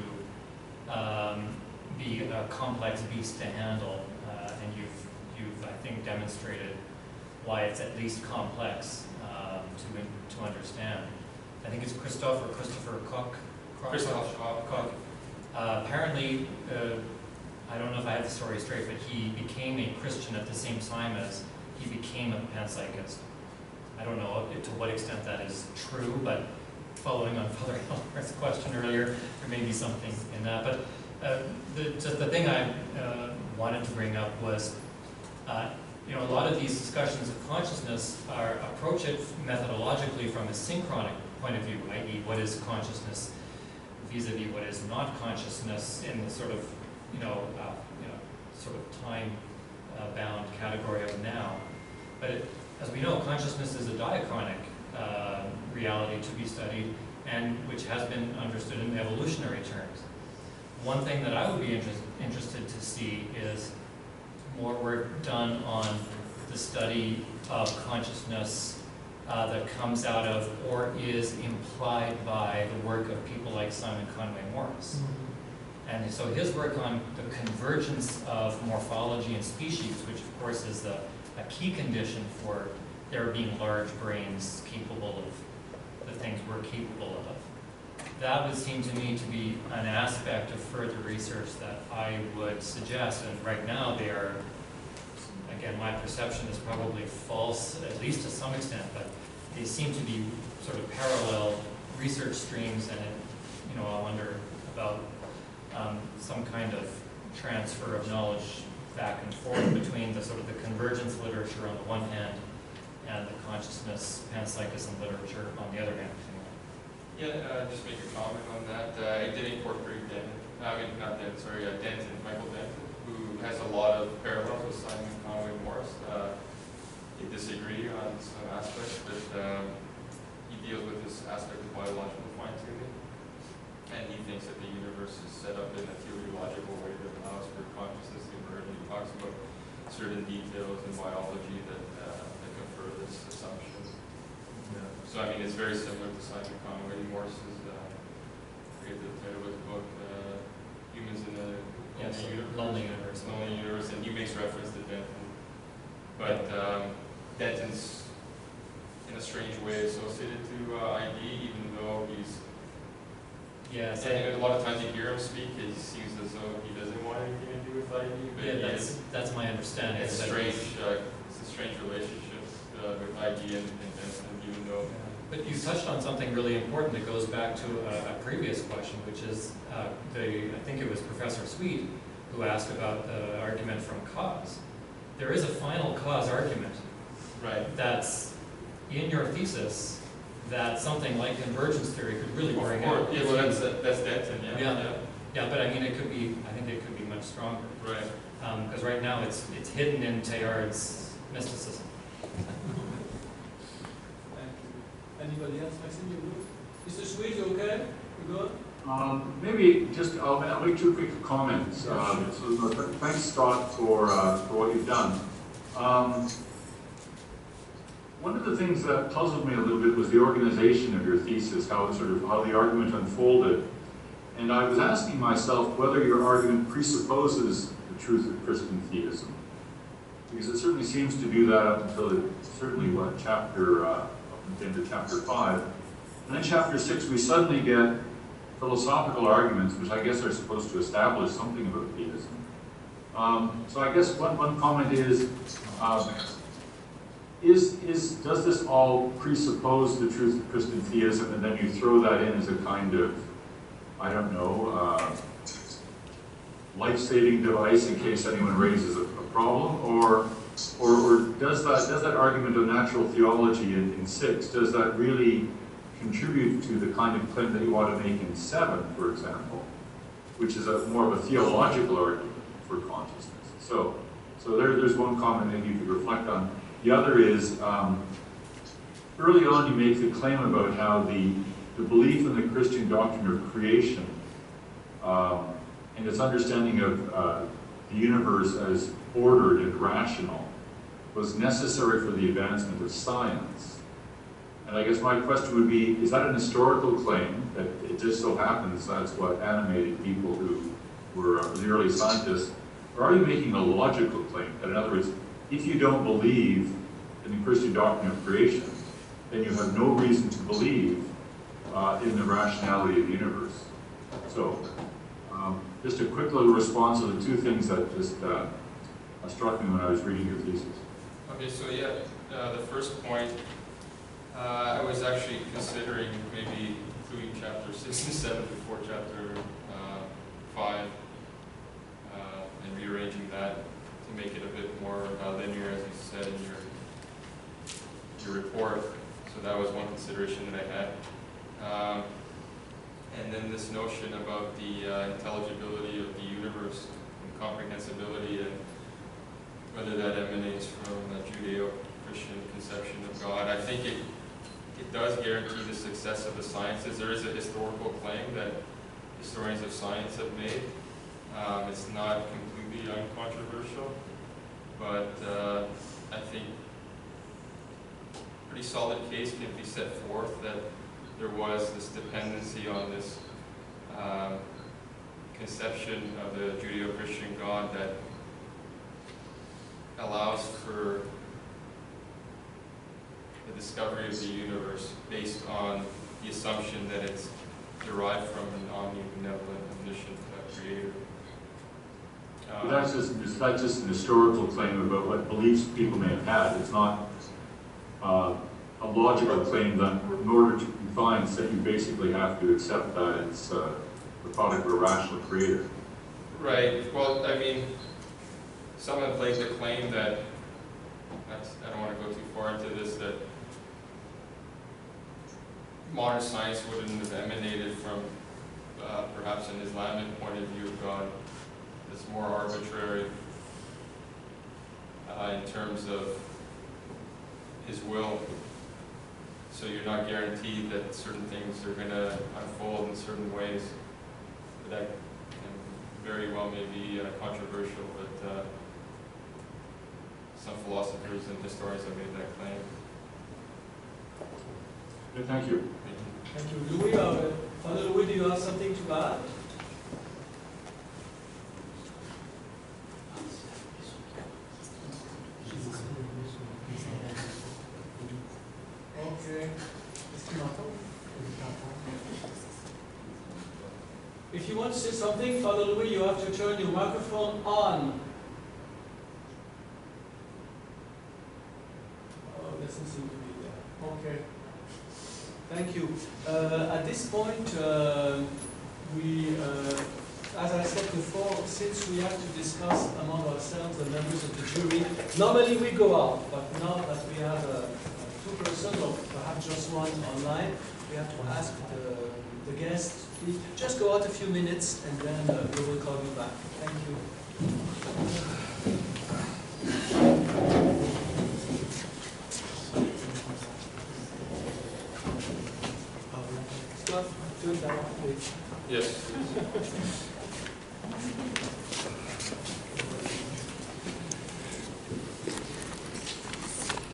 be a complex beast to handle, and you've I think demonstrated why it's at least complex to understand. I think it's Christopher Koch. Apparently, I don't know if I have the story straight, but he became a Christian at the same time as he became a panpsychist. I don't know to what extent that is true, but following on Father Elmer's question earlier, there may be something in that. But just the thing I wanted to bring up was, a lot of these discussions of consciousness approach it methodologically from a synchronic point of view, i.e., what is consciousness vis-a-vis what is not consciousness in the sort of, sort of time-bound category of now. But as we know, consciousness is a diachronic reality to be studied, and which has been understood in evolutionary terms. One thing that I would be interested to see is more work done on the study of consciousness that comes out of or is implied by the work of people like Simon Conway Morris. Mm-hmm. And so his work on the convergence of morphology and species, which of course is a key condition for there being large brains capable of the things we're capable of. That would seem to me to be an aspect of further research that I would suggest, and right now they are, again, my perception is probably false, at least to some extent, but they seem to be sort of parallel research streams, and I wonder about some kind of transfer of knowledge back and forth between the sort of the convergence literature on the one hand and the consciousness panpsychism literature on the other hand. Yeah, just make a comment on that. I did incorporate Denton, Michael Denton, who has a lot of parallels with Simon Conway Morris. They disagree on some aspects, but he deals with this aspect of biological fine-tuning, and he thinks that the universe is set up in a teleological way that allows for consciousness to emerge, and he talks about certain details in biology that confer this assumption. Yeah. So I mean, it's very similar to Simon Conway Morris's the title of his book, Humans in the Lonely Universe. Lonely Universe, and he makes reference to Denton. But Denton's in a strange way associated to ID, even though he's. Yeah, so a lot of times you hear him speak, it seems as though he doesn't want anything to do with ID. But yeah, that's my understanding. It's strange. It's a strange relationship with ID and Denton, even though. But you touched on something really important that goes back to a previous question, which is I think it was Professor Sweet who asked about the argument from cause. There is a final cause argument, right? That's in your thesis that something like convergence theory could really bring out. Yeah, well, that's Denton, yeah. But I mean, I think it could be much stronger, right? Because right now it's hidden in Teilhard's mysticism. Anybody else? Maxime, you good? Mr. Sweet, you okay? You good? Maybe just, I'll make two quick comments. Thanks, Scott, for what you've done. One of the things that puzzled me a little bit was the organization of your thesis, how the argument unfolded. And I was asking myself whether your argument presupposes the truth of Christian theism. Because it certainly seems to do that up until certainly what, up into chapter 5. And then chapter 6, we suddenly get philosophical arguments, which I guess are supposed to establish something about theism. So I guess one comment is does this all presuppose the truth of Christian theism, and then you throw that in as a kind of, I don't know, life-saving device in case anyone raises a problem, or does that argument of natural theology in 6, does that really contribute to the kind of claim that you want to make in 7, for example, which is more of a theological argument for consciousness? So there's one comment maybe you could reflect on. The other is, early on you make the claim about how the belief in the Christian doctrine of creation and its understanding of the universe as ordered and rational was necessary for the advancement of science. And I guess my question would be, is that an historical claim, that it just so happens that's what animated people who were the early scientists, or are you making a logical claim? That in other words, if you don't believe in the Christian doctrine of creation, then you have no reason to believe in the rationality of the universe. So, just a quick little response to the two things that just struck me when I was reading your thesis. Okay, so yeah, the first point, I was actually considering maybe including chapter 6 and 7 before chapter 5, and rearranging that to make it a bit more linear, as you said in your report. So that was one consideration that I had. And then this notion about the intelligibility of the universe and comprehensibility, and whether that emanates from a Judeo-Christian conception of God. I think it does guarantee the success of the sciences. There is a historical claim that historians of science have made. It's not completely uncontroversial, but I think a pretty solid case can be set forth that there was this dependency on this conception of the Judeo-Christian God that allows for the discovery of the universe based on the assumption that it's derived from an omnibenevolent, omniscient creator. That's just an historical claim about what beliefs people may have had. It's not a logical claim that in order to be science that you basically have to accept that it's the product of a rational creator. Right. Well, I mean, some have laid the claim that, I don't want to go too far into this, that modern science wouldn't have emanated from perhaps an Islamic point of view of God. It's more arbitrary in terms of his will. So you're not guaranteed that certain things are going to unfold in certain ways. But that very well may be controversial, but some philosophers and historians have made that claim. Okay, thank you. Thank you. Louis, Father Louis, do you have something to add? Okay. If you want to say something, Father Louis, you have to turn your microphone on. Oh, it doesn't seem to be there. Okay. Thank you. At this point, as I said before, since we have to discuss among ourselves, the members of the jury, normally we go out, but now that we have two persons, or perhaps just one online, we have to ask the guests, please just go out a few minutes, and then we will call you back. Thank you. Scott, do it that way, please. Yes.